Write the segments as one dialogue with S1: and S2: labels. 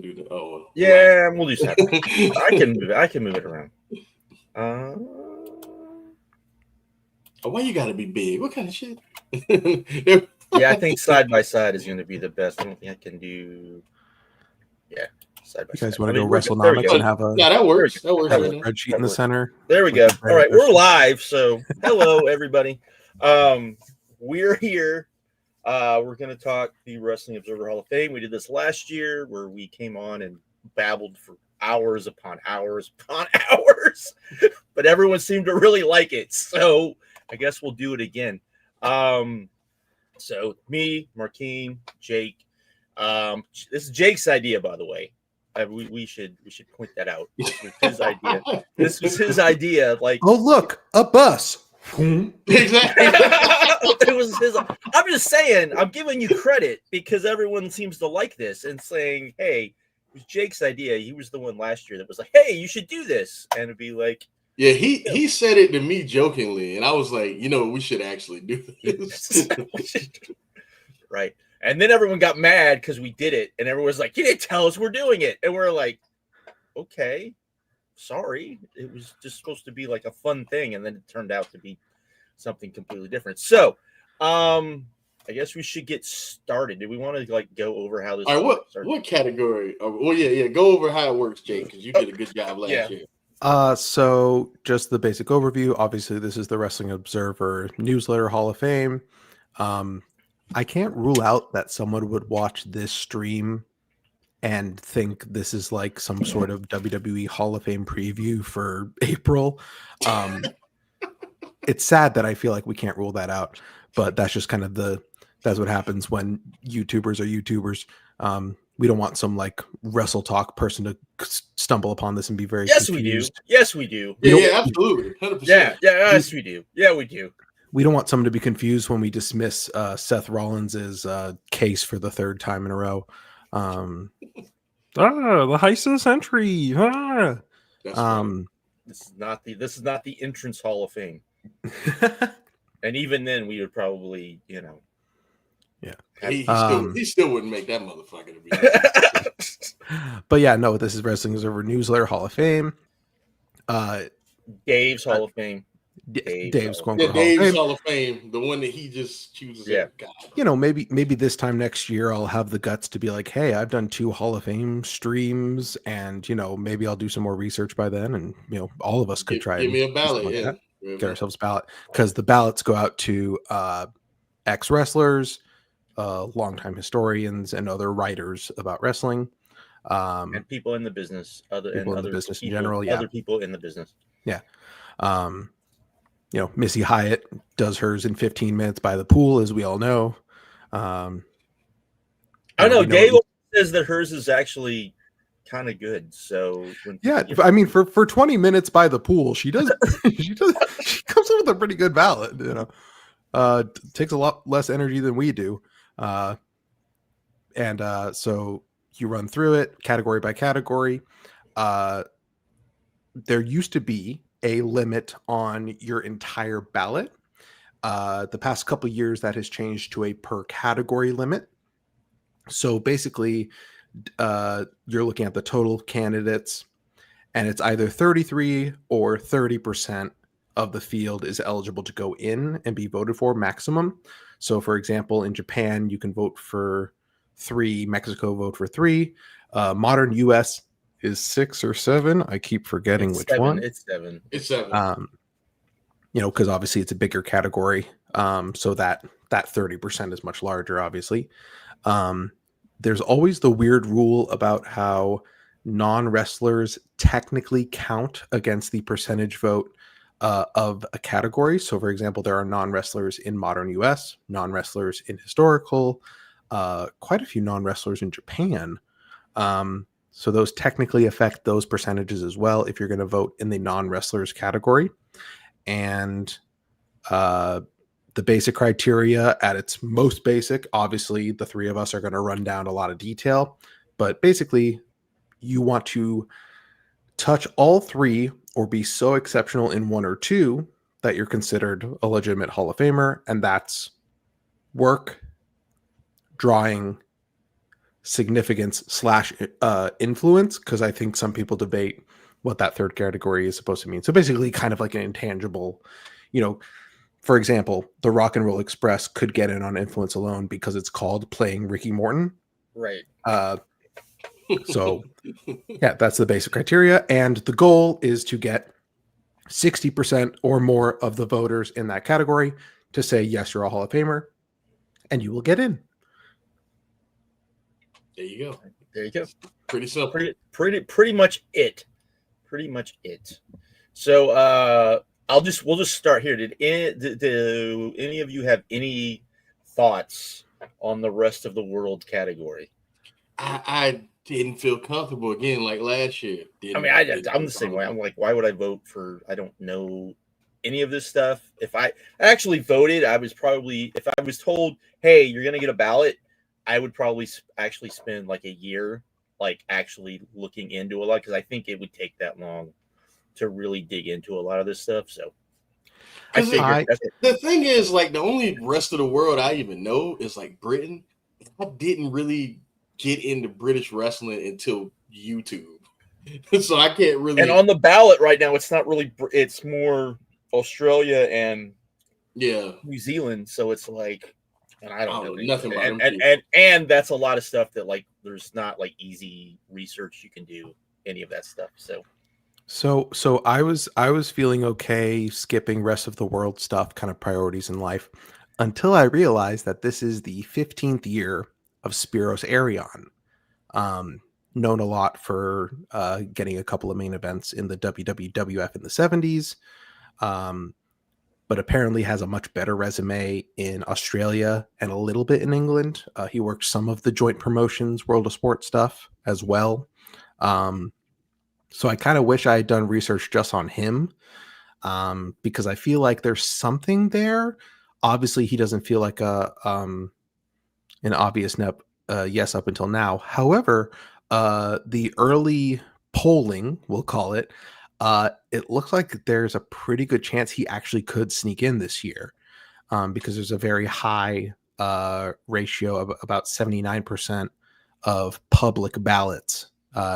S1: and do the. Oh,
S2: yeah, we'll do 7. I can move it. I can move it around.
S1: Why you gotta be big? What kind of shit?
S2: Yeah, I think side by side is going to be the best. I don't think I can do. Yeah, side by
S3: You
S2: side.
S3: guys want to go
S2: There we
S3: WrestleNomics
S2: go.
S3: and have a
S1: Yeah, that works. That works.
S2: That
S1: Right
S2: works.
S1: now.
S3: spreadsheet in the center?
S2: There we
S3: We
S2: go.
S3: can
S2: All right,
S3: compare
S2: we're live. So, hello everybody. We're here. We're going to talk the Wrestling Observer Hall of Fame. We did this last year, where we came on and babbled for hours upon hours upon hours, but everyone seemed to really like it. So, I guess we'll do it again. So me, Markeem, Jake. This is Jake's idea, by the way. We should point that out. This was his idea. This was his idea. Like,
S3: Oh, look, a bus.
S1: Exactly.
S2: it was his. I'm just saying. I'm giving you credit because everyone seems to like this and saying, "Hey, it was Jake's idea. He was the one last year that was like, hey, you should do this," and it'd be like,
S1: Yeah, he said it to me jokingly, and I was like, we should actually do this.
S2: Right. And then everyone got mad because we did it, and everyone was like, "You didn't tell us we're doing it," and we're like, "Okay, sorry. It was just supposed to be like a fun thing, and then it turned out to be something completely different." So, I guess we should get started. Do we want to like go over how this?
S1: All right, what category? Well, yeah. Go over how it works, Jake, because you did a good job last year.
S3: So just the basic overview. Obviously, this is the Wrestling Observer Newsletter Hall of Fame. I can't rule out that someone would watch this stream and think this is like some sort of WWE Hall of Fame preview for April. It's sad that I feel like we can't rule that out, but that's just kind of that's what happens when YouTubers are YouTubers. We don't want some like Wrestle Talk person to stumble upon this and be very confused.
S2: Yes, we do.
S1: Yeah, absolutely. 100%.
S2: Yeah, yes, we do. Yeah, we do.
S3: We don't want someone to be confused when we dismiss Seth Rollins' case for the 3rd time in a row. The heist of the century.
S2: This is not the entrance Hall of Fame. And even then, we would probably,
S3: yeah.
S1: He still wouldn't make that motherfucker to be.
S3: But yeah, no, this is Wrestling Observer Newsletter Hall of Fame.
S2: Dave's Hall of Fame.
S3: Dave's
S1: Hall of Fame, the one that he just chooses.
S2: Yeah.
S3: God. Maybe this time next year I'll have the guts to be like, hey, I've done 2 Hall of Fame streams, and maybe I'll do some more research by then, and all of us could try.
S1: Give me a ballot,
S3: get ourselves a ballot, because the ballots go out to ex-wrestlers, longtime historians, and other writers about wrestling,
S2: and people in the business, other people in general, other people in the business.
S3: Yeah. Missy Hyatt does hers in 15 minutes by the pool, as we all know.
S2: I know Dave says that hers is actually kind of good. So
S3: I mean, for 20 minutes by the pool, she does. she comes up with a pretty good ballot. Takes a lot less energy than we do, and so you run through it category by category. There used to be a limit on your entire ballot. The past couple of years, that has changed to a per category limit. So basically, you're looking at the total candidates, and it's either 33 or 30% of the field is eligible to go in and be voted for maximum. So for example, in Japan, you can vote for 3, Mexico vote for 3, modern US is 6 or 7. I keep forgetting which one.
S2: It's 7.
S3: Because obviously it's a bigger category. So that 30% is much larger, obviously. There's always the weird rule about how non-wrestlers technically count against the percentage vote of a category. So for example, there are non-wrestlers in modern US, non-wrestlers in historical, quite a few non-wrestlers in Japan. So those technically affect those percentages as well if you're going to vote in the non-wrestlers category. And the basic criteria at its most basic, obviously the 3 of us are going to run down a lot of detail, but basically you want to touch all 3 or be so exceptional in 1 or 2 that you're considered a legitimate Hall of Famer. And that's work, drawing, significance slash influence, because I think some people debate what that third category is supposed to mean. So basically kind of like an intangible, for example, the Rock and Roll Express could get in on influence alone because it's called Playing Ricky Morton.
S2: Right.
S3: So yeah, that's the basic criteria. And the goal is to get 60% or more of the voters in that category to say, yes, you're a Hall of Famer, and you will get in.
S1: There you go.
S2: There you go.
S1: Pretty simple.
S2: Pretty much it. Pretty much it. So we'll just start here. Do any of you have any thoughts on the rest of the world category?
S1: I didn't feel comfortable again like last year.
S2: I'm the same way. I'm like, why would I vote for? I don't know any of this stuff. If I actually voted, I was probably, if I was told, hey, you're gonna get a ballot, I would probably actually spend like a year, like actually looking into a lot, because I think it would take that long to really dig into a lot of this stuff. So I figured
S1: the thing is, like, the only rest of the world I even know is like Britain. I didn't really get into British wrestling until YouTube. So I can't really.
S2: And on the ballot right now, it's not really, it's more Australia and New Zealand. So it's like, and I don't know
S1: nothing about them.
S2: And that's a lot of stuff that, like, there's not like easy research you can do any of that stuff. So
S3: I was feeling okay skipping rest of the world stuff, kind of priorities in life, until I realized that this is the 15th year of Spiros Arion, known a lot for getting a couple of main events in the WWF in the 70s, but apparently has a much better resume in Australia and a little bit in England. He worked some of the joint promotions, World of Sport stuff as well. So I kind of wish I had done research just on him, because I feel like there's something there. Obviously, he doesn't feel like an obvious yes up until now. However, the early polling, we'll call it, it looks like there's a pretty good chance he actually could sneak in this year, because there's a very high ratio of about 79% of public ballots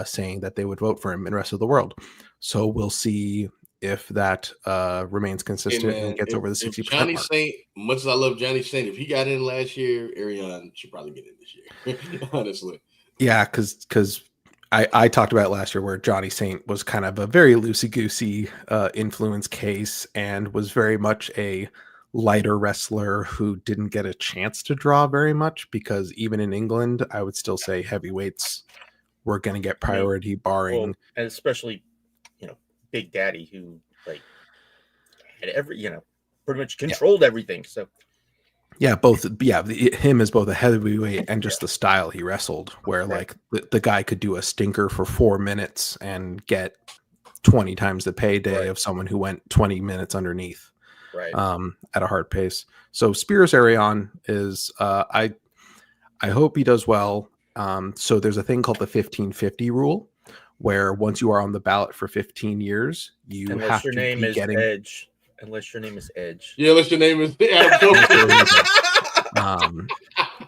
S3: saying that they would vote for him in the rest of the world. So we'll see if that remains consistent and gets over the 60%
S1: Johnny
S3: mark.
S1: Saint, much as I love Johnny Saint, if he got in last year, Arion should probably get in this year. Honestly.
S3: Yeah, because I talked about it last year where Johnny Saint was kind of a very loosey-goosey influence case and was very much a lighter wrestler who didn't get a chance to draw very much, because even in England, I would still say heavyweights were going to get priority, barring...
S2: and especially, Big Daddy, who, like, had pretty much controlled everything, so...
S3: Yeah, him as both a heavyweight and just the style he wrestled, where like the guy could do a stinker for 4 minutes and get 20 times the payday of someone who went 20 minutes underneath, at a hard pace. So Spiros Arion is, I hope he does well. So there's a thing called the 1550 rule, where once you are on the ballot for 15 years, you have to be getting
S2: Edge. Unless your name is Edge.
S1: Yeah, unless your name is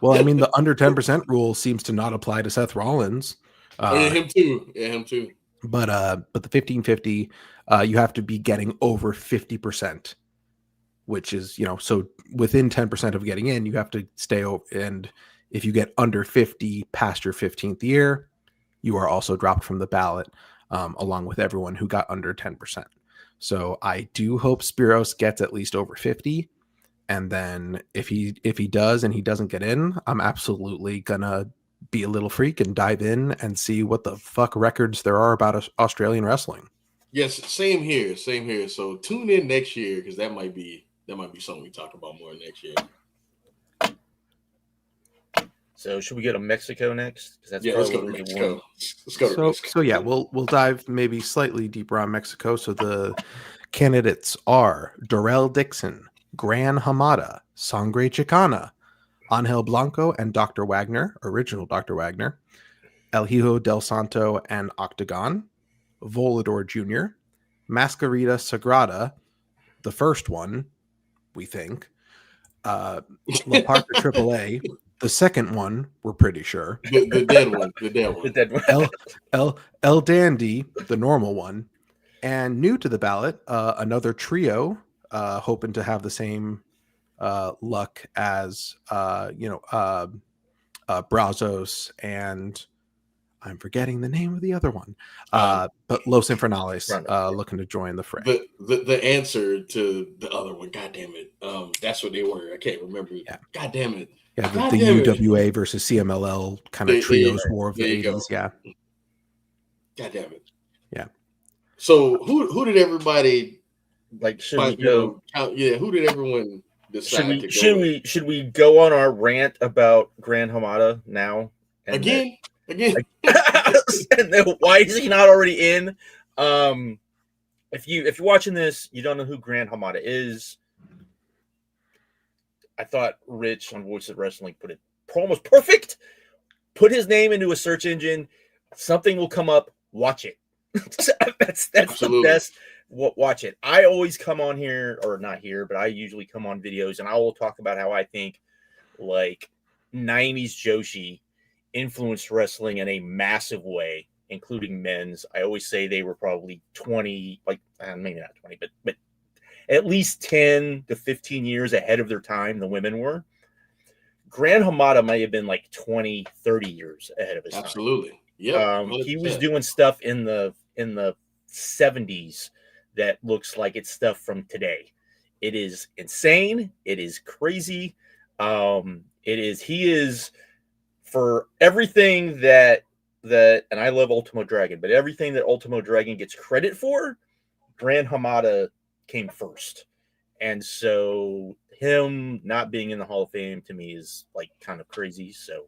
S3: well, I mean, the under 10% rule seems to not apply to Seth Rollins.
S1: Him too.
S3: But the 1550, you have to be getting over 50%, which is, so within 10% of getting in, you have to stay over. And if you get under 50 past your 15th year, you are also dropped from the ballot, along with everyone who got under 10%. So I do hope Spiros gets at least over 50. And then if he does and he doesn't get in, I'm absolutely gonna be a little freak and dive in and see what the fuck records there are about Australian wrestling.
S1: Yes, same here. So tune in next year, because that might be something we talk about more next year.
S2: So should we go to Mexico next?
S1: Let's go to Mexico.
S3: So yeah, we'll dive maybe slightly deeper on Mexico. So the candidates are Darrell Dixon, Gran Hamada, Sangre Chicana, Angel Blanco and Dr. Wagner, original Dr. Wagner, El Hijo del Santo and Octagon, Volador Jr., Mascarita Sagrada, the first one, we think, La Parca AAA, The second one, we're pretty sure.
S1: The dead one. The dead
S2: The
S1: one.
S2: dead one.
S3: El Dandy, the normal one, and new to the ballot, another trio, hoping to have the same luck as Brazos, and I'm forgetting the name of the other one, but Los Infernales, looking to join the fray.
S1: The answer to the other one, god damn it, that's what they were. I can't remember.
S3: Yeah.
S1: God damn it.
S3: Yeah, the UWA versus CMLL kind of trios war of the 80s. Yeah.
S1: God damn it.
S3: Yeah.
S1: So who did everybody
S2: like? Should we go?
S1: Who did everyone decide to
S2: go? Should we go on our rant about Gran Hamada now?
S1: Again?
S2: And then why is he not already in? If you're watching this, you don't know who Gran Hamada is. I thought Rich on Voice of Wrestling put it almost perfect. Put his name into a search engine, something will come up. Watch it. That's the best. Watch it. I always come on here, or not here, but I usually come on videos, and I will talk about how I think like 90s Joshi influenced wrestling in a massive way, including men's. I always say they were probably 20, like maybe not 20, but at least 10 to 15 years ahead of their time, the women were. Gran Hamada may have been like 20, 30 years ahead of his time.
S1: Absolutely. Yeah.
S2: He was doing stuff in the 70s that looks like it's stuff from today. It is insane. It is crazy. He is for everything that and I love Ultimo Dragon, but everything that Ultimo Dragon gets credit for, Gran Hamada came first. And so him not being in the Hall of Fame to me is like kind of crazy. So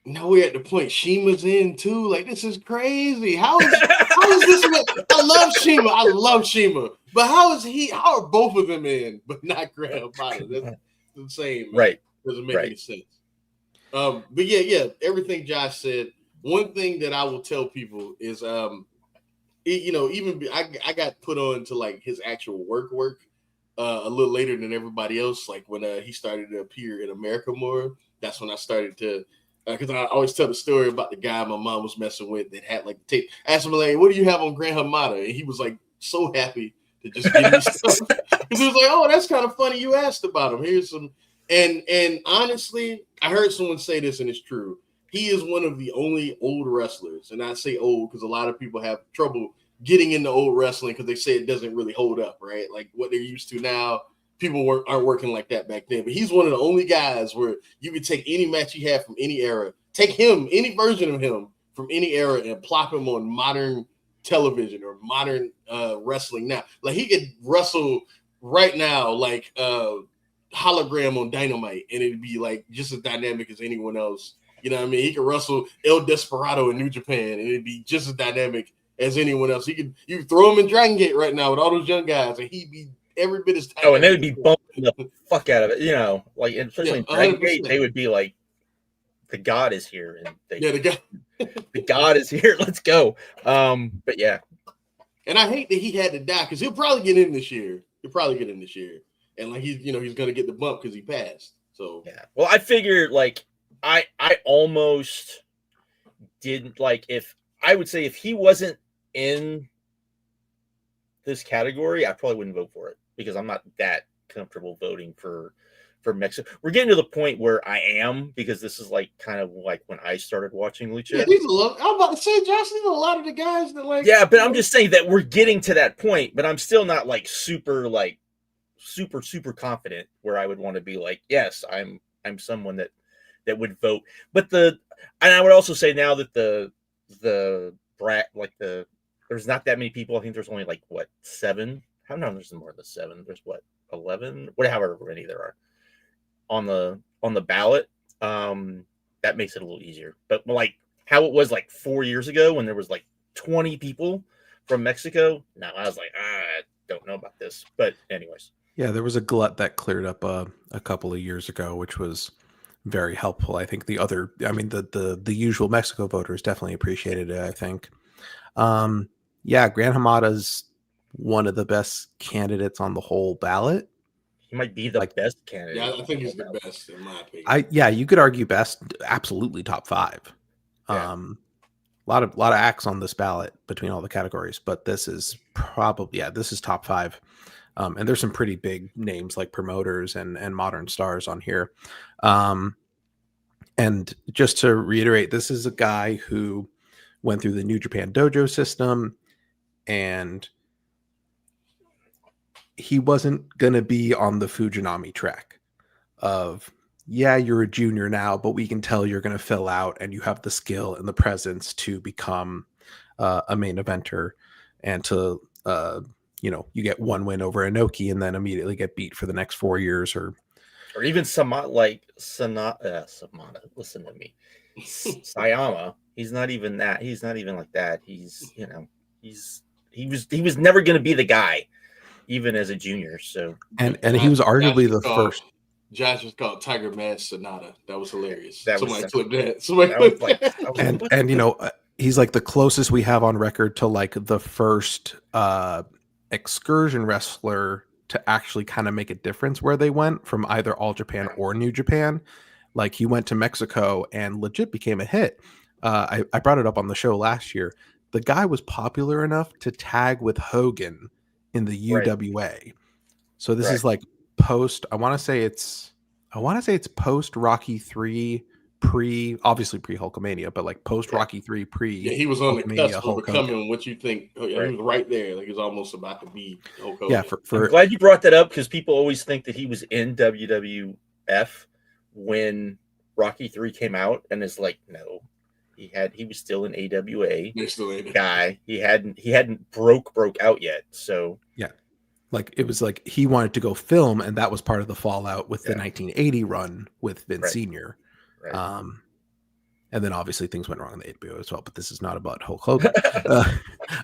S1: now we're at the point Shima's in too. Like, this is crazy. How is this? I love Shima. But how are both of them in, but not Gran Hamada? That's insane. Man.
S2: Right.
S1: Doesn't make any sense. But yeah, everything Josh said. One thing that I will tell people is, I got put on to like his actual work a little later than everybody else. Like when he started to appear in America more, that's when I started to, because I always tell the story about the guy my mom was messing with that had like the tape. I asked him like, "What do you have on Gran Hamada?" And he was like so happy to just give me stuff because he was like, "Oh, that's kind of funny. You asked about him. Here's some." And honestly, I heard someone say this, and it's true. He is one of the only old wrestlers, and I say old because a lot of people have trouble getting into old wrestling because they say it doesn't really hold up, right? Like what they're used to now, people aren't working like that back then. But he's one of the only guys where you could take any match he had from any era, take him, any version of him from any era, and plop him on modern television or modern wrestling now. Like he could wrestle right now, like hologram on Dynamite, and it'd be like just as dynamic as anyone else. You know what I mean? He could wrestle El Desperado in New Japan, and it'd be just as dynamic as anyone else. You could throw him in Dragon Gate right now with all those young guys, and he'd be every bit as dynamic.
S2: Oh, and they would be bumping the fuck out of it, like especially in Dragon Gate, they would be like, "The God is here," and the God is here. Let's go. But yeah,
S1: and I hate that he had to die because he'll probably get in this year. And like he's gonna get the bump because he passed. So
S2: yeah. Well, I figured like I almost didn't like if he wasn't in this category, I probably wouldn't vote for it because I'm not that comfortable voting for Mexico. We're getting to the point where I am because this is like kind of like when I started watching Lucha.
S1: Yeah, I'm about to say, Josh, these are a lot of the guys that like.
S2: Yeah, but I'm just saying that we're getting to that point, but I'm still not like super confident where I would want to be like, yes, I'm someone that would vote. But and I would also say now that the brat like there's not that many people. I think there's only like 7. How no, there's more than 7. There's 11, whatever many there are on the ballot. That makes it a little easier. But like how it was like 4 years ago when there was like 20 people from Mexico. Now I was like, I don't know about this. But anyways.
S3: Yeah, there was a glut that cleared up a couple of years ago, which was very helpful. I think the usual Mexico voters definitely appreciated it, I think. Yeah, Gran Hamada's one of the best candidates on the whole ballot.
S2: He might be the
S3: Like,
S2: best candidate.
S1: Yeah, I think he's the best in my opinion.
S3: You could argue best, absolutely top 5.
S2: Yeah.
S3: A lot of acts on this ballot between all the categories, but this is probably this is top 5. And there's some pretty big names like promoters and modern stars on here. And just to reiterate, this is a guy who went through the New Japan Dojo system, and he wasn't going to be on the Fujinami track of, yeah, you're a junior now, but we can tell you're going to fill out and you have the skill and the presence to become a main eventer, and to, you get one win over Inoki and then immediately get beat for the next 4 years, or
S2: even Samata. Listen to me, Sayama. He's not even that. He's not even like that. He was never going to be the guy, even as a junior. So
S3: and he was arguably the first.
S1: Josh was called Tiger Mask Sonata. That was hilarious.
S2: Somebody
S1: clipped that. Somebody clipped that.
S3: And he's like the closest we have on record to like the first excursion wrestler to actually kind of make a difference where they went from either All Japan or New Japan. Like, he went to Mexico and legit became a hit. I brought it up on the show last year. The guy was popular enough to tag with Hogan in the UWA. So this is like post, I want to say it's post Rocky 3, obviously pre Hulkamania, but like post Rocky 3, pre.
S1: Yeah, he was on the cusp of becoming what you think. He was right there. Like, he was almost about to be Hulk Hogan.
S3: Yeah,
S2: I'm glad you brought that up, because people always think that he was in WWF when Rocky 3 came out, and it's like, no. He was still an AWA guy. He hadn't broke out yet. So
S3: yeah, like, it was like he wanted to go film, and that was part of the fallout with the 1980 run with Vince Sr.
S2: Right.
S3: And then obviously things went wrong in the HBO as well. But this is not about Hulk Hogan.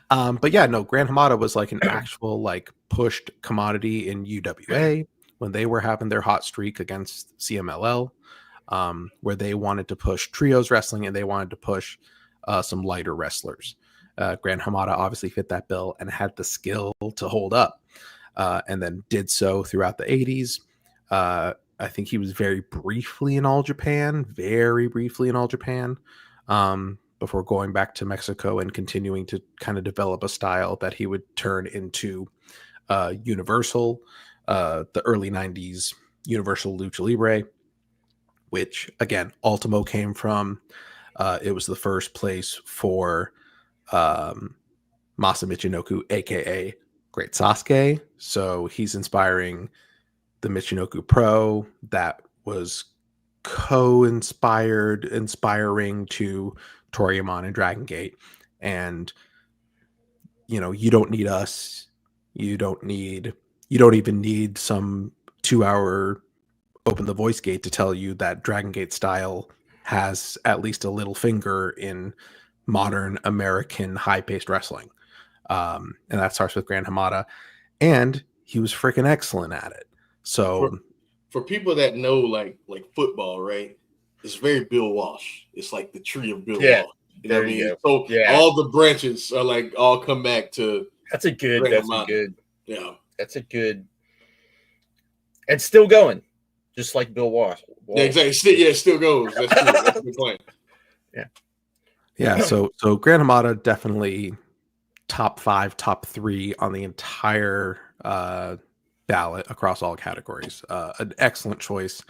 S3: But yeah, no, Gran Hamada was like an actual like pushed commodity in UWA when they were having their hot streak against CMLL. Where they wanted to push trios wrestling and they wanted to push some lighter wrestlers. Gran Hamada obviously fit that bill and had the skill to hold up, and then did so throughout the 80s. I think he was very briefly in All Japan, before going back to Mexico and continuing to kind of develop a style that he would turn into Universal, the early 90s Universal Lucha Libre, which again, Ultimo came from. It was the first place for Masa Michinoku, aka Great Sasuke. So he's inspiring the Michinoku Pro that was inspiring to Toriyama and Dragon Gate. And you don't need us. You don't even need some 2-hour Open the Voice Gate to tell you that Dragon Gate style has at least a little finger in modern American high-paced wrestling. And that starts with Gran Hamada. And he was freaking excellent at it. So
S1: for people that know like football, right? It's very Bill Walsh. It's like the tree of Bill Walsh. You know what I mean? So all the branches are like all come back to
S2: That's a good.
S1: Yeah.
S2: That's a good. And still going. Just like Bill Walsh.
S1: Yeah, exactly. Yeah, it still goes. That's true. That's the point.
S3: Yeah. So Gran Hamada definitely top 5, top 3 on the entire ballot across all categories. An excellent choice,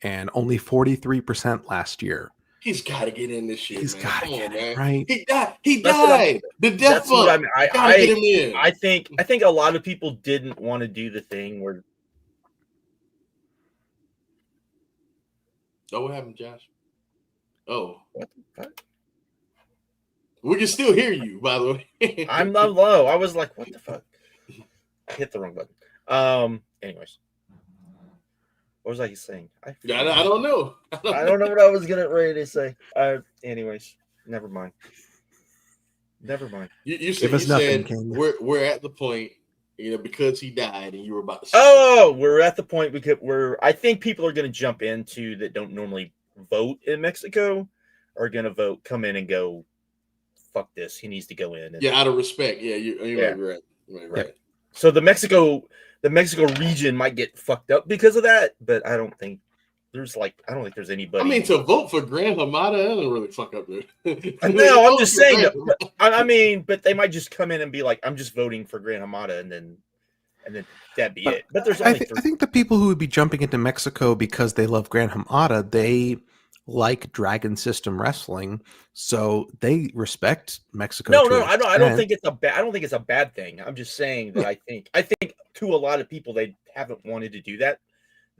S3: and only 43% last year.
S1: He's got to get in this year.
S3: He's got to get in, right?
S1: He died. The death bump.
S2: I get him in. I think a lot of people didn't want to do the thing where.
S1: Oh, what happened, Josh? Oh,
S2: what the fuck?
S1: We can still hear you, by the way.
S2: I'm not low. I was like, what the fuck? I hit the wrong button. Anyways. What was I saying? I
S1: don't know.
S2: I don't know what I was ready to say. Anyways, never mind.
S1: You said we're at the point, because he died, and you were about to say
S2: we're at the point I think people are going to jump into that don't normally vote in Mexico are going to come in and go, fuck this. He needs to go in.
S1: Out of respect. Yeah, you're right. Right.
S2: So the Mexico region might get fucked up because of that, but I don't think there's anybody.
S1: I mean, to vote for Grand Hamada, that doesn't really fuck up there.
S2: No, I'm just saying that. I mean, but they might just come in and be like, "I'm just voting for Grand Hamada," and then that'd be it. But there's only
S3: I think the people who would be jumping into Mexico because they love Gran Hamada, they like Dragon System Wrestling, so they respect Mexico.
S2: No, I don't think it's a bad thing. I'm just saying that I think to a lot of people they haven't wanted to do that.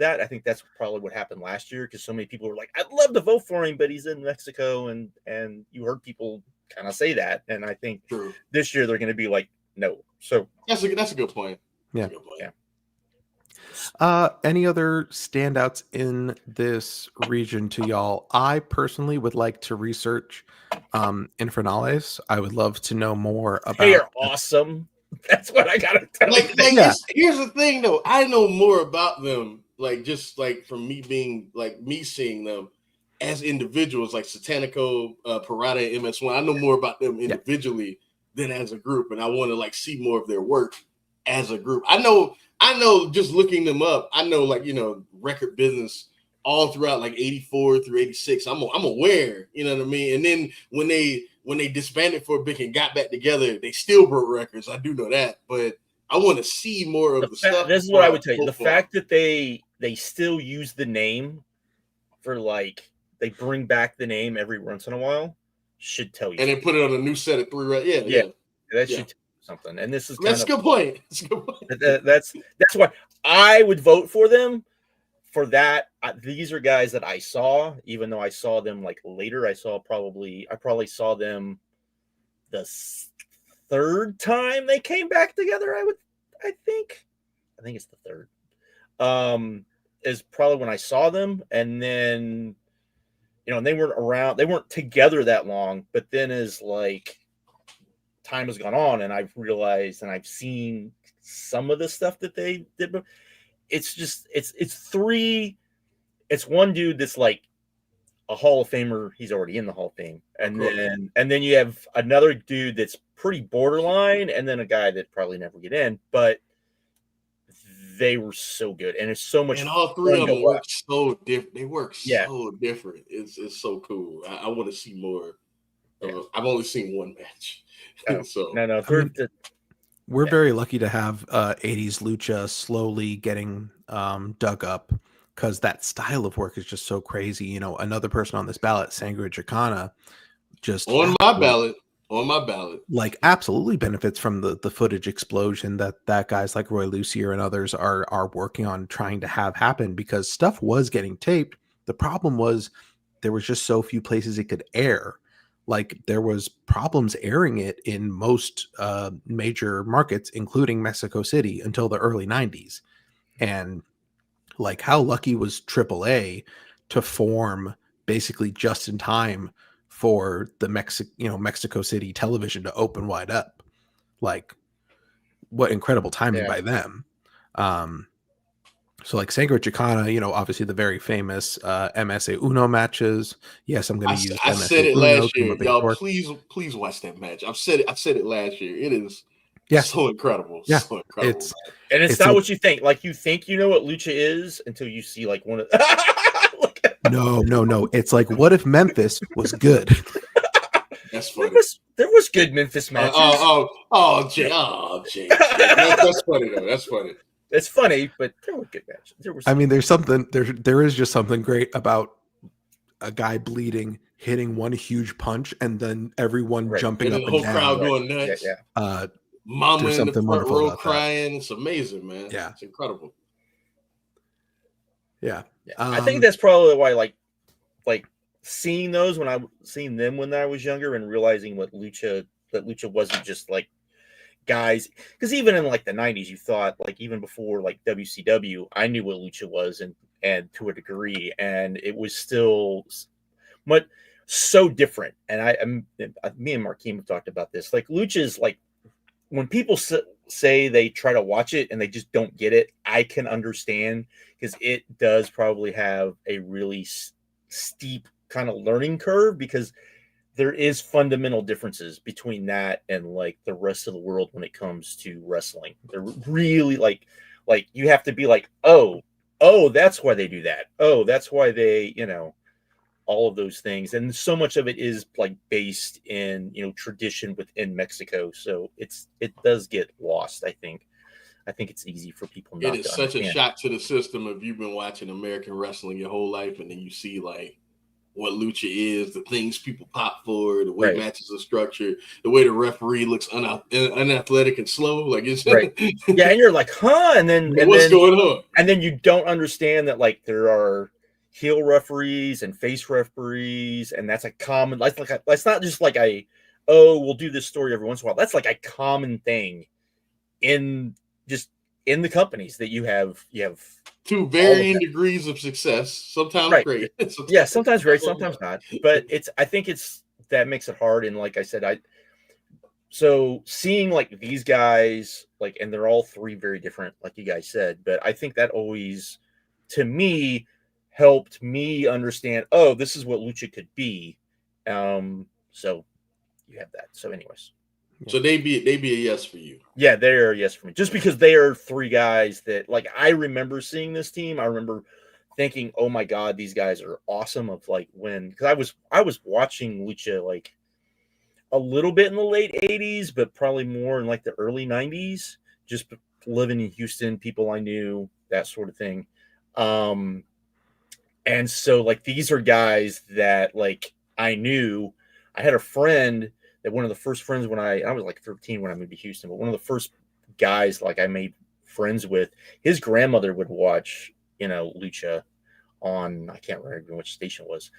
S2: I think that's probably what happened last year because so many people were like, "I'd love to vote for him, but he's in Mexico," and you heard people kind of say that, and I think this year they're going to be like, "No." So
S1: that's a good point.
S3: Yeah.
S2: Yeah.
S3: Any other standouts in this region to y'all? I personally would like to research Infernales. I would love to know more about.
S2: They are awesome. That's what I gotta tell you.
S1: Here's the thing, though. I know more about them, just from me seeing them as individuals, like Satanico, Parada, and MS1. I know more about them individually than as a group, and I want to see more of their work as a group. I know just looking them up, I know record business all throughout 84 through 86. I'm aware, you know what I mean? And then when they disbanded for a bit and got back together, they still broke records. I do know that, but I want to see more of the stuff.
S2: This is what I would tell you. The fact that they still use the name for they bring back the name every once in a while should tell you.
S1: And they put it on a new set of 3, right? Yeah.
S2: That should tell you something. And this is
S1: that's a good point. That's a good point.
S2: That's why I would vote for them for that. These are guys that I saw, even though I saw them later. I probably saw them the third time they came back together. I think it's the third. Is probably when I saw them, and then they weren't together that long. But then as time has gone on, and I've realized and I've seen some of the stuff that they did, but it's one dude that's a Hall of Famer. He's already in the Hall of Fame. And then you have another dude that's pretty borderline, and then a guy that probably never get in, but they were so good. And it's so much.
S1: And all three of them work so different. They work so different. It's so cool. I want to see more. I've only seen one match. So
S2: no.
S3: We're very lucky to have 80s lucha slowly getting dug up, because that style of work is just so crazy. Another person on this ballot, Sangre Chicana, just
S1: on my ballot,
S3: absolutely benefits from the footage explosion that guys like Roy Lucier and others are working on trying to have happen, because stuff was getting taped. The problem was there was just so few places it could air. There was problems airing it in most major markets, including Mexico City, until the early 90s. And how lucky was AAA to form basically just in time for the Mexico City television to open wide up. What incredible timing by them. So Sangre Chicana, obviously the very famous MSA Uno matches. Yes, I'm going to use
S1: I
S3: MSA
S1: said it
S3: Uno
S1: last year. Y'all, please watch that match. I said it last year. It is so incredible.
S3: Yeah.
S1: So incredible.
S2: It's not what you think. You think you know what lucha is until you see one of
S3: No. It's what if Memphis was good?
S1: That's funny.
S2: There was good Memphis matches.
S1: Jay. That's funny though. That's funny.
S2: It's funny, but there were good matches.
S3: There is just something great about a guy bleeding, hitting one huge punch, and then everyone jumping up and down.
S1: The whole crowd going nuts.
S2: Yeah.
S1: Mama in the front row crying. It's amazing, man.
S3: Yeah.
S1: It's incredible.
S3: Yeah.
S2: I think that's probably why seeing those when I was younger and realizing that lucha wasn't just guys, because even in the 90s you thought even before WCW, I knew what lucha was and to a degree, and it was still so different. And me and Markeem have talked about this. Lucha is when people say they try to watch it and they just don't get it, I can understand, because it does probably have a really steep kind of learning curve, because there is fundamental differences between that and like the rest of the world when it comes to wrestling. They're really like you have to be like, oh, that's why they do that. Oh, that's why they, all of those things. And so much of it is like based in, tradition within Mexico. So it does get lost, I think. I think it's easy for people
S1: It
S2: not to
S1: is such a
S2: understand.
S1: shock to the system if you've been watching American wrestling your whole life and then you see like what lucha is, the things people pop for, the way
S2: Right.
S1: matches are structured, the way the referee looks unathletic and slow. Like it's
S2: right. Yeah, and you're like, huh? And then
S1: what's going on?
S2: And then you don't understand that like there are heel referees and face referees, and that's a common. That's not just like we'll do this story every once in a while. That's like a common thing in the companies that you have. You have
S1: to varying degrees of success. Sometimes
S2: right.
S1: great.
S2: Yeah, sometimes great, sometimes not. But I think that makes it hard. And like I said, so seeing like these guys, like, and they're all three very different, like you guys said, but I think that always, to me, helped me understand, oh, this is what lucha could be. So you have that. So anyways.
S1: So they be a yes for you.
S2: Yeah, they're a yes for me. Just because they are three guys that, like, I remember seeing this team. I remember thinking, oh my God, these guys are awesome. Of like because I was watching lucha like a little bit in the late 80s, but probably more in like the early 90s, just living in Houston, people I knew, that sort of thing. And so like these are guys that like I knew. I had a friend that one of the first friends when I was like 13 when I moved to Houston, but one of the first guys like I made friends with, his grandmother would watch, lucha on, I can't remember which station it was.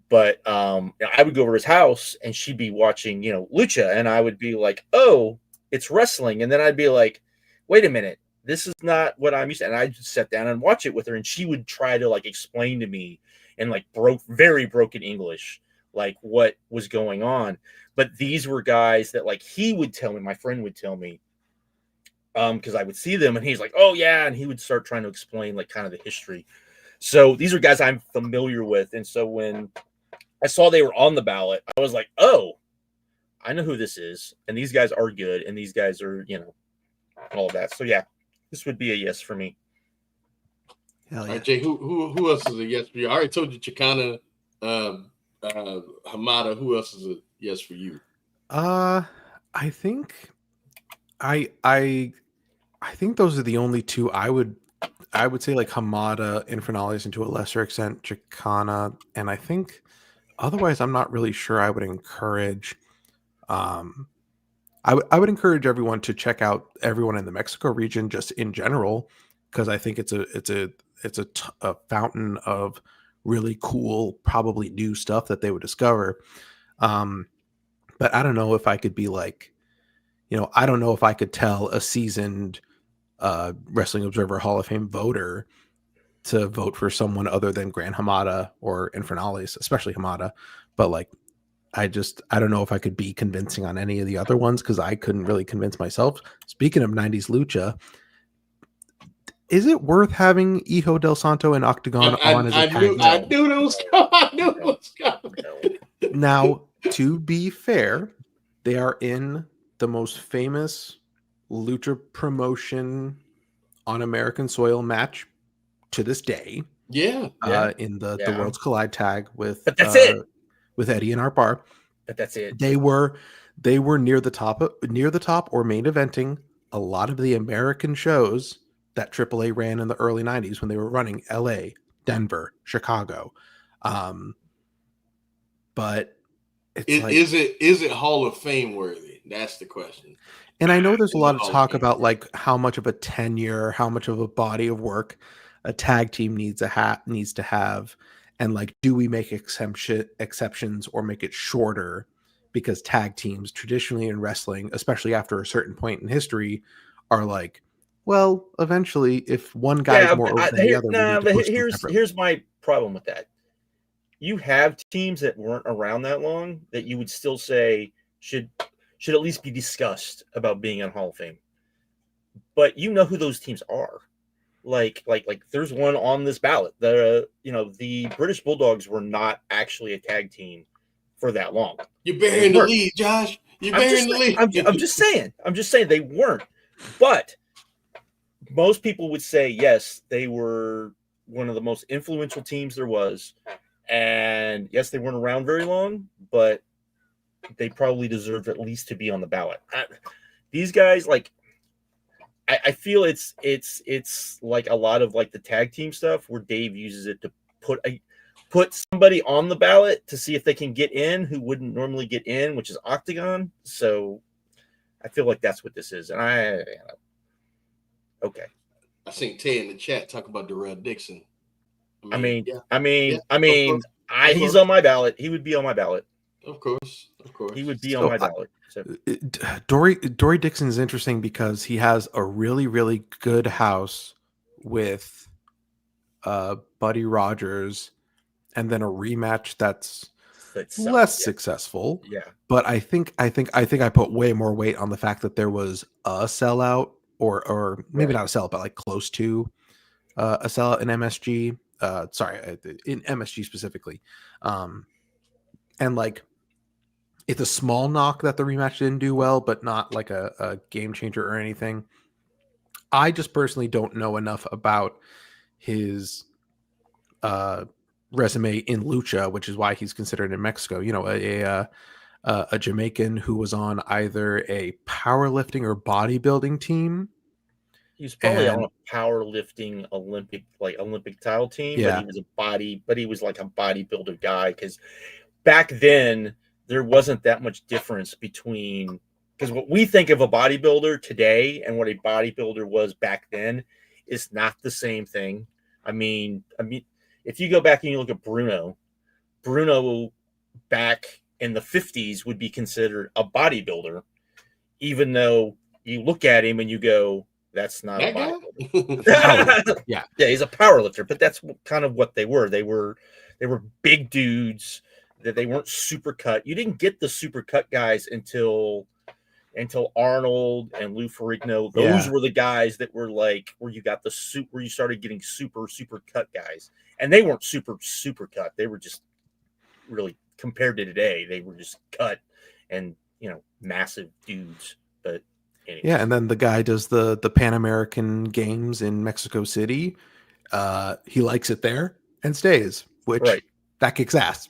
S2: But I would go over to his house and she'd be watching, lucha, and I would be like, "Oh, it's wrestling," and then I'd be like, "Wait a minute, this is not what I'm used to." And I'd just sit down and watch it with her, and she would try to like explain to me in like very broken English, like what was going on. But these were guys that like he would tell me, my friend would tell me, because I would see them, and he's like, "Oh yeah," and he would start trying to explain like kind of the history. So these are guys I'm familiar with, and so when I saw they were on the ballot, I was like, oh, I know who this is. And these guys are good. And these guys are, all of that. So, yeah, this would be a yes for me.
S3: Hell yeah.
S1: All right, Jay, who else is a yes for you? I already told you Chicana, Hamada. Who else is a yes for you?
S3: I think I think those are the only two I would say, like Hamada, Infernales, and to a lesser extent Chicana, and I think otherwise I'm not really sure I would encourage. I would encourage everyone to check out everyone in the Mexico region just in general, because I think it's a fountain of really cool, probably new stuff that they would discover. But I don't know if I could be like, I don't know if I could tell a seasoned Wrestling Observer Hall of Fame voter to vote for someone other than Gran Hamada or Infernales, especially Hamada. But like, I don't know if I could be convincing on any of the other ones because I couldn't really convince myself. Speaking of 90s lucha, is it worth having Hijo del Santo and Octagon on as a tag?
S1: I knew it was coming. I knew it was coming.
S3: Now, to be fair, they are in the most famous lucha promotion on American soil match to this day.
S1: Yeah.
S3: In the Worlds Collide tag with
S2: But that's it.
S3: With Eddie and Art Bar.
S2: But that's it.
S3: They were near the top or main eventing a lot of the American shows that AAA ran in the early 90s when they were running LA, Denver, Chicago. But
S1: is it Hall of Fame worthy? That's the question.
S3: And I know there's a lot of talk about like how much of a tenure, how much of a body of work a tag team needs to have, and like, do we make exceptions or make it shorter? Because tag teams traditionally in wrestling, especially after a certain point in history, are like, well, eventually, if one guy's more over than the other,
S2: here's my problem with that. You have teams that weren't around that long that you would still say should at least be discussed about being in Hall of Fame. But you know who those teams are. Like there's one on this ballot. The British Bulldogs were not actually a tag team for that long.
S1: You're burying the lead, Josh. You're burying the lead.
S2: I'm just saying they weren't. But most people would say, yes, they were one of the most influential teams there was. And yes, they weren't around very long, but they probably deserve at least to be on the ballot. These guys, like, I feel it's like a lot of like the tag team stuff where Dave uses it to put somebody on the ballot to see if they can get in who wouldn't normally get in, which is Octagon. So I feel like that's what this is. And okay.
S1: I seen Tay in the chat talk about Darrell Dixon.
S2: He's
S1: course.
S2: on my ballot. He would be on my ballot.
S1: Of course.
S2: He would be on my ballot. So
S3: Dory Dixon is interesting because he has a really, really good house with Buddy Rogers, and then a rematch that's less successful.
S2: Yeah,
S3: but I think I put way more weight on the fact that there was a sellout, or maybe not a sellout, but like close to a sellout in MSG. In MSG specifically, and like. It's a small knock that the rematch didn't do well, but not like a game changer or anything. I just personally don't know enough about his resume in lucha, which is why he's considered in Mexico. You know, a Jamaican who was on either a powerlifting or bodybuilding team.
S2: He was probably on a powerlifting Olympic title team,
S3: yeah.
S2: but he was like a bodybuilder guy, because back then there wasn't that much difference between, because what we think of a bodybuilder today and what a bodybuilder was back then is not the same thing. I mean, if you go back and you look at Bruno back in the 50s would be considered a bodybuilder, even though you look at him and you go, that's not a bodybuilder. Yeah, he's a powerlifter, but that's kind of what they were. They were big dudes. That they weren't super cut. You didn't get the super cut guys until Arnold and Lou Ferrigno. Those were the guys that were like where you got the suit, where you started getting super cut guys, and they weren't super cut. They were just really, compared to today, they were just cut and massive dudes. But anyways.
S3: Yeah, and then the guy does the Pan American Games in Mexico City. He likes it there and stays, which. Right. That kicks ass.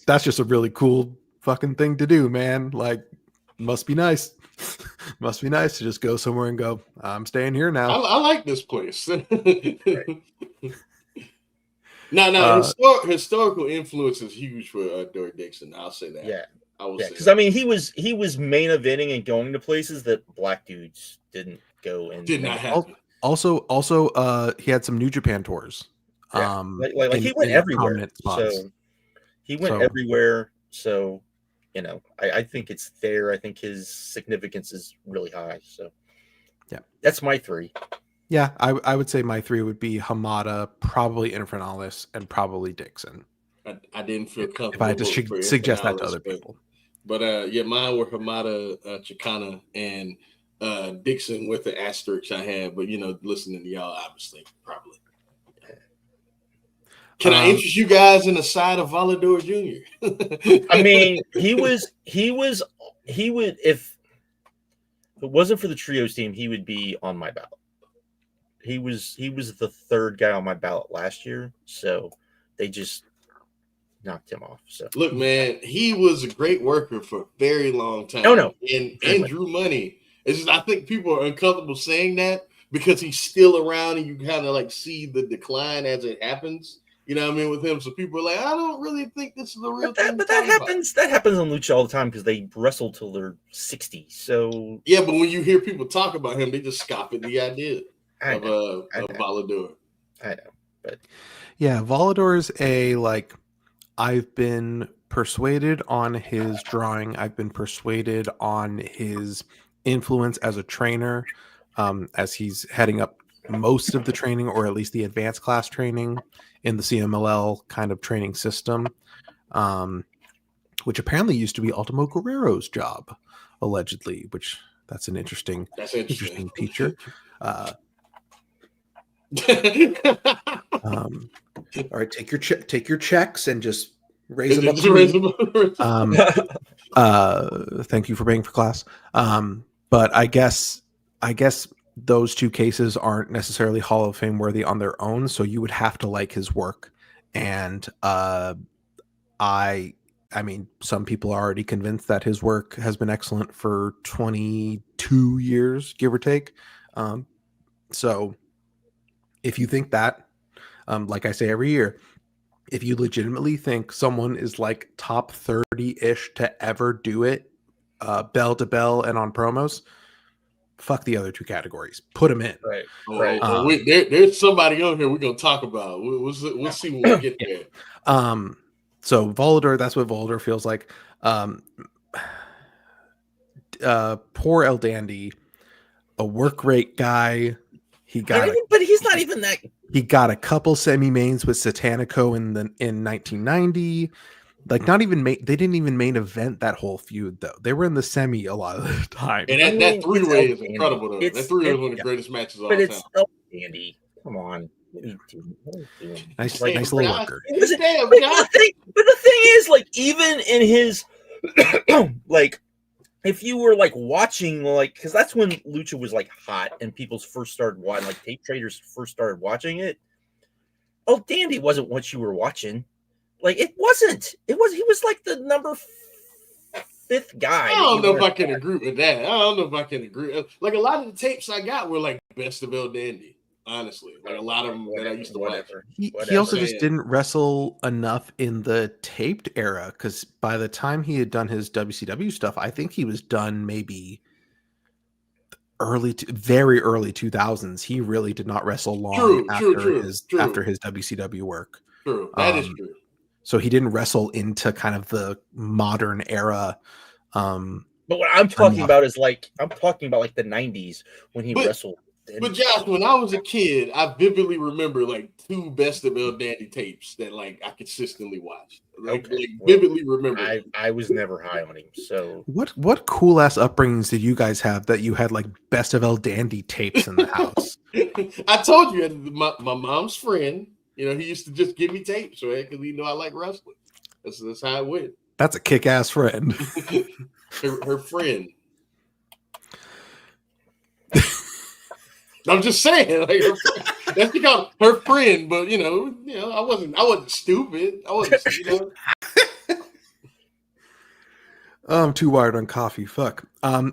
S3: That's just a really cool fucking thing to do, man. Like, must be nice. Must be nice to just go somewhere and go, I'm staying here now.
S1: I like this place. No, historical influence is huge for Dory Dixon. I'll say that.
S2: Yeah.
S1: I will say
S2: because I mean he was main eventing and going to places that black dudes didn't go and
S1: did not happen.
S3: Also, he had some New Japan tours.
S2: Yeah. Like he went everywhere. So he went everywhere. So, I think it's there. I think his significance is really high. So,
S3: yeah,
S2: that's my 3.
S3: Yeah, I would say my 3 would be Hamada, probably Infernales, and probably Dixon.
S1: I didn't feel comfortable.
S3: If I had to suggest that to other people.
S1: But mine were Hamada, Chicana, and Dixon with the asterisk I had. But, listening to y'all, obviously, probably. Can I interest you guys in the side of Volador Jr.?
S2: I mean, he would, if it wasn't for the trios team, he would be on my ballot. He was the 3rd guy on my ballot last year, so they just knocked him off. So
S1: look, man, he was a great worker for a very long time.
S2: Oh no,
S1: and drew money. It's just, I think people are uncomfortable saying that because he's still around, and you kind of like see the decline as it happens. You know what I mean, with him. So people are like, I don't really think this is the real thing.
S2: But that happens. That happens on Lucha all the time because they wrestle till they're 60. So
S1: yeah, but when you hear people talk about him, they just scoff at the idea of Volador.
S2: I know, but
S3: yeah, Volador's I've been persuaded on his drawing. I've been persuaded on his influence as a trainer, as he's heading up most of the training, or at least the advanced class training in the CMLL kind of training system, which apparently used to be Ultimo Guerrero's job, allegedly, which that's an interesting feature. All right, take your checks and just Raise them up
S1: Just
S3: to
S1: raise
S3: me.
S1: them up.
S3: Thank you for being for class. But I guess those two cases aren't necessarily Hall of Fame worthy on their own. So you would have to like his work. And I mean, some people are already convinced that his work has been excellent for 22 years, give or take. So if you think that, like I say every year, if you legitimately think someone is like top 30-ish to ever do it, bell to bell and on promos, fuck the other two categories. Put them in.
S2: Right.
S1: Right. There's somebody on here we're gonna talk about. We'll see when we get there.
S3: So Volador, that's what Volador feels like. Poor El Dandy, a work rate guy.
S2: But he's not even that.
S3: He got a couple semi-mains with Satanico in 1990. Like, not even they didn't even main event that whole feud though. They were in the semi a lot of the time.
S1: And that three-way is incredible though. That three-way is one of the greatest matches of all time.
S2: But it's El Dandy. Come on.
S3: Nice
S2: Like,
S3: little worker.
S2: But the thing is, like, even in his like, if you were like watching, like, because that's when Lucha was like hot and people first started watching, like tape traders first started watching it. Oh, Dandy wasn't what you were watching. Like, it wasn't. He was like the number 5th guy.
S1: I don't know if I can agree with that. I don't know if I can agree. Like, a lot of the tapes I got were like best of El Dandy. Honestly, like a lot of them that I used to watch.
S3: He also just didn't wrestle enough in the taped era, because by the time he had done his WCW stuff, I think he was done maybe very early 2000s. He really did not wrestle long after his WCW work.
S1: True, that is true.
S3: So he didn't wrestle into kind of the modern era.
S2: But what I'm talking about is like the 90s when he wrestled.
S1: But Josh, when I was a kid, I vividly remember like 2 best of El Dandy tapes that like I consistently watched. Vividly remember.
S2: I was never high on him. So
S3: what cool ass upbringings did you guys have that you had like best of El Dandy tapes in the house?
S1: I told you, my mom's friend, he used to just give me tapes, right? Because I like wrestling. That's how it went.
S3: That's a kick ass friend.
S1: her friend. I'm just saying, like, that's because her friend. But I wasn't stupid. I wasn't.
S3: I'm too wired on coffee. Fuck.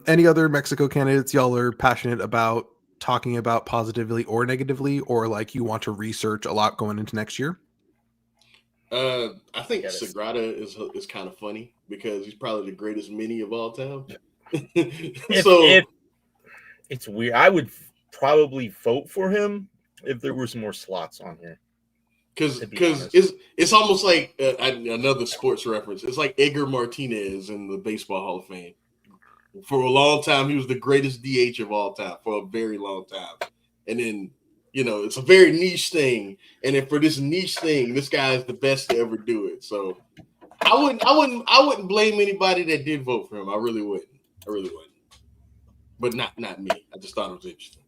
S3: Any other Mexico candidates y'all are passionate about talking about positively or negatively, or like you want to research a lot going into next year?
S1: I think Sagrada is kind of funny because he's probably the greatest mini of all time.
S2: It's weird. I would probably vote for him if there was more slots on here.
S1: Because it's almost like another sports reference. It's like Edgar Martinez in the Baseball Hall of Fame. For a long time, he was the greatest DH of all time for a very long time. And then, it's a very niche thing. And then for this niche thing, this guy is the best to ever do it. So I wouldn't blame anybody that did vote for him. I really wouldn't. But not me. I just thought it was interesting.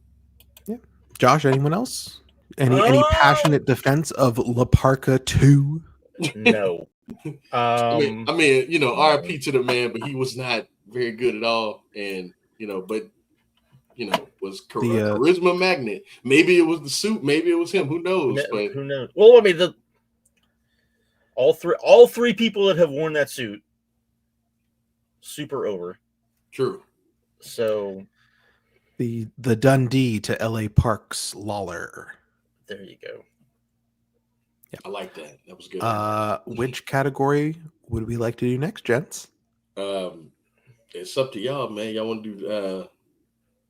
S3: Yeah. Josh, anyone else? Any passionate defense of La Parka 2?
S2: No.
S1: I mean, RIP to the man, but he was not very good at all. And, was charisma magnet. Maybe it was the suit. Maybe it was him. Who knows?
S2: Who knows? Well, I mean, all three people that have worn that suit, super over.
S1: True.
S2: So
S3: the Dundee to LA Park's Lawler.
S2: There you go.
S1: Yeah, I like that. That was good.
S3: Which category would we like to do next, gents?
S1: It's up to y'all, man. Y'all want to do?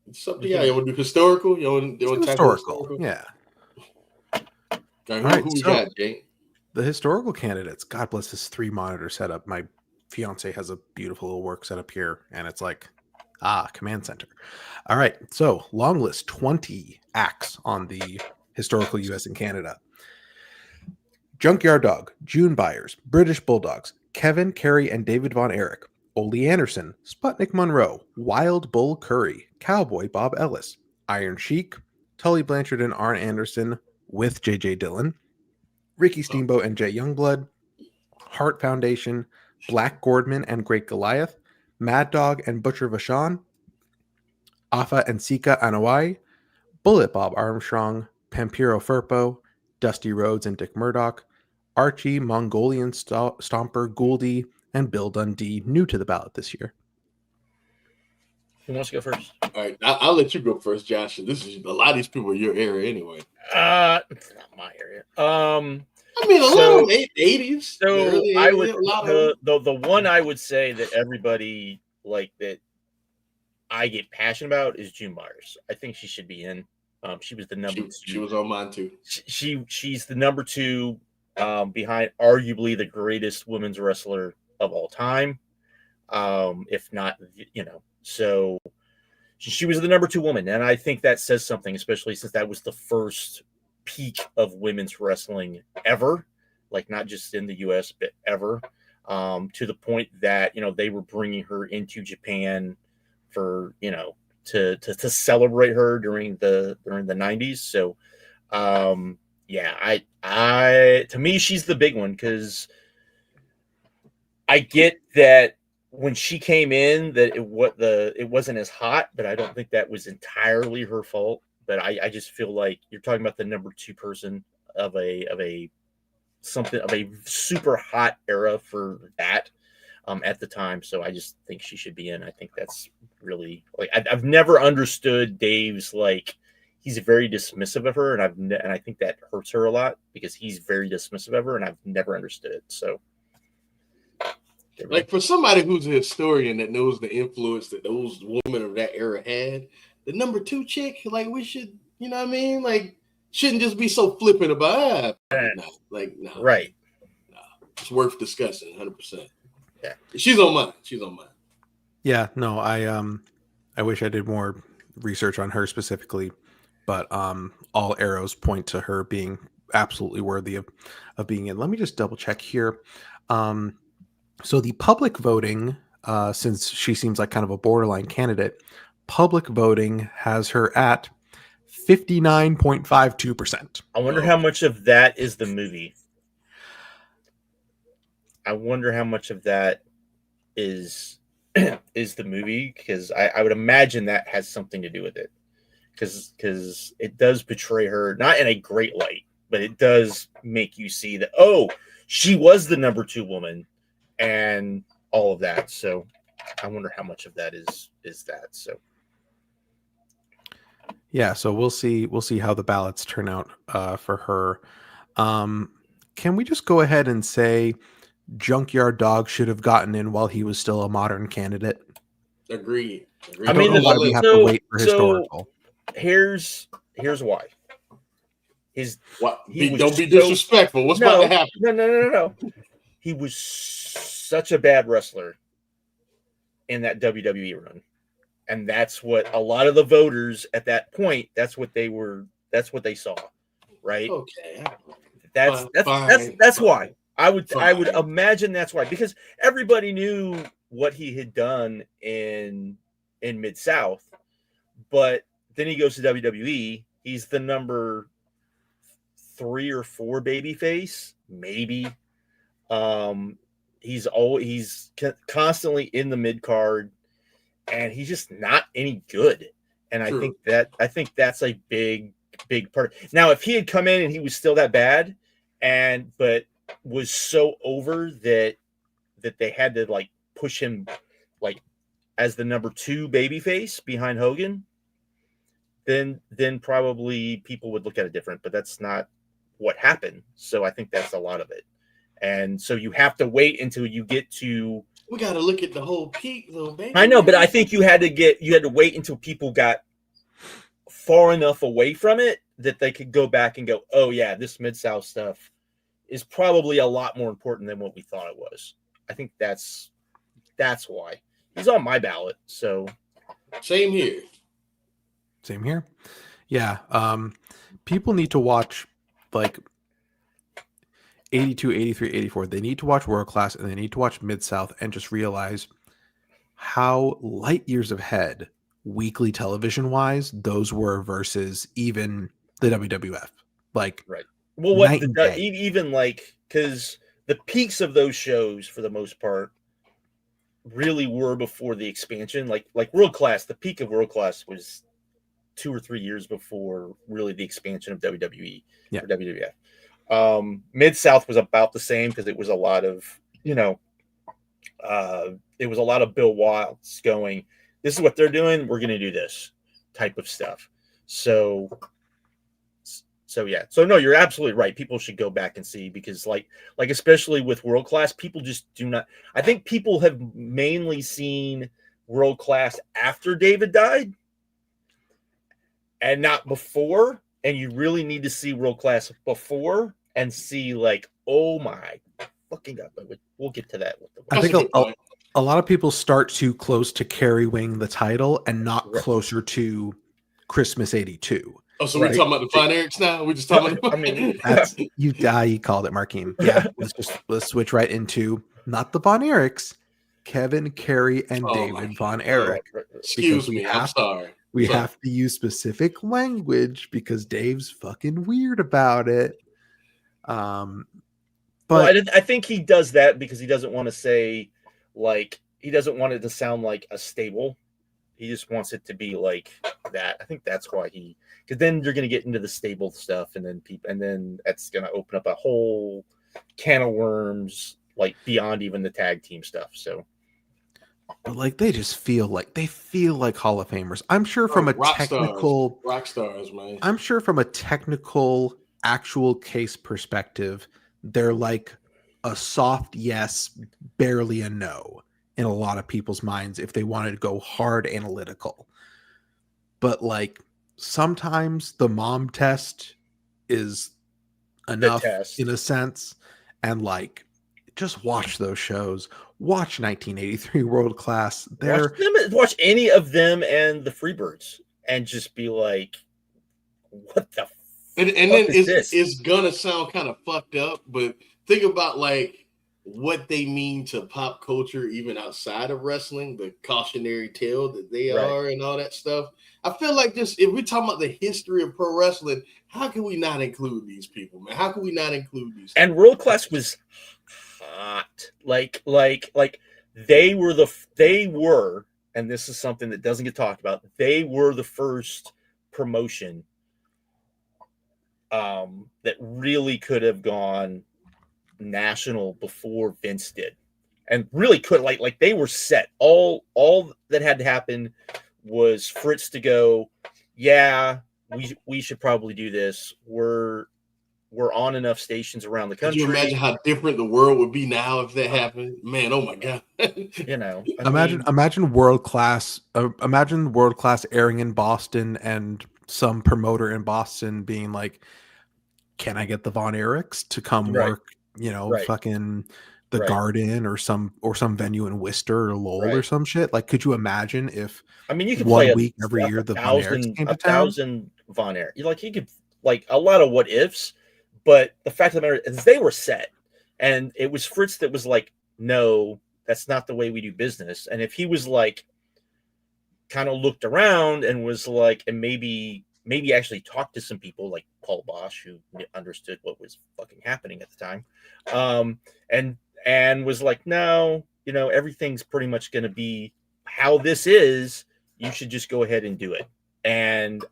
S1: It's up to y'all. You want to do historical? You want to
S3: historical? Yeah.
S1: All right, who we got, Jake?
S3: The historical candidates. God bless this 3-monitor setup. My fiance has a beautiful little work setup here, and it's like, command center. All right, so long list, 20 acts on the historical U.S. and Canada. Junkyard Dog, June Byers, British Bulldogs, Kevin, Carey, and David Von Erich, Ole Anderson, Sputnik Monroe, Wild Bull Curry, Cowboy Bob Ellis, Iron Sheik, Tully Blanchard and Arn Anderson with J.J. Dillon, Ricky Steamboat and Jay Youngblood, Hart Foundation, Black Gordman and Great Goliath, Mad Dog and Butcher Vachon, Afa and Sika Anawai, Bullet Bob Armstrong, Pampiro Firpo, Dusty Rhodes and Dick Murdoch, Archie, Mongolian Stomper, Gouldy, and Bill Dundee, new to the ballot this year.
S2: Who wants to go first?
S1: All right, I'll let you go first, Josh. This is a lot of these people are your area anyway.
S2: It's not my area.
S1: I mean, a lot of 80s.
S2: So I would the one I would say that everybody like that I get passionate about is June Myers. I think she should be in. She was the number two.
S1: She was on mine too.
S2: She's the number two behind arguably the greatest women's wrestler of all time. If not, so she was the number two woman. And I think that says something, especially since that was the first peak of women's wrestling ever, like not just in the US, but ever, to the point that, they were bringing her into Japan for, to celebrate her during the 90s. So, to me, she's the big one because I get that when she came in that it wasn't as hot, but I don't think that was entirely her fault. But I just feel like you're talking about the number two person of a super hot era for that at the time. So I just think she should be in. I think that's really like I've never understood Dave's he's very dismissive of her, and I think that hurts her a lot because he's very dismissive of her, and I've never understood it. So,
S1: for somebody who's a historian that knows the influence that those women of that era had, the number two chick, we should, shouldn't just be so flippant about it. No.
S2: Right.
S1: No. It's worth discussing, 100%.
S2: Yeah.
S1: She's on mine.
S3: Yeah, no, I wish I did more research on her specifically, but all arrows point to her being absolutely worthy of being in. Let me just double check here. So the public voting, since she seems like kind of a borderline candidate, public voting has her at 59.52%.
S2: I wonder how much of that is the movie. I wonder how much of that is the movie, because I would imagine that has something to do with it, because it does portray her not in a great light, but it does make you see that, oh, she was the number two woman and all of that. So I wonder how much of that is that. So
S3: yeah, so we'll see how the ballots turn out for her. Can we just go ahead and say Junkyard Dog should have gotten in while he was still a modern candidate?
S1: Agreed.
S3: I don't know why we have to wait for historical.
S2: Here's why.
S1: Don't be disrespectful. What's about to happen?
S2: No. He was such a bad wrestler in that WWE run. And that's what a lot of the voters at that point, that's what they saw. Right?
S1: Okay.
S2: That's why. I would imagine that's why, because everybody knew what he had done in Mid-South, but then he goes to WWE. He's the number 3 or 4 babyface, maybe. He's constantly in the mid card, and he's just not any good. And True. I think that's a big part. Now, if he had come in and he was still that bad, but was so over that they had to push him as the number 2 babyface behind Hogan, then probably people would look at it different. But that's not what happened. So I think that's a lot of it. And so you have to wait until you get to.
S1: We got to look at the whole peak, though, baby.
S2: I know, but I think you had to wait until people got far enough away from it that they could go back and go, oh yeah, this Mid-South stuff is probably a lot more important than what we thought it was. I think that's why he's on my ballot. So
S1: same here.
S3: Yeah. People need to watch 82, 83, 84. They need to watch World Class and they need to watch Mid-South and just realize how light years ahead weekly television wise those were versus even the WWF.
S2: Right. Well, what even because the the peaks of those shows for the most part really were before the expansion. Like World Class, the peak of World Class was 2 or 3 years before really the expansion of WWE or WWF. Mid-South was about the same because it was a lot of, it was a lot of Bill Watts going, this is what they're doing, we're going to do this type of stuff. So yeah. So no, you're absolutely right. People should go back and see, because like especially with World Class, people just do not. I think people have mainly seen World Class after David died and not before. And you really need to see World Class before and see like, oh my fucking God. But we'll get to that.
S3: I think a lot of people start too close to Kerry winning the title and not closer to Christmas '82.
S1: Oh, so we're talking about the Von Erichs now? We're just talking about.
S2: I mean,
S3: you called it, Markeem. Yeah, let's switch right into not the Von Erichs, Kevin, Kerry, and David Von Erich.
S1: Excuse me, I'm sorry.
S3: We have to use specific language because Dave's fucking weird about it. But
S2: I think he does that because he doesn't want to say, like, he doesn't want it to sound like a stable. He just wants it to be like that. I think that's why because then you're going to get into the stable stuff, and then that's going to open up a whole can of worms, like beyond even the tag team stuff. So,
S3: but like they feel like Hall of Famers. I'm sure from a technical
S1: rock stars, man.
S3: I'm sure from a technical actual case perspective, they're like a soft yes, barely a no in a lot of people's minds if they wanted to go hard analytical. But like sometimes the mom test is enough in a sense, and like just watch those shows. Watch 1983 World Class.
S2: Watch any of them and the Freebirds and just be like, what the
S1: and then it's gonna sound kind of fucked up, but think about like what they mean to pop culture, even outside of wrestling, the cautionary tale that they are and all that stuff. I feel like just if we're talking about the history of pro wrestling, how can we not include these people, man? How can we not include these people?
S2: And World Class was hot. Like they were, and this is something that doesn't get talked about, they were the first promotion that really could have gone national before Vince did, and really could like they were set. All that had to happen was Fritz to go, yeah, we should probably do this. We're on enough stations around the country.
S1: Could you imagine how different the world would be now if that happened? Man, oh my God.
S3: Imagine World Class. Imagine World Class airing in Boston and some promoter in Boston being like, can I get the Von Erichs to come work, fucking the Garden or some venue in Worcester or Lowell or some shit? Like, could you imagine if
S2: you could
S3: one
S2: play
S3: week every year the Von Erichs came to town?
S2: 1,000 Von Erich. You could like a lot of what ifs, but the fact of the matter is they were set, and it was Fritz that was like, no, that's not the way we do business. And if he was like, kind of looked around and was like, and maybe actually talked to some people like Paul Bosch, who understood what was fucking happening at the time, and was like, no, everything's pretty much going to be how this is. You should just go ahead and do it. And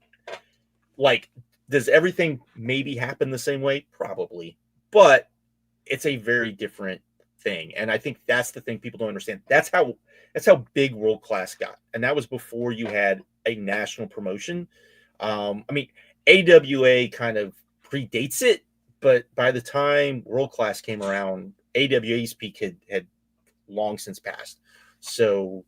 S2: like, does everything maybe happen the same way? Probably, but it's a very different thing. And I think that's the thing people don't understand. That's how big World Class got, and that was before you had a national promotion. AWA kind of predates it, but by the time World Class came around, AWA's peak had long since passed. So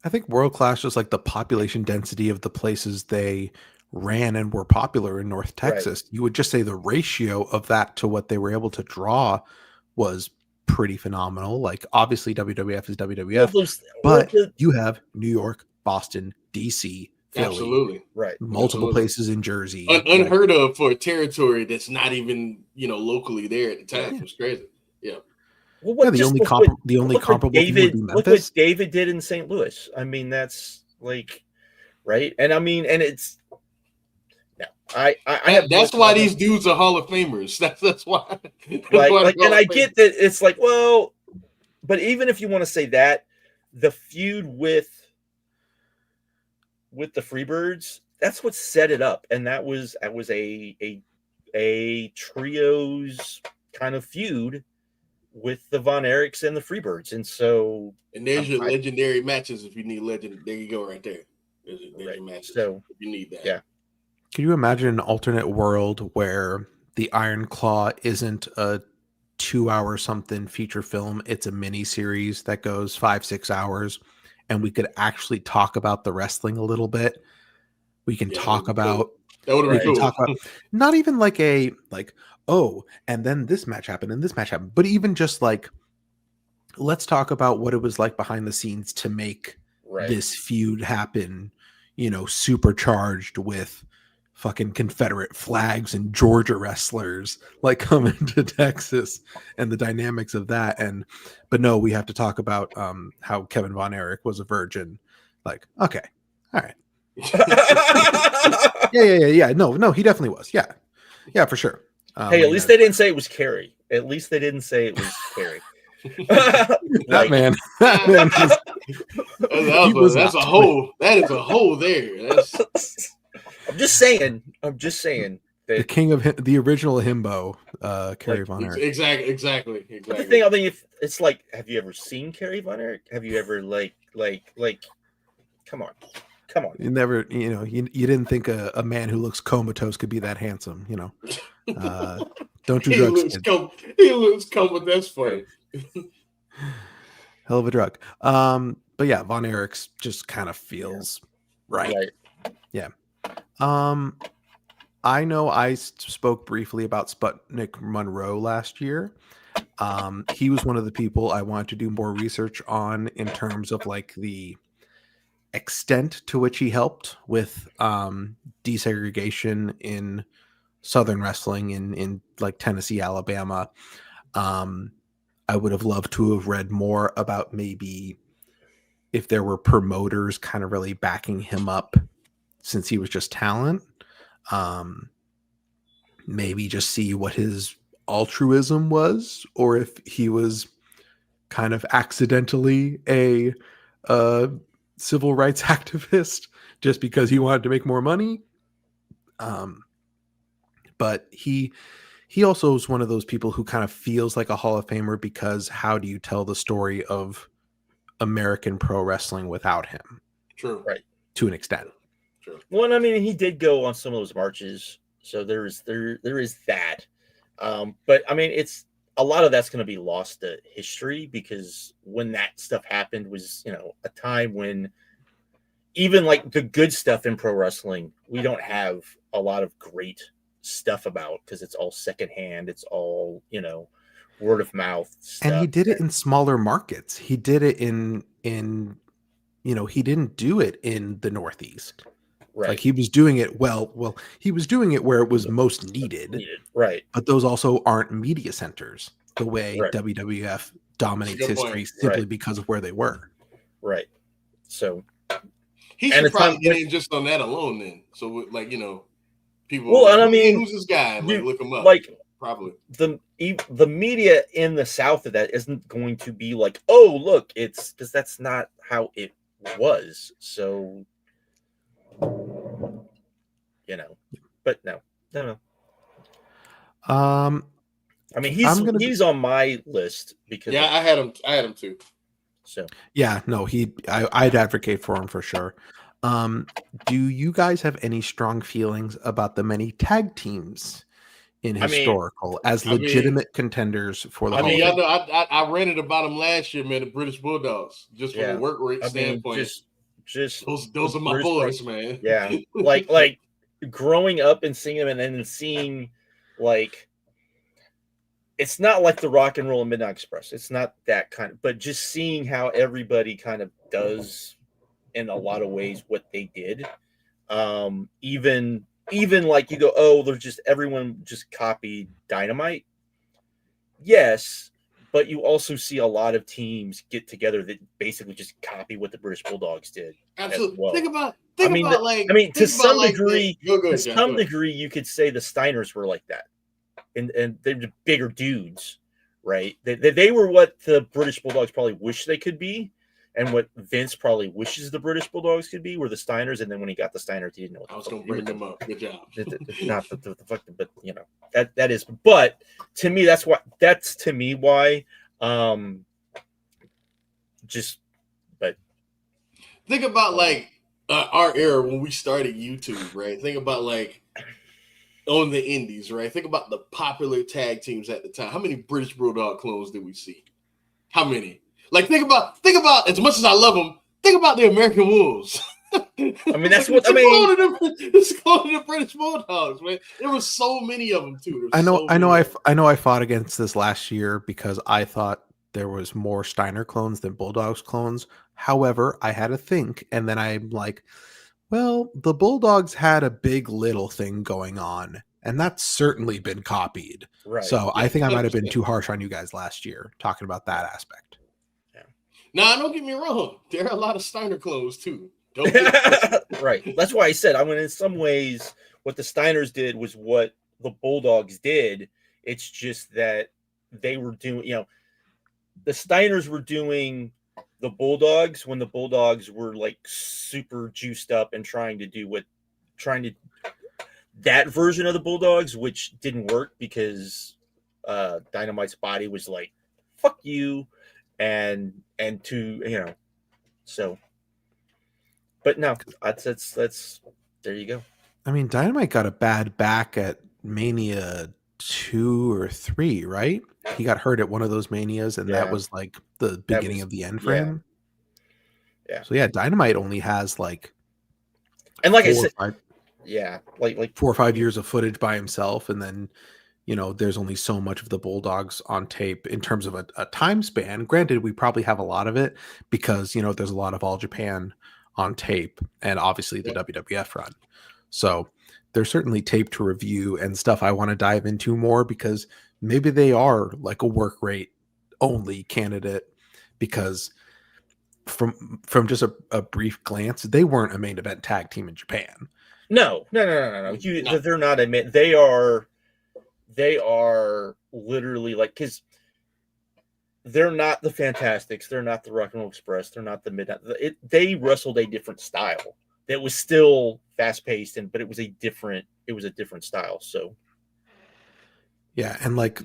S3: I think World Class, just like the population density of the places they ran and were popular in North Texas, you would just say the ratio of that to what they were able to draw was pretty phenomenal. Like, obviously WWF is WWF, but you have New York, Boston, DC, Philly,
S1: absolutely
S3: multiple places in Jersey,
S1: unheard of for a territory that's not even locally there at the time. It was crazy.
S3: Well, the only comparable thing would be Memphis.
S2: Look what David did in St. Louis. That's like, right? And and it's
S1: That's why these dudes are Hall of Famers. That's why.
S2: Like, and I get that it's like, well, but even if you want to say that, the feud with the Freebirds, that's what set it up, and that was a trios kind of feud with the Von Erichs and the Freebirds, and
S1: there's your legendary matches if you need legend. There you go, right there. There's
S2: right.
S1: your matches.
S2: So
S1: if you need that,
S2: yeah.
S3: Can you imagine an alternate world where the Iron Claw isn't a 2-hour something feature film? It's a mini series that goes 5-6 hours, and we could actually talk about the wrestling a little bit. We can talk about
S1: that would have been cool.
S3: Not even like oh, and then this match happened and this match happened, but even just like, let's talk about what it was like behind the scenes to make this feud happen, supercharged with fucking Confederate flags and Georgia wrestlers like coming to Texas and the dynamics of that. But no, we have to talk about how Kevin Von Erich was a virgin. Like, okay, all right. Yeah. No, he definitely was. Yeah, for sure.
S2: Hey, at least they didn't say it was Carrie. At least they didn't say it was Carrie.
S3: That man
S1: that's a hole. That is a hole there.
S2: I'm just saying that
S3: the king of the original himbo, Carrie Von Erich.
S1: Exactly.
S2: The thing, I mean, if it's like, have you ever seen Carrie Von Erich? Have you ever like? Come on.
S3: You never, you didn't think a man who looks comatose could be that handsome, Don't do drugs.
S1: He looks comatose. That's funny.
S3: Hell of a drug. But yeah, Von Erich's just kind of feels right. Yeah. I know I spoke briefly about Sputnik Monroe last year. He was one of the people I wanted to do more research on in terms of like the extent to which he helped with desegregation in Southern wrestling in like Tennessee, Alabama. I would have loved to have read more about maybe if there were promoters kind of really backing him up since he was just talent. Maybe just see what his altruism was, or if he was kind of accidentally a civil rights activist just because he wanted to make more money. But he also is one of those people who kind of feels like a Hall of Famer because how do you tell the story of American pro wrestling without him?
S1: True.
S2: Right.
S3: To an extent.
S1: True.
S2: Well, and I mean, he did go on some of those marches, so there is that. But I mean, it's a lot of that's going to be lost to history because when that stuff happened was, a time when even like the good stuff in pro wrestling, we don't have a lot of great stuff about because it's all secondhand. It's all, word of mouth stuff.
S3: And he did it in smaller markets. He did it in he didn't do it in the Northeast.
S2: Right.
S3: Like he was doing it he was doing it where it was most needed.
S2: Right.
S3: But those also aren't media centers the way WWF dominates history simply because of where they were.
S2: Right. So
S1: he should probably get in just on that alone then. So like, people
S2: well, and I mean,
S1: who's this guy? Like, look him up.
S2: Like
S1: probably
S2: the media in the South of that isn't going to be like, oh, look, it's because that's not how it was. So but no. I mean, he's on my list because
S1: I had him too.
S2: So
S3: yeah, no, I'd advocate for him for sure. Do you guys have any strong feelings about the many tag teams in historical as legitimate contenders for the Hall of Fame?
S1: I ranted about them last year, man. The British Bulldogs, just from a work rate standpoint. Just those are my boys, man.
S2: Yeah, like growing up and seeing them, and then seeing like it's not like the Rock and Roll and Midnight Express. It's not that kind of, but just seeing how everybody kind of does in a lot of ways what they did. Even like you go, oh, they're just everyone just copied Dynamite. Yes, but you also see a lot of teams get together that basically just copy what the British Bulldogs did.
S1: Absolutely.
S2: Well.
S1: Think about like
S2: to
S1: think about
S2: some
S1: like
S2: degree,
S1: go
S2: to
S1: ahead, John,
S2: some
S1: go ahead.
S2: degree, you could say the Steiners were like that, and they're the bigger dudes, right? They were what the British Bulldogs probably wish they could be, and what Vince probably wishes the British Bulldogs could be were the Steiners. And then when he got the Steiners, he didn't know what
S1: I was
S2: the fuck
S1: gonna
S2: to do
S1: bring
S2: with
S1: them up. Good job.
S2: not the fuck, but you know that is. But to me, that's to me why. Just, but
S1: Think about like our era when we started YouTube, right? Think about like on the indies, right? Think about the popular tag teams at the time. How many British Bulldog clones did we see? How many? Like think about as much as I love them, think about the American Wolves.
S2: I mean, that's what I mean.
S1: It's cloning the British Bulldogs, man. There was so many of them too.
S3: I know I fought against this last year because I thought there was more Steiner clones than Bulldogs clones. However, I had to think, and then I'm like, well, the Bulldogs had a big little thing going on, and that's certainly been copied.
S2: Right.
S3: So
S1: Yeah,
S3: I think I might have been
S1: 100%.
S3: too harsh on you guys last year talking about that aspect.
S1: Now, don't get me wrong. There are a lot of Steiner clones too. Don't get
S2: Right. That's why I said, I mean, in some ways, what the Steiners did was what the Bulldogs did. It's just that they were doing, you know, the Steiners were doing the Bulldogs when the Bulldogs were like super juiced up and trying to that version of the Bulldogs, which didn't work because Dynamite's body was like, fuck you. And to, you know, so, but no, that's there you go.
S3: I mean, Dynamite got a bad back at Mania 2 or 3, right? He got hurt at one of those Manias, and that was like the beginning of the end for him.
S2: Yeah.
S3: So yeah, Dynamite only has like,
S2: and like I said,
S3: like 4 or 5 years of footage by himself, and then you know there's only so much of the Bulldogs on tape in terms of a time span. Granted, we probably have a lot of it because you know there's a lot of All Japan on tape, and obviously the WWF run. So there's certainly tape to review and stuff I want to dive into more because maybe they are like a work rate only candidate because from just a brief glance, they weren't a main event tag team in Japan.
S2: No. They're not they are literally like, because they're not the Fantastics, they're not the Rock and Roll Express, they're not the Midnight. They wrestled a different style that was still fast paced, but it was a different style. So
S3: yeah, and like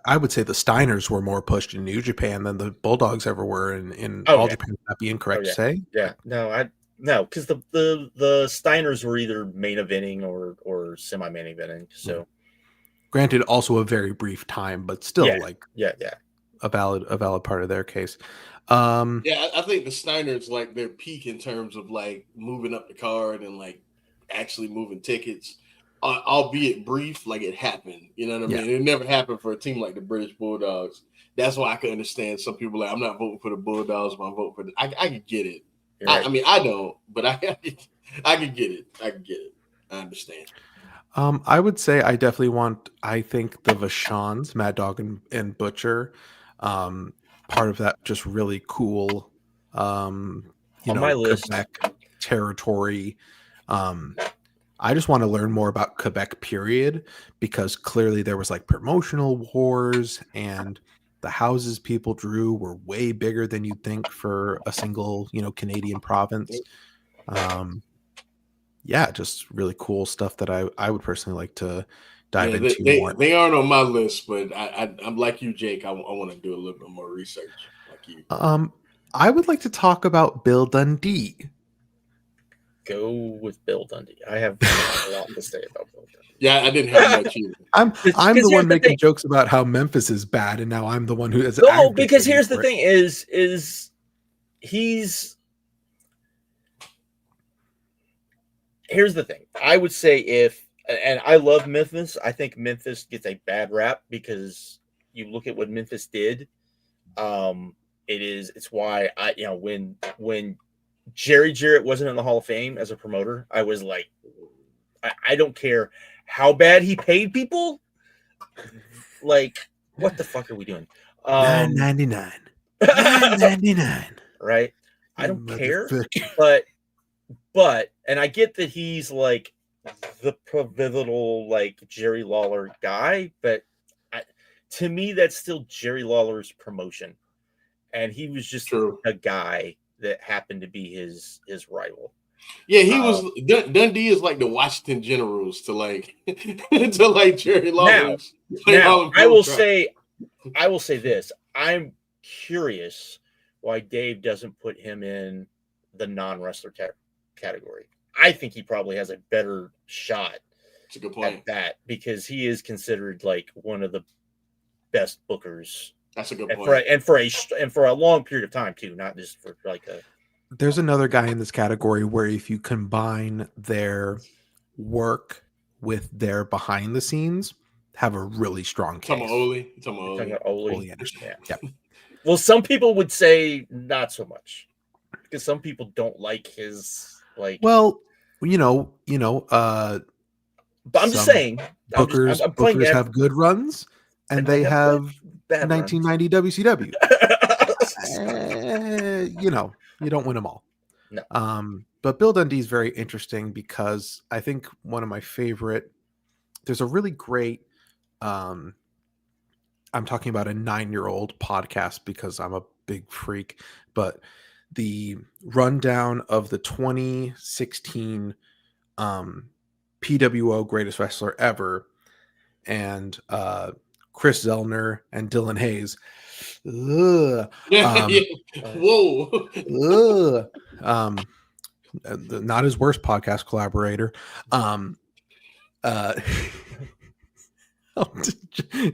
S3: I would say the Steiners were more pushed in New Japan than the Bulldogs ever were in All Japan. Would that be incorrect to say?
S2: Yeah, no, because the Steiners were either main eventing or semi main eventing. So,
S3: granted, also a very brief time, but still a valid part of their case.
S1: I think the Steiners like their peak in terms of like moving up the card and like actually moving tickets, albeit brief. Like it happened, you know what I mean? It never happened for a team like the British Bulldogs. That's why I can understand some people like I'm not voting for the Bulldogs, but I'm voting for the. I can get it. Right. I mean, I don't, but I can get it. I can get it. I understand.
S3: I would say I definitely want. I think the Vachons, Mad Dog and Butcher, part of that just really cool, on
S2: my list.
S3: Quebec territory. I just want to learn more about Quebec, period, because clearly there was like promotional wars and the houses people drew were way bigger than you'd think for a single, Canadian province. Just really cool stuff that I would personally like to dive into more.
S1: They aren't on my list, but I'm like you, Jake. I want to do a little bit more research like you.
S3: I would like to talk about Bill Dundee.
S2: Go with Bill Dundee. I have a lot to say about Bill Dundee.
S1: Yeah, I didn't have much either.
S3: I'm the one making jokes about how Memphis is bad, and now I'm the one who is.
S2: No, because here's the thing: is here's the thing. I would say and I love Memphis. I think Memphis gets a bad rap because you look at what Memphis did. It's why when Jerry Jarrett wasn't in the Hall of Fame as a promoter, I was like, I don't care how bad he paid people. Like, what the fuck are we doing?
S3: $9.99. $9.99.
S2: Right? I don't care, but But, and I get that he's like the pivotal, like Jerry Lawler guy, but to me, that's still Jerry Lawler's promotion. And he was just
S1: True.
S2: a guy that happened to be his rival.
S1: Yeah, he was. Dundee is like the Washington Generals to like to like Jerry Lawler's.
S2: Now I will say this: I'm curious why Dave doesn't put him in the non-wrestler category. I think he probably has a better shot
S1: That's a good point.
S2: at that because he is considered like one of the best bookers.
S1: That's a good point.
S2: And for a long period of time too, not just for like a.
S3: There's another guy in this category where if you combine their work with their behind the scenes, have a really strong case.
S1: Oli.
S3: Ole Anderson.
S2: Yeah. Yep. Well, some people would say not so much because some people don't like his like.
S3: Well, but
S2: I'm just saying,
S3: bookers have good runs, and they have 1990 WCW. You don't win them all.
S2: No.
S3: But Bill Dundee is very interesting because I think one of my favorite. There's a really great. I'm talking about a 9-year-old podcast because I'm a big freak, but the rundown of the 2016 PWO Greatest Wrestler Ever, and Chris Zellner and Dylan Hayes.
S1: Whoa.
S3: Not his worst podcast collaborator.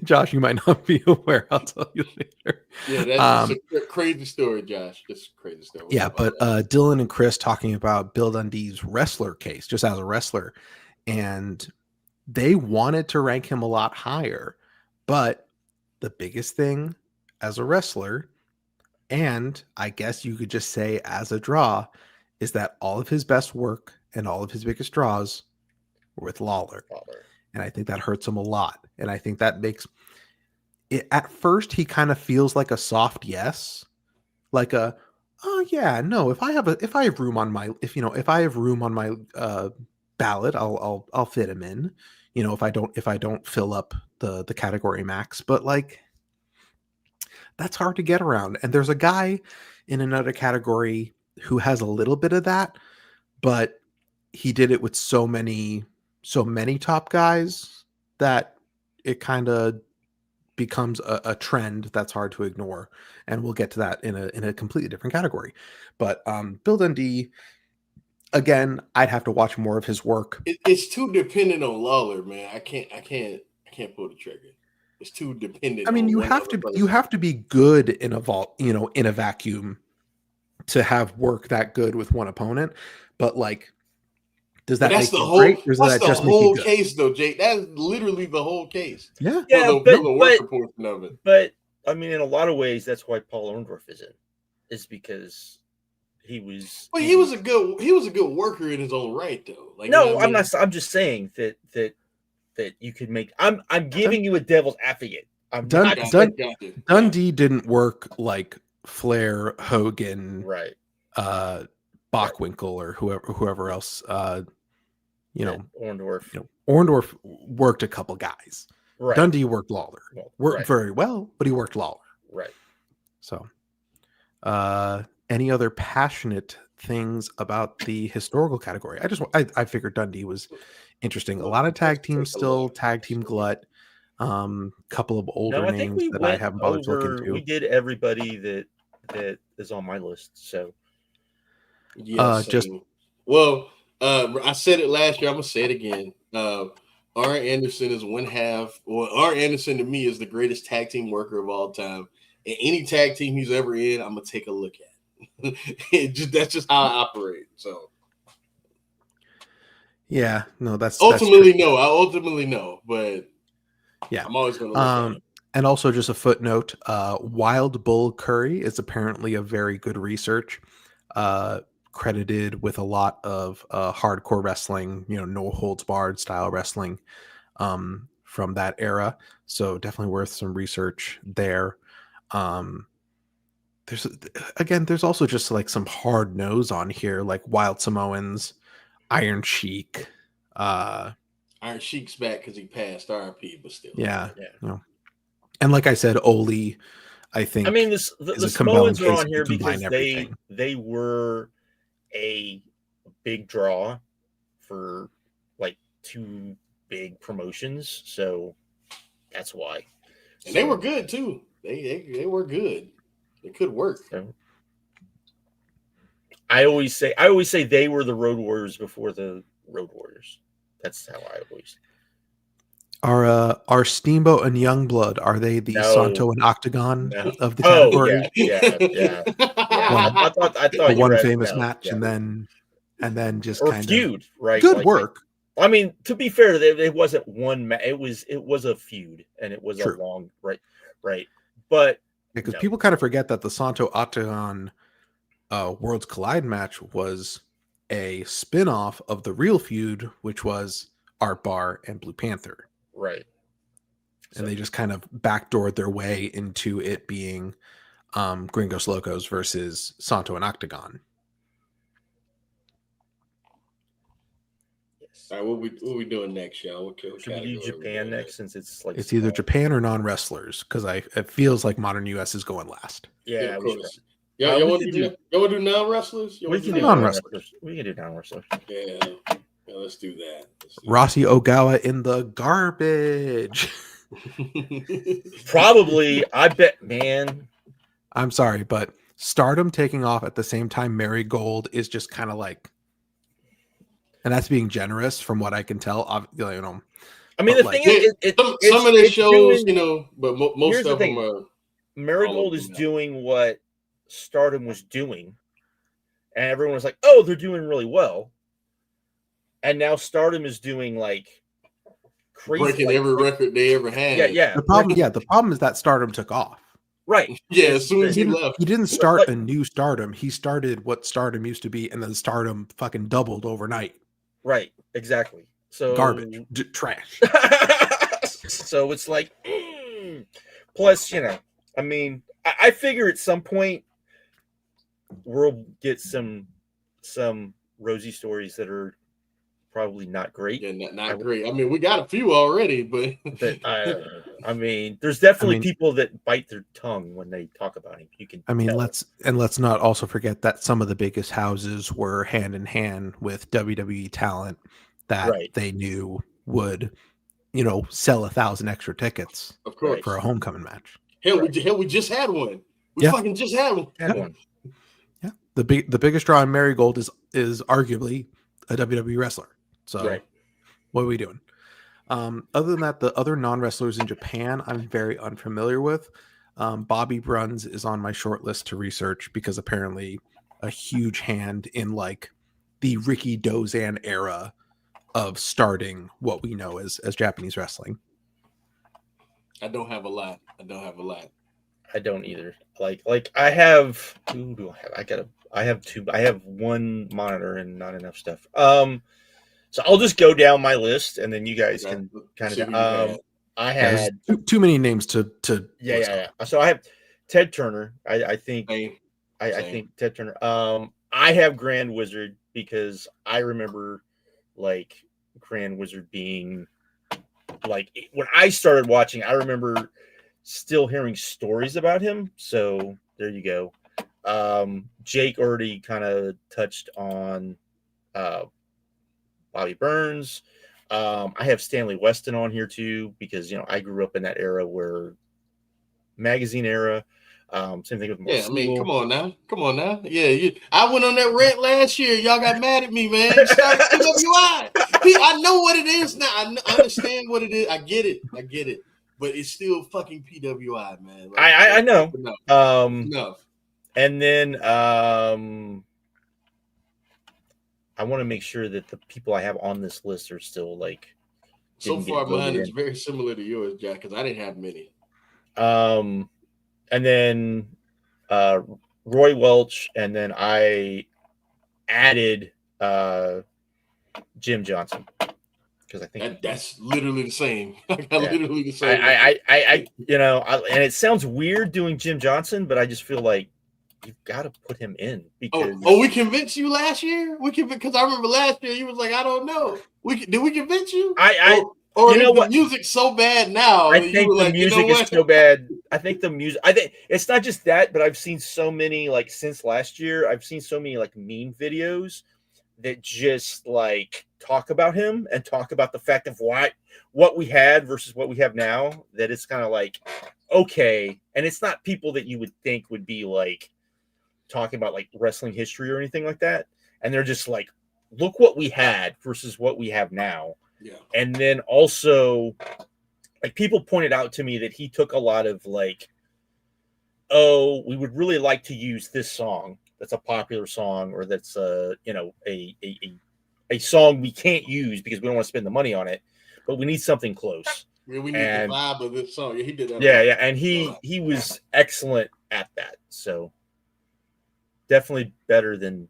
S3: Josh, you might not be aware. I'll tell you later.
S1: Yeah, that's a crazy story, Josh. Just a crazy story.
S3: Yeah, but Dylan and Chris talking about Bill Dundee's wrestler case, just as a wrestler, and they wanted to rank him a lot higher, but the biggest thing as a wrestler, and I guess you could just say as a draw, is that all of his best work and all of his biggest draws were with Lawler. And I think that hurts him a lot. And I think that makes it, at first he kind of feels like a soft yes. Like a, oh yeah, no, if I have room on my ballot, I'll fit him in. If I don't fill up the category max. But like that's hard to get around. And there's a guy in another category who has a little bit of that, but he did it with so many top guys that it kind of becomes a trend that's hard to ignore. And we'll get to that in a completely different category. But Bill Dundee, again, I'd have to watch more of his work.
S1: It's too dependent on Lawler, man. I can't pull the trigger. It's too dependent.
S3: I mean, you have to be good in a vacuum to have work that good with one opponent. But like, does that make you great? Or does that just make you good?
S1: Case, though, Jake. That's literally the whole case.
S3: Yeah,
S1: the work portion of it.
S2: But I mean, in a lot of ways, that's why Paul Orndorff is because he was.
S1: Well, he was a good worker in his own right, though. Like,
S2: no, I'm not. I'm just saying that you could make. I'm giving you a devil's advocate.
S3: Dundee didn't work like Flair, Hogan,
S2: right?
S3: Bockwinkel or whoever else.
S2: Orndorff.
S3: Orndorff worked a couple guys.
S2: Right.
S3: Dundee worked Lawler. Worked very well, but he worked Lawler.
S2: Right.
S3: So, any other passionate things about the historical category? I figured Dundee was interesting. A lot of tag teams still, tag team glut. Couple of older names that I haven't bothered to look into.
S2: We did everybody that is on my list. So,
S1: yeah. I said it last year. I'm gonna say it again. Arn Anderson is one half. Well, Arn Anderson to me is the greatest tag team worker of all time. And any tag team he's ever in, I'm gonna take a look at. That's just how I operate. So,
S3: yeah, no, that's
S1: ultimately no. I ultimately know, but
S3: yeah,
S1: I'm always gonna look at it.
S3: And also, just a footnote: Wild Bull Curry is apparently a very good research. Credited with a lot of hardcore wrestling, no holds barred style wrestling from that era. So definitely worth some research there. there's also just like some hard nose on here, like Wild Samoans, Iron Sheik.
S1: Iron Sheik's back because he passed RP, but still.
S3: Yeah.
S2: Yeah.
S3: You know. And like I said, Oli, I think
S2: I mean,
S3: is
S2: the
S3: a compelling
S2: Samoans are
S3: case
S2: on
S3: if
S2: here
S3: you combine
S2: because
S3: everything.
S2: they were a big draw for like 2 big promotions, so that's why.
S1: And they were good too. They were good. It could work.
S2: So, I always say they were the Road Warriors before the Road Warriors. That's how I always.
S3: Are Steamboat and Youngblood, are they the Santo and Octagon of the category?
S2: Yeah. I thought
S3: The
S2: you
S3: one
S2: were
S3: famous
S2: no,
S3: match,
S2: yeah.
S3: and then just
S2: or
S3: kind
S2: feud,
S3: of
S2: right?
S3: good
S2: Like,
S3: work.
S2: I mean, to be fair, it wasn't one match. It was a feud, and it was
S3: True.
S2: a long right. But
S3: Because people kind of forget that the Santo Octagon Worlds Collide match was a spin-off of the real feud, which was Art Bar and Blue Panther.
S2: Right.
S3: And they just kind of backdoored their way into it being Gringos Locos versus Santo and Octagon.
S1: All right, what we doing next, y'all?
S2: Should we do Japan next, since it's like
S3: it's either Japan or non-wrestlers, because it feels like Modern US is going last.
S1: Yeah, of course. Y'all want to do non-wrestlers?
S2: We can do
S3: non-wrestlers.
S2: We can do non-wrestlers.
S1: Yeah, let's do that.
S3: Rossi Ogawa in the garbage.
S2: Probably, I bet, man.
S3: I'm sorry, but Stardom taking off at the same time Marigold is just kind of like, and that's being generous from what I can tell. You know,
S2: I mean, the thing is,
S1: some of the shows, you know, but most of them are.
S2: Marigold is doing what Stardom was doing, and everyone was like, "Oh, they're doing really well." And now Stardom is doing like crazy,
S1: breaking every record they ever had.
S2: Yeah.
S3: The problem is that Stardom took off.
S2: Right.
S1: Yeah, as soon as he left.
S3: He didn't start a new Stardom. He started what Stardom used to be, and then Stardom fucking doubled overnight.
S2: Right. Exactly. So
S3: garbage, trash.
S2: So it's like, plus, you know, I mean, I figure at some point we'll get some rosy stories that are probably not great.
S1: Yeah, not great. I mean, we got a few already, but
S2: I mean, there's definitely people that bite their tongue when they talk about him. You can.
S3: I mean, let's not also forget that some of the biggest houses were hand in hand with WWE talent that they knew would, you know, sell 1,000 extra tickets,
S1: of course,
S3: for a homecoming match.
S1: Hell, we just had one. We fucking just had one.
S3: Yeah, the biggest draw in Marigold is arguably a WWE wrestler. So what are we doing? Other than that, the other non-wrestlers in Japan, I'm very unfamiliar with. Bobby Bruns is on my short list to research because apparently a huge hand in like the Ricky Dozan era of starting what we know as Japanese wrestling.
S1: I don't have a lot.
S2: I don't either. Like I have. Who do I have? I have two. I have one monitor and not enough stuff. So I'll just go down my list, and then you guys can kind of. I had
S3: too many names to.
S2: Yeah. So I have Ted Turner. I think. I think Ted Turner. I have Grand Wizard because I remember like Grand Wizard being like when I started watching. I remember still hearing stories about him. So there you go. Jake already kind of touched on Bobby Burns. I have Stanley Weston on here too because, you know, I grew up in that era where magazine era. Same thing with
S1: I mean, come on now. Yeah, I went on that rant last year. Y'all got mad at me, man. Started PWI. I know what it is now. I understand what it is. I get it. But it's still fucking PWI, man. Like,
S2: I know.
S1: Enough.
S2: And then I want to make sure that the people I have on this list are still like.
S1: So far, mine is very similar to yours, Jack, because I didn't have many.
S2: And then Roy Welch, and then I added Jim Johnson because I think
S1: that's literally the same. Literally the same.
S2: I you know, and it sounds weird doing Jim Johnson, but I just feel like you've got to put him in
S1: Oh,
S2: because
S1: we convinced you last year. Because I remember last year you was like, I don't know. Did we convince you? Or
S2: you
S1: is
S2: know
S1: the
S2: what?
S1: music so bad now
S2: I
S1: that you
S2: think
S1: were
S2: the
S1: like, you know
S2: music is
S1: what?
S2: so bad. I think it's not just that, but I've seen so many like since last year. I've seen so many like meme videos that just like talk about him and talk about the fact of what we had versus what we have now. That it's kind of like okay, and it's not people that you would think would be like talking about like wrestling history or anything like that, and they're just like, look what we had versus what we have now.
S1: Yeah.
S2: And then also like people pointed out to me that he took a lot of like, oh, we would really like to use this song that's a popular song or that's a song we can't use because we don't want to spend the money on it, but we need something close.
S1: Yeah, we need the vibe of this song. Yeah, he did that.
S2: Yeah, and he was excellent at that. So definitely better than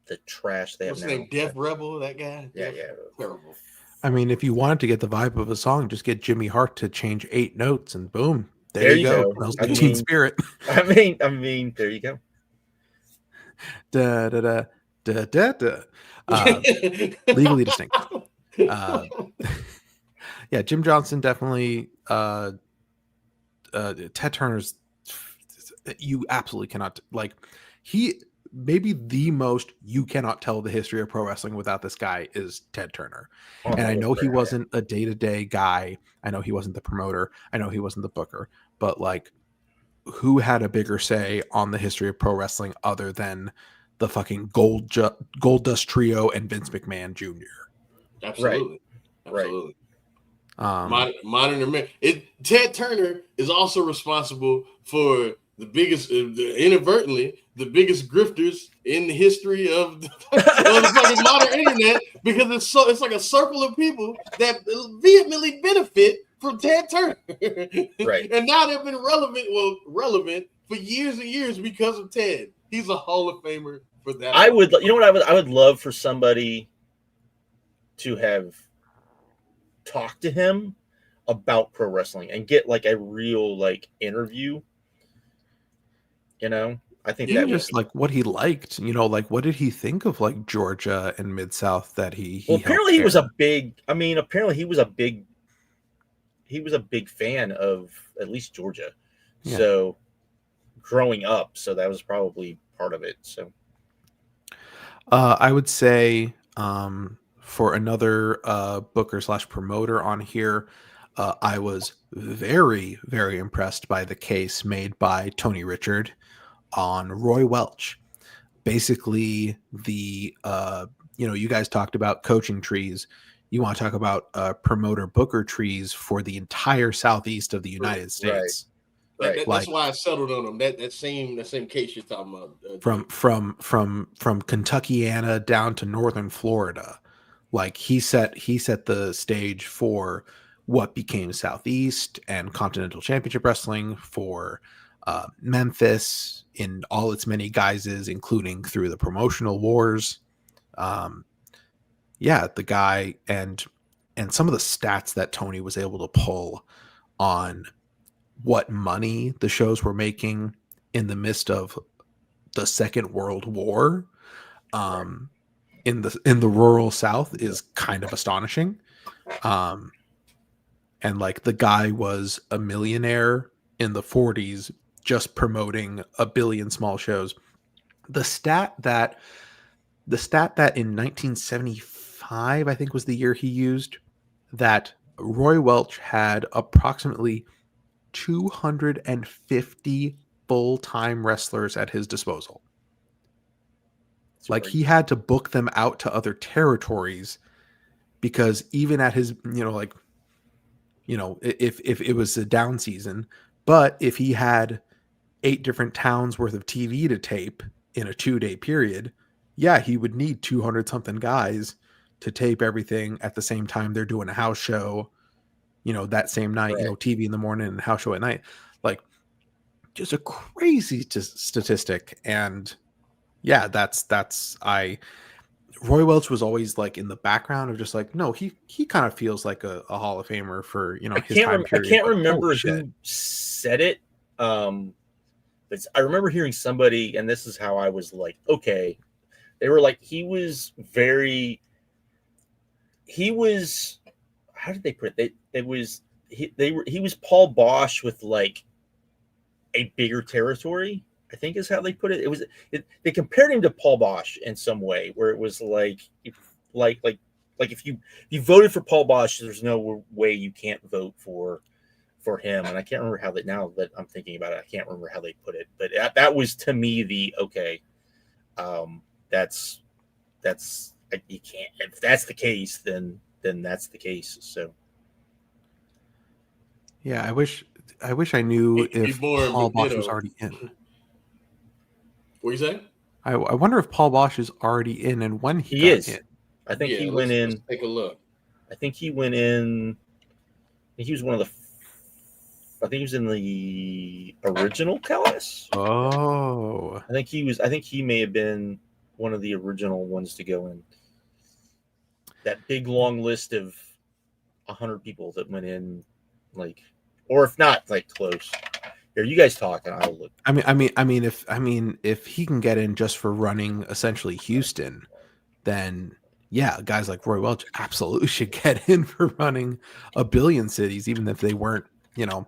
S2: the trash they have
S1: What's
S2: now.
S1: his name? Def Rebel, that guy?
S2: Yeah.
S1: Terrible.
S3: I mean, if you wanted to get the vibe of a song, just get Jimmy Hart to change 8 notes and boom. There you go. That was the teen spirit.
S2: I mean, there you go.
S3: Da da da da da da. Legally distinct. Yeah, Jim Johnson definitely. Ted Turner's. You absolutely cannot like. He maybe the most you cannot tell the history of pro wrestling without this guy is Ted Turner. And I know he wasn't a day-to-day guy. I know he wasn't the promoter. I know he wasn't the booker. But like, who had a bigger say on the history of pro wrestling other than the fucking Gold Dust Trio and Vince McMahon Jr.?
S1: Absolutely.
S2: Right.
S1: Modern Ted Turner is also responsible for the biggest, inadvertently, the biggest grifters in the history of the fucking modern internet, because it's like a circle of people that vehemently benefit from Ted Turner.
S2: Right.
S1: And now they've been relevant for years and years because of Ted. He's a Hall of Famer for that.
S2: I would love for somebody to have talked to him about pro wrestling and get like a real like interview. You know, I think
S3: that just like what he liked, like what did he think of like Georgia and Mid-South that he
S2: apparently he was a big fan of at least Georgia. Yeah. So growing up, so that was probably part of it. So
S3: I would say for another booker / promoter on here, I was very, very impressed by the case made by Tony Richard on Roy Welch. Basically, the you guys talked about coaching trees. You want to talk about promoter booker trees for the entire southeast of the United States.
S1: Right. That's why I settled on them. That same case you're talking about.
S3: From Kentuckiana down to northern Florida. Like he set the stage for what became Southeast and Continental Championship Wrestling, for Memphis in all its many guises, including through the promotional wars. The guy and some of the stats that Tony was able to pull on what money the shows were making in the midst of the Second World War in the rural South is kind of astonishing. And like the guy was a millionaire in the 40s just promoting a billion small shows. The stat that in 1975, I think was the year he used, that Roy Welch had approximately 250 full-time wrestlers at his disposal. Like he had to book them out to other territories because even at his, if it was a down season, but if he had 8 different towns worth of TV to tape in a 2-day period, he would need 200 something guys to tape everything at the same time they're doing a house show, that same night, TV in the morning and house show at night. Like just a crazy statistic. And Roy Welch was always like in the background of just like, no, he kind of feels like a Hall of Famer for, his time period.
S2: I can't remember who said it. But I remember hearing somebody, and this is how I was like, okay. They were like, he was, how did they put it? He was Paul Bosch with like a bigger territory, I think is how they put it. They compared him to Paul Bosch in some way, where it was like if you voted for Paul Bosch, there's no way you can't vote for him. And I can't remember how that, now that I'm thinking about it, I can't remember how they put it, but that was to me the okay. That's you can't, if that's the case, then that's the case. So
S3: Yeah, I wish I knew if Paul Bosch was already in.
S1: What you say?
S3: I wonder if Paul Bosch is already in and when he got
S2: is.
S3: in.
S2: I think he went in.
S1: Let's take a look.
S2: I think he went in. He was one of the. I think he was in the original cast.
S3: Oh.
S2: I think he may have been one of the original ones to go in. That big long list of 100 people that went in, like, or if not, like close. Here, you guys talk, and I'll look.
S3: I mean, if he can get in just for running essentially Houston, then yeah, guys like Roy Welch absolutely should get in for running a billion cities, even if they weren't, you know.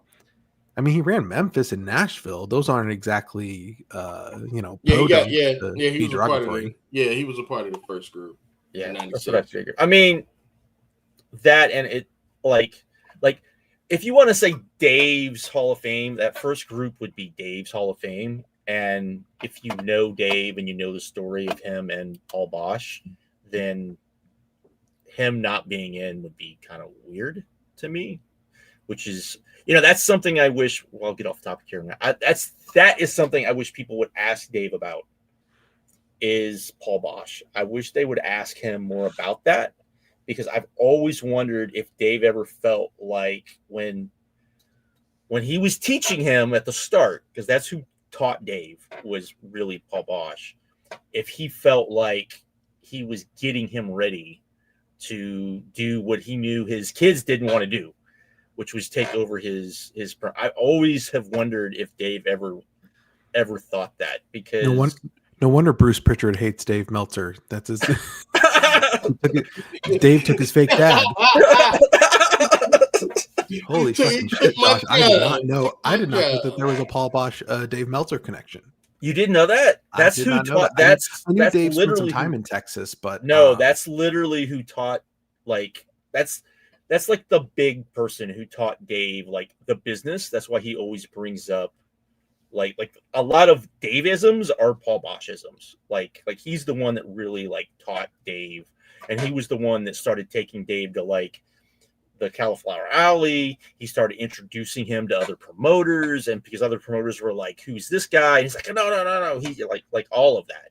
S3: I mean, he ran Memphis and Nashville. Those aren't exactly, you know,
S1: he was
S3: a part
S1: of the, he was a part of the first group.
S2: Yeah, that's what I figured. I mean, that, and it like if you want to say Dave's Hall of Fame, that first group would be Dave's Hall of Fame. And if you know Dave and you know the story of him and Paul Bosch, then him not being in would be kind of weird to me, which is, you know, that's something I wish, well, I'll get off topic here. That is something I wish people would ask Dave about, is Paul Bosch. I wish they would ask him more about that, because I've always wondered if Dave ever felt like when he was teaching him at the start, because that's who taught Dave, was really Paul Bosch, if he felt like he was getting him ready to do what he knew his kids didn't want to do, which was take over his. I always have wondered if Dave ever thought that, because
S3: no wonder Bruce Pritchard hates Dave Meltzer. That's his. Dave took his fake dad. Holy fucking shit, Josh! I did not know. I did not know that there was a Paul Bosch, Dave Meltzer connection.
S2: You didn't know that? That's who taught.
S3: I knew Dave spent some time in Texas, but
S2: no, that's literally who taught. Like that's like the big person who taught Dave like the business. That's why he always brings up like a lot of Dave-isms are Paul Bosch-isms. Like he's the one that really like taught Dave, and he was the one that started taking Dave to like the Cauliflower Alley. He started introducing him to other promoters, and because other promoters were like, "Who's this guy?" And he's like, "No." He like all of that,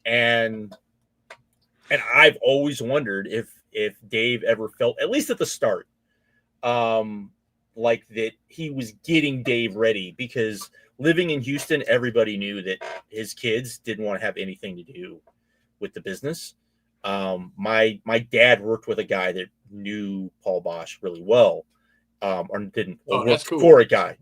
S2: and I've always wondered if Dave ever felt, at least at the start, like that he was getting Dave ready, because living in Houston, everybody knew that his kids didn't want to have anything to do with the business. My dad worked with a guy that knew Paul Bosch really well, or didn't. Worked for a guy.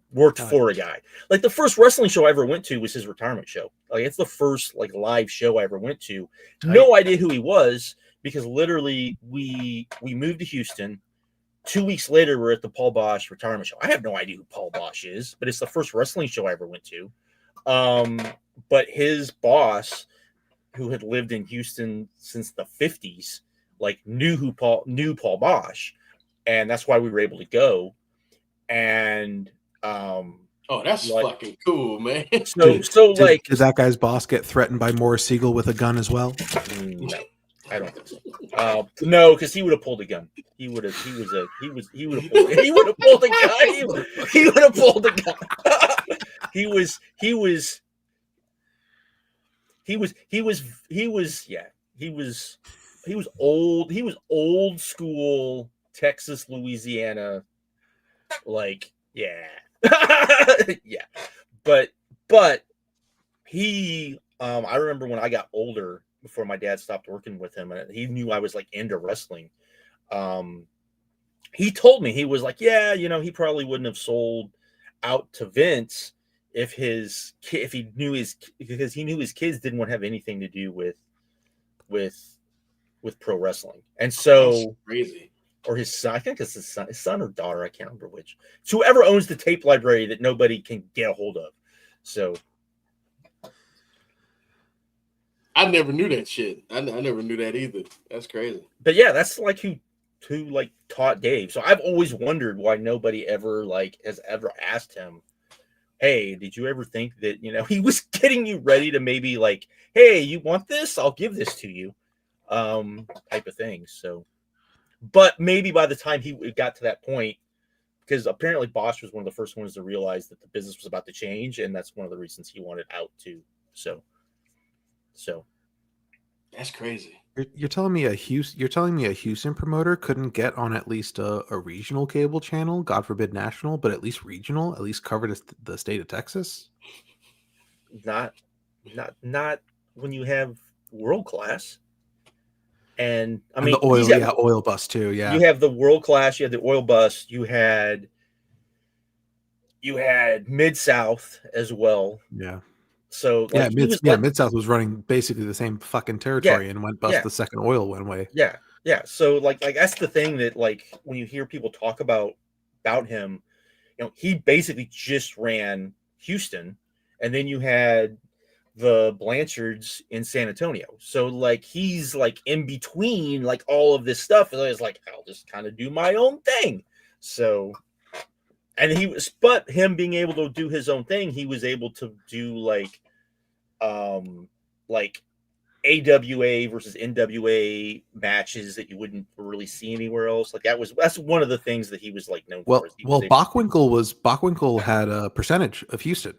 S2: Like the first wrestling show I ever went to was his retirement show. Like it's the first like live show I ever went to. No idea who he was, because literally we moved to Houston. 2 weeks later, we're at the Paul Bosch retirement show. I have no idea who Paul Bosch is, but it's the first wrestling show I ever went to. But his boss, who had lived in Houston since the 50s, like knew Paul Bosch, and that's why we were able to go. And
S1: that's like, fucking cool, man.
S2: So like,
S3: did that guy's boss get threatened by Morris Siegel with a gun as well?
S2: No, I don't think so. No, because he would have pulled a gun. He would have pulled a gun. He would have pulled a gun. He was old. He was old school Texas, Louisiana. Like, yeah. Yeah. But he, I remember when I got older, before my dad stopped working with him, and he knew I was like into wrestling. He told me, he was like, yeah, you know, he probably wouldn't have sold out to Vince if he knew because he knew his kids didn't want to have anything to do with pro wrestling, and
S1: That's
S2: so
S1: crazy.
S2: or his son, I think it's his son or daughter, I can't remember which. It's whoever owns the tape library that nobody can get a hold of. So
S1: I never knew that shit. I never knew that either. That's crazy.
S2: but yeah, that's like who like taught Dave. So I've always wondered why nobody ever like has ever asked him, hey, did you ever think that, you know, he was getting you ready to maybe like, hey, you want this? I'll give this to you. Type of thing. So, but maybe by the time he got to that point, because apparently Bosch was one of the first ones to realize that the business was about to change, and that's one of the reasons he wanted out too. So
S1: That's crazy.
S3: You're telling me a Houston promoter couldn't get on at least a regional cable channel, God forbid national, but at least regional, at least cover the state of Texas?
S2: not when you have world class. And I mean,
S3: and the oil, oil bus too. Yeah,
S2: you have the world class, you had the oil bus, you had Mid South as well.
S3: Yeah.
S2: So
S3: like, Mid South was running basically the same fucking territory and went bust the second oil went away.
S2: Yeah. So like that's the thing that like when you hear people talk about him, you know, he basically just ran Houston, and then you had the Blanchards in San Antonio. So like he's like in between like all of this stuff, and it's like I'll just kind of do my own thing. So and but him being able to do his own thing, he was able to do like AWA versus NWA matches that you wouldn't really see anywhere else. Like that's one of the things that he was like known for.
S3: Bockwinkel had a percentage of Houston.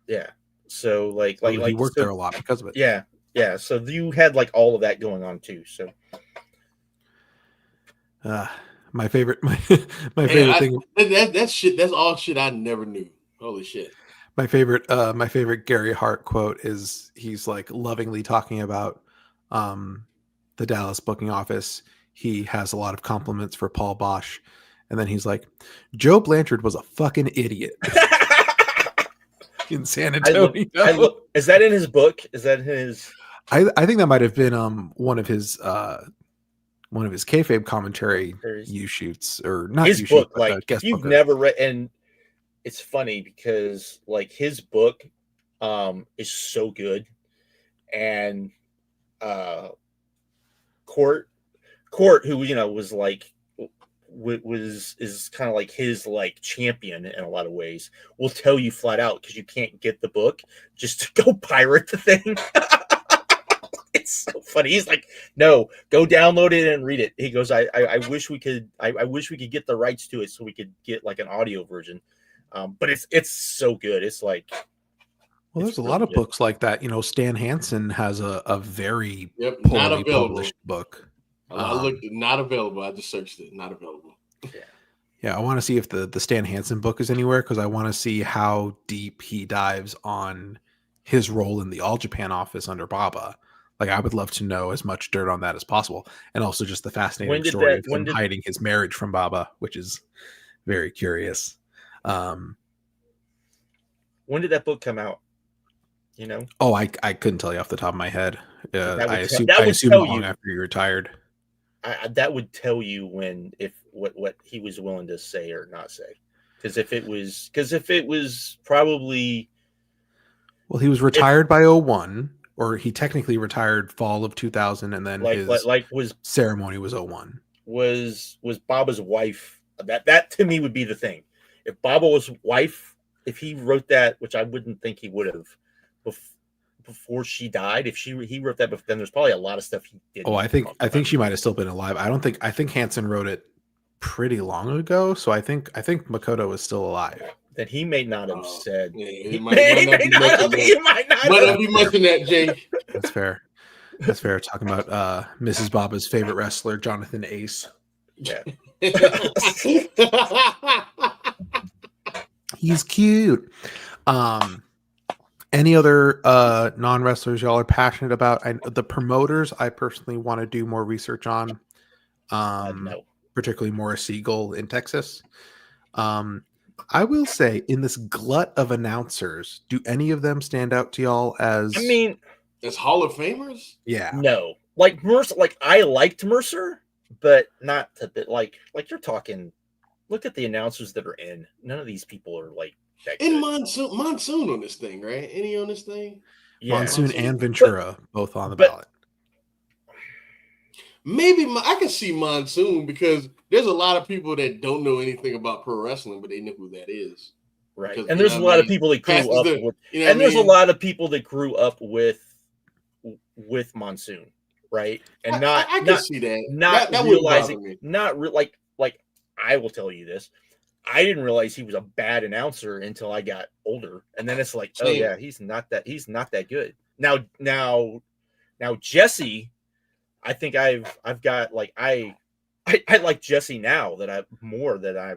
S2: Yeah. So
S3: he worked there a lot because of it.
S2: Yeah. So you had like all of that going on too. So
S3: my favorite favorite thing
S1: that shit, that's all shit I never knew. Holy shit.
S3: My favorite Gary Hart quote is he's like lovingly talking about the Dallas booking office. He has a lot of compliments for Paul Bosch, and then he's like, Joe Blanchard was a fucking idiot. In San Antonio.
S2: Is that in his book? Is that his?
S3: I think that might have been one of his kayfabe commentary shoots, or not
S2: his book. Like
S3: if
S2: you've never read, and it's funny because like his book is so good, and Court, who you know was like is kind of like his like champion in a lot of ways, will tell you flat out, because you can't get the book, just to go pirate the thing. It's so funny. He's like, no, go download it and read it. He goes, I wish we could get the rights to it so we could get like an audio version. But it's so good. It's like,
S3: well, there's a lot of books like that. You know, Stan Hansen has a very
S1: poorly
S3: published book.
S1: I looked, not available. I just searched it. Not available.
S3: Yeah, I want to see if the Stan Hansen book is anywhere, because I want to see how deep he dives on his role in the All Japan office under Baba. Like, I would love to know as much dirt on that as possible, and also just the fascinating story of him hiding his marriage from Baba, which is very curious.
S2: When did that book come out? You know?
S3: Oh, I couldn't tell you off the top of my head. I assume long after you retired.
S2: That would tell you what he was willing to say or not say. Because if it was probably,
S3: well, he was retired by 2001, or he technically retired fall of 2000, and then his ceremony was 2001.
S2: Was Baba's wife? That to me would be the thing. If Baba was wife, if he wrote that, which I wouldn't think he would have, before she died, if he wrote that, then there's probably a lot of stuff he did.
S3: Oh, I think she might have still been alive. I think Hansen wrote it pretty long ago, so I think Makoto is still alive.
S2: That he may not have said.
S1: Yeah, he might not be mentioning that, Jay.
S3: That's fair. Talking about Mrs. Baba's favorite wrestler, Jonathan Ace.
S2: Yeah.
S3: He's cute. Any other non-wrestlers y'all are passionate about? The promoters, I personally want to do more research on.
S2: No.
S3: Particularly Morris Siegel in Texas. I will say, in this glut of announcers, do any of them stand out to y'all as?
S2: I mean,
S1: As Hall of Famers?
S3: yeah,
S2: no, like Mercer. Like I liked Mercer, but not to the like you're talking. Look at the announcers that are in. None of these people are like that
S1: And
S2: good.
S1: Monsoon on this thing, right? Any on this thing?
S2: Yeah,
S3: Monsoon and
S1: Monsoon.
S3: Ventura both on the
S2: but
S3: ballot.
S1: Maybe I can see Monsoon because there's a lot of people that don't know anything about pro wrestling, but they know who that is.
S2: right.
S1: Because,
S2: And
S1: you know
S2: there's a
S1: what I
S2: lot of
S1: mean?
S2: people that grew
S1: Passes
S2: up
S1: the,
S2: with,
S1: you know
S2: and
S1: what I
S2: there's a
S1: mean?
S2: lot of people that grew up with Monsoon, right? And
S1: I can see that.
S2: not
S1: That wouldn't
S2: realizing,
S1: bother me.
S2: like I will tell you this. I didn't realize he was a bad announcer until I got older, and then it's like, oh
S1: Same.
S2: yeah, he's not that good. Now Jesse, I think I've got like I like Jesse now that I've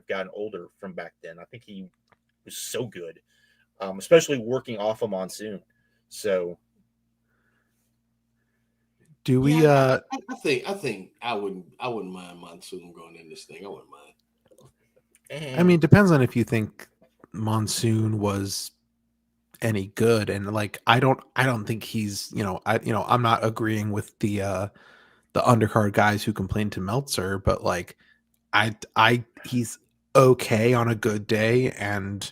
S2: gotten older from back then. I think he was so good, especially working off of Monsoon. So
S3: Do we?
S1: Yeah, I think I wouldn't mind Monsoon going in this thing. I wouldn't mind.
S3: I mean, depends on if you think Monsoon was any good, and like I don't think he's I'm not agreeing with the undercard guys who complained to Meltzer, but like I he's okay on a good day, and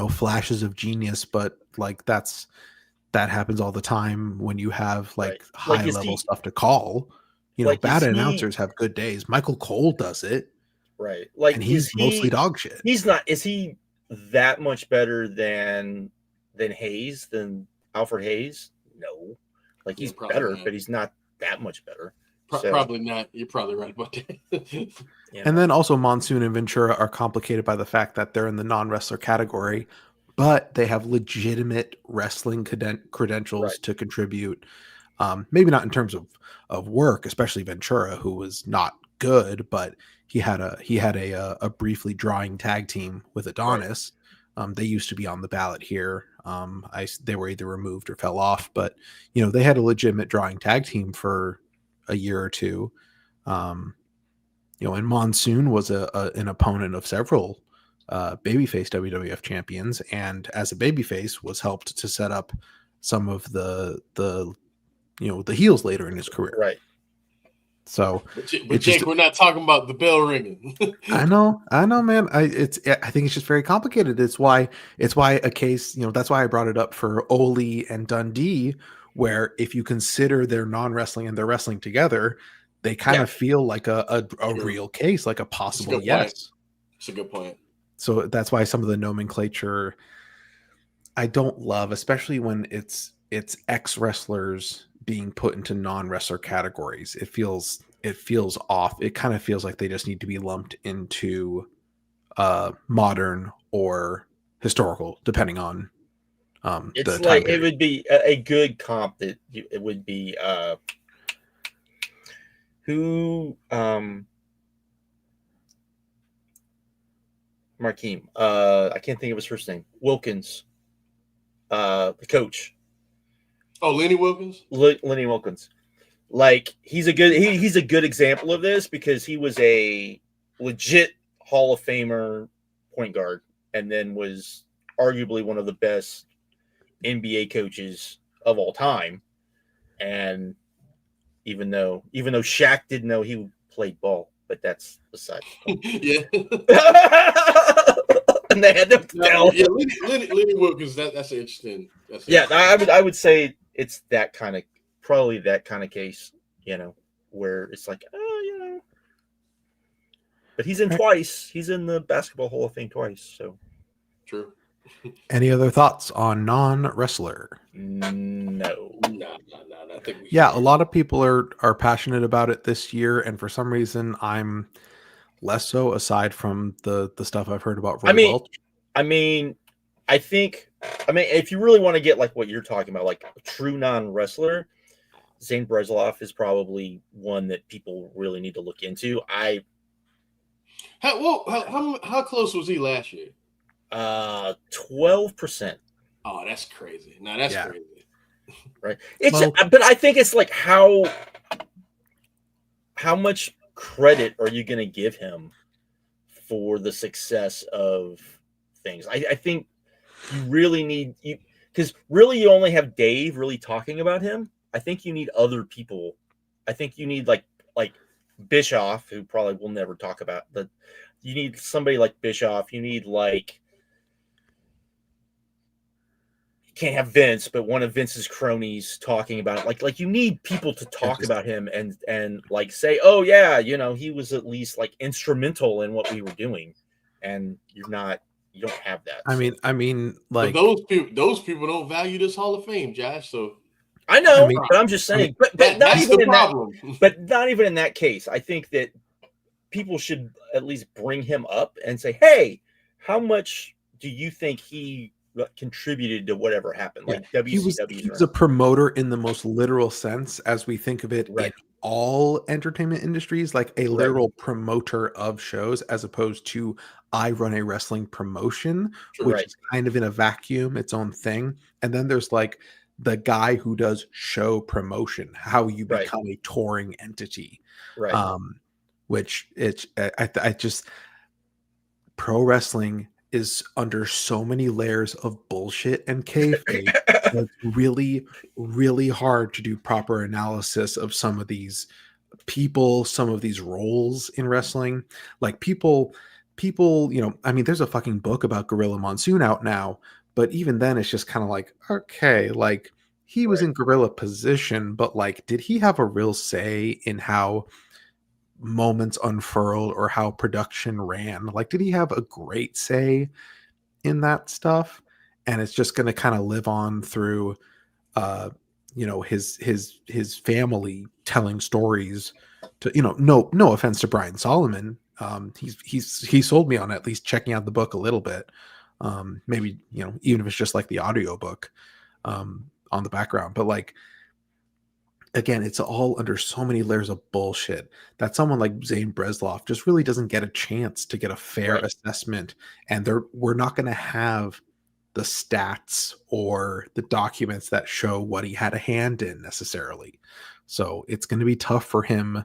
S3: flashes of genius, but like that happens all the time when you have
S2: right,
S3: like
S2: like
S3: high level stuff to call. Bad
S2: is he
S3: announcers have good days. Michael Cole does it,
S2: right? Like
S3: and he's mostly dog shit.
S2: he's not is he that much better than Alfred Hayes? No, like
S1: Yeah,
S2: he's
S1: probably
S2: better,
S1: not.
S2: but he's not that much better. So,
S1: Probably not. You're probably right about that.
S2: you
S3: And
S2: know,
S3: then also Monsoon and Ventura are complicated by the fact that they're in the non-wrestler category, but they have legitimate wrestling credentials
S2: right,
S3: to contribute. Maybe not in terms of work, especially Ventura, who was not good, but he had a briefly drawing tag team with
S2: right,
S3: Adonis. They used to be on the ballot here. They were either removed or fell off, but they had a legitimate drawing tag team for a year or two. Um, and Monsoon was an opponent of several babyface WWF champions, and as a babyface was helped to set up some of the heels later in his career.
S2: right.
S3: So
S1: but
S3: it's just
S1: Jake, we're not talking about the bell ringing.
S3: I know, man. I think it's just very complicated. It's why a case, that's why I brought it up for Ole and Dundee, where if you consider their non-wrestling and their wrestling together, they kind
S2: Yeah,
S3: of feel like a
S1: Sure.
S3: real case, like a
S1: That's a
S3: possible
S1: good
S3: yes.
S1: point. It's a good point.
S3: So that's why some of the nomenclature I don't love, especially when it's ex wrestlers being put into non-wrestler categories. It feels off. It kind of feels like they just need to be lumped into modern or historical, depending on
S2: it's
S3: the time
S2: like it
S3: period.
S2: would be a good comp it would be who Markeem. I can't think of his first name. Wilkins, the coach.
S1: Oh, Lenny Wilkins?
S2: Lenny Wilkins. Like he's a good example of this because he was a legit Hall of Famer point guard and then was arguably one of the best NBA coaches of all time. And even though Shaq didn't know he played ball, but that's beside the
S1: Yeah.
S2: point. And they had to tell.
S1: Yeah, Lenny Wilkins, that's interesting.
S2: Yeah, I would say it's probably that kind of case, where it's like, but he's in
S3: Right.
S2: twice. He's in the Basketball Hall of Fame twice. So
S1: True.
S3: Any other thoughts on non-wrestler?
S2: no.
S1: I think we
S3: Yeah, a lot of people are passionate about it this year, and for some reason I'm less so, aside from the stuff I've heard about Roy Welch.
S2: I mean, if you really want to get like what you're talking about, like a true non-wrestler, Zane Bresloff is probably one that people really need to look into.
S1: How close was he last year?
S2: 12%.
S1: Oh, that's crazy. No, that's crazy.
S2: Right. But I think it's like how much credit are you going to give him for the success of things. I think you really need you because really you only have Dave really talking about him. I think you need other people. I think you need like Bischoff, who probably will never talk about the. You need somebody like Bischoff. You need like you can't have Vince, but one of Vince's cronies talking about it. Like you need people to talk about him and like say, oh yeah, you know, he was at least like instrumental in what we were doing, and you don't have that.
S3: I mean, like
S1: but those people don't value this Hall of Fame, Josh. So
S2: I know,
S3: I mean,
S2: but I'm just saying, but not
S1: that's
S2: even
S1: the
S2: in
S1: problem.
S2: but not even in that case. I think that people should at least bring him up and say, hey, how much do you think he contributed to whatever happened?
S3: yeah,
S2: Like
S3: he was
S2: WCW's
S3: a promoter in the most literal sense as we think of it in
S2: right,
S3: all entertainment industries, like a
S2: right,
S3: literal promoter of shows, as opposed to I run a wrestling promotion, which
S2: right,
S3: is kind of in a vacuum, its own thing. And then there's like the guy who does show promotion, how you
S2: right,
S3: become a touring entity.
S2: right,
S3: Um, which it's I just pro wrestling is under so many layers of bullshit and kayfabe. That it's really, really hard to do proper analysis of some of these people, some of these roles in wrestling. Like people, you know, I mean, there's a fucking book about Gorilla Monsoon out now, but even then, it's just kind of like, okay, like he was
S2: right,
S3: in gorilla position, but like, did he have a real say in how moments unfurled or how production ran? Like, did he have a great say in that stuff? And it's just going to kind of live on through uh you know, his family telling stories to, you know, no offense to Brian Solomon. He sold me on at least checking out the book a little bit. Maybe, you know, even if it's just like the audio book on the background, but like, again, it's all under so many layers of bullshit that someone like Zane Bresloff just really doesn't get a chance to get a fair
S2: right,
S3: assessment. And we're not going to have the stats or the documents that show what he had a hand in necessarily. So it's going to be tough for him,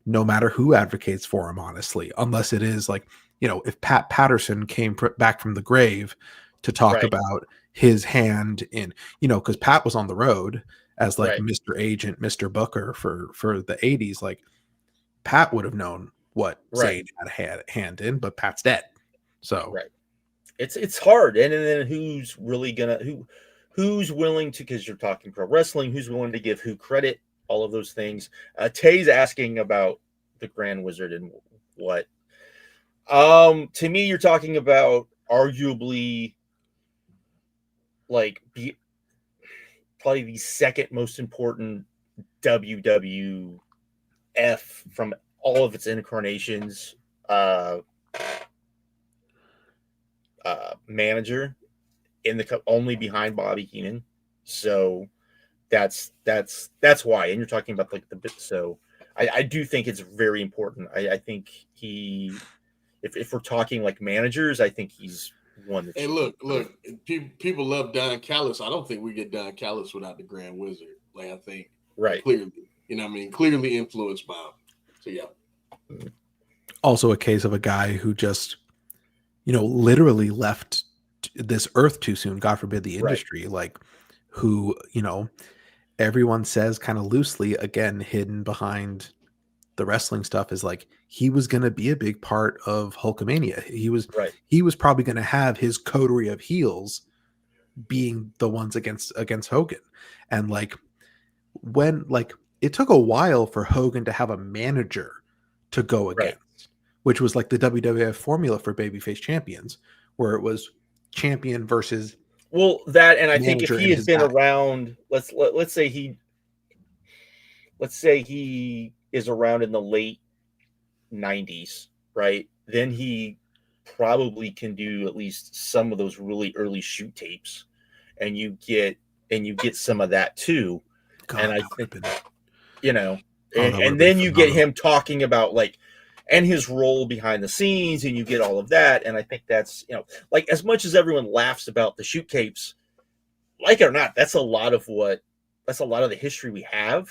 S3: no matter who advocates for him, honestly, unless it is like, you know, if Pat Patterson came back from the grave to talk
S2: right,
S3: about his hand in, you know, because Pat was on the road as like
S2: right,
S3: Mr. Agent, Mr. Booker for the 80s. Like Pat would have known what
S2: right,
S3: Zayn had a hand in, but Pat's dead. So
S2: right. It's hard, and then who's really gonna who's willing to, because you're talking pro wrestling, who's willing to give who credit, all of those things. Tay's asking about the Grand Wizard and what. To me, you're talking about arguably like probably the second most important WWF from all of its incarnations. Uh, Manager in the only behind Bobby Heenan. So that's why. And you're talking about like the bit. So I do think it's very important. I think if we're talking like managers, I think he's one that.
S1: Hey, look, people love Don Callis. I don't think we get Don Callis without the Grand Wizard. Like, I think
S2: Right,
S1: clearly, you know what I mean? Clearly influenced by him. So, yeah.
S3: also a case of a guy who just, you know, literally left this earth too soon, God forbid the
S2: right,
S3: industry, like who, you know, everyone says kind of loosely, again, hidden behind the wrestling stuff, is like he was going to be a big part of Hulkamania.
S2: right,
S3: He was probably going to have his coterie of heels being the ones against Hogan. And like when, like, it took a while for Hogan to have a manager to go
S2: right.
S3: against, which was like the WWF formula for babyface champions, where it was champion versus
S2: Well, that, and I think if
S3: manager
S2: he
S3: and
S2: had
S3: his
S2: been
S3: guy.
S2: around, let's say he is around in the late 90s, right? Then he probably can do at least some of those really early shoot tapes, and you get some of that too. And
S3: God,
S2: I
S3: that would
S2: think,
S3: have been,
S2: you know,
S3: oh, that would have
S2: and
S3: been
S2: then you get
S3: phenomenal.
S2: him talking about like and his role behind the scenes, and you get all of that. And I think that's, you know, like as much as everyone laughs about the shoot tapes, like it or not, that's a lot of the history we have.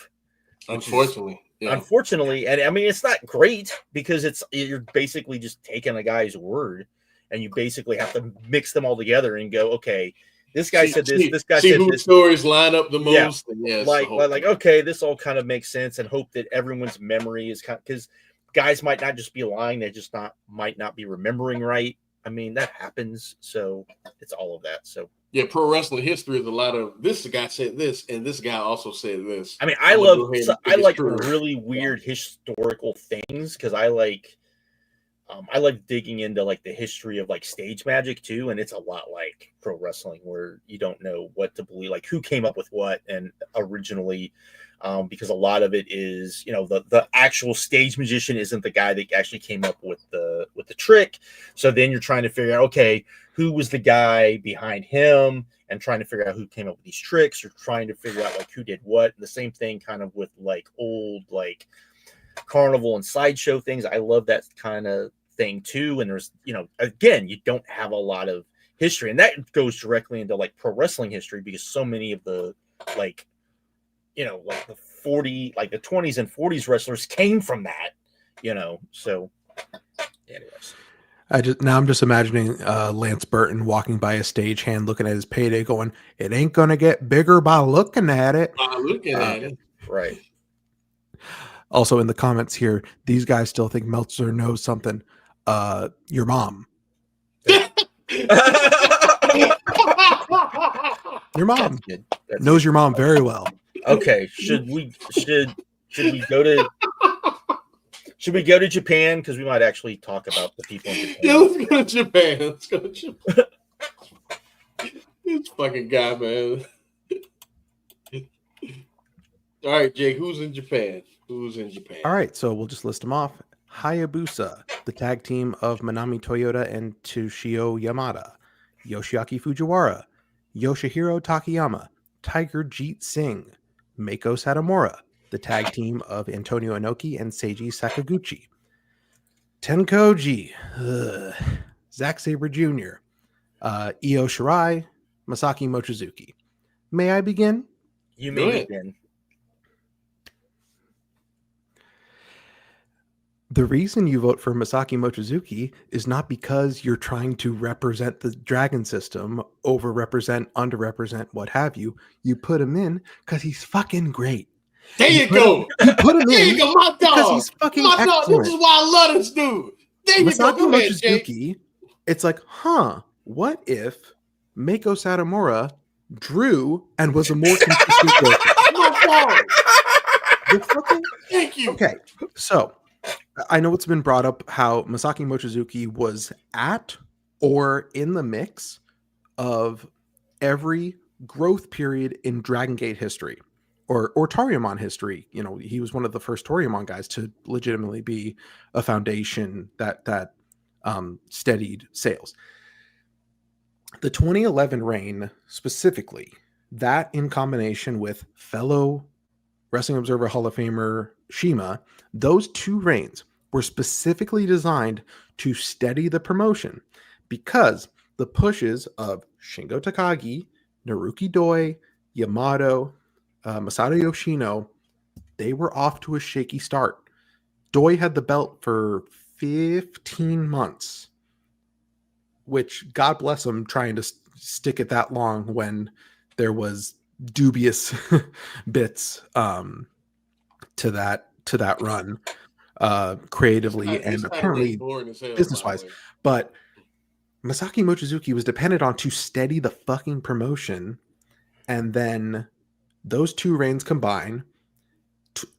S1: Unfortunately. Yeah.
S2: Unfortunately, and I mean it's not great because you're basically just taking a guy's word and you basically have to mix them all together and go, okay, this guy said this, this guy said
S1: whose
S2: this.
S1: stories line up the most.
S2: Yeah. Like okay, this all kind of makes sense, and hope that everyone's memory is kind because guys might not just be lying, they just might not be remembering right. I mean, that happens. So it's all of that. So
S1: yeah, pro wrestling history is a lot of this guy said this and this guy also said this.
S2: I mean, I like really weird historical things because I like digging into like the history of like stage magic too, and it's a lot like pro wrestling where you don't know what to believe, like who came up with what and originally, because a lot of it is the actual stage magician isn't the guy that actually came up with the trick. So then you're trying to figure out, okay, who was the guy behind him, and trying to figure out who came up with these tricks, or trying to figure out like who did what. And the same thing kind of with like old like carnival and sideshow things. I love that kind of thing too. And there's again, you don't have a lot of history, and that goes directly into like pro wrestling history because so many of the like like the 20s and 40s wrestlers came from that, so anyways.
S3: I'm just imagining Lance Burton walking by a stagehand looking at his payday going, it ain't gonna get bigger by looking at it.
S2: Right.
S3: Also in the comments here, these guys still think Meltzer knows something. Your mom. Your mom knows your mom very well.
S2: Okay, should we go to Japan, because we might actually talk about the people in Japan?
S1: Yeah, let's go to Japan. This fucking guy, man. All right, Jake, who's in Japan? All
S3: right, so we'll just list them off. Hayabusa, the tag team of Manami Toyota and Toshio Yamada. Yoshiaki Fujiwara, Yoshihiro Takayama, Tiger Jeet Singh, Mako Satomura, the tag team of Antonio Inoki and Seiji Sakaguchi. Tenkoji, Zack Sabre Jr., Io Shirai, Masaki Mochizuki. May I begin?
S2: You may begin.
S3: The reason you vote for Masaki Mochizuki is not because you're trying to represent the Dragon system, overrepresent, underrepresent, what have you. You put him in because he's fucking great.
S1: There you go.
S3: You put him
S1: there
S3: in
S1: you go, my dog.
S3: Because he's fucking
S1: my
S3: excellent.
S1: Dog. This is why I love this dude. There you
S3: Masaki
S1: go.
S3: Mochizuki, it's like, what if Mako Satomura drew and was a more consistent worker?
S1: My dog. Thank you.
S3: Okay, so I know it's been brought up how Masaki Mochizuki was at or in the mix of every growth period in Dragon Gate history or Toryumon history. He was one of the first Toryumon guys to legitimately be a foundation that steadied sales. The 2011 reign specifically, that in combination with fellow Wrestling Observer Hall of Famer Shima, those two reigns were specifically designed to steady the promotion because the pushes of Shingo Takagi, Naruki Doi, Yamato, Masato Yoshino, they were off to a shaky start. Doi had the belt for 15 months, which God bless him trying to stick it that long when there was dubious bits to that run creatively and apparently business-wise. But Masaki Mochizuki was dependent on to steady the fucking promotion, and then those two reigns combine.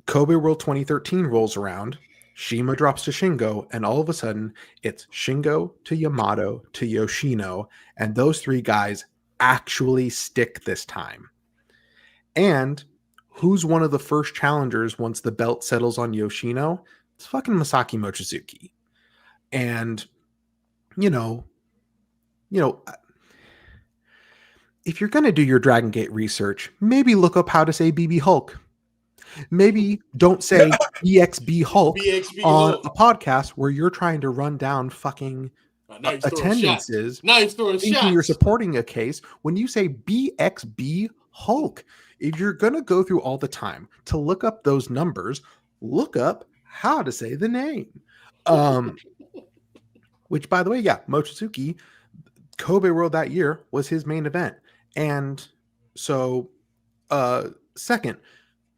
S3: Kobe World 2013 rolls around, Shima drops to Shingo, and all of a sudden it's Shingo to Yamato to Yoshino, and those three guys actually stick this time. And who's one of the first challengers once the belt settles on Yoshino? It's fucking Masaki Mochizuki. And if you're going to do your Dragon Gate research, maybe look up how to say BB Hulk. Maybe don't say BXB Hulk on a podcast where you're trying to run down fucking attendances,
S1: now he's throwing
S3: thinking
S1: shots.
S3: You're supporting a case. When you say BXB Hulk, If you're going to go through all the time to look up those numbers, look up how to say the name. Which, by the way, yeah, Mochizuki, Kobe World that year was his main event. And so, second,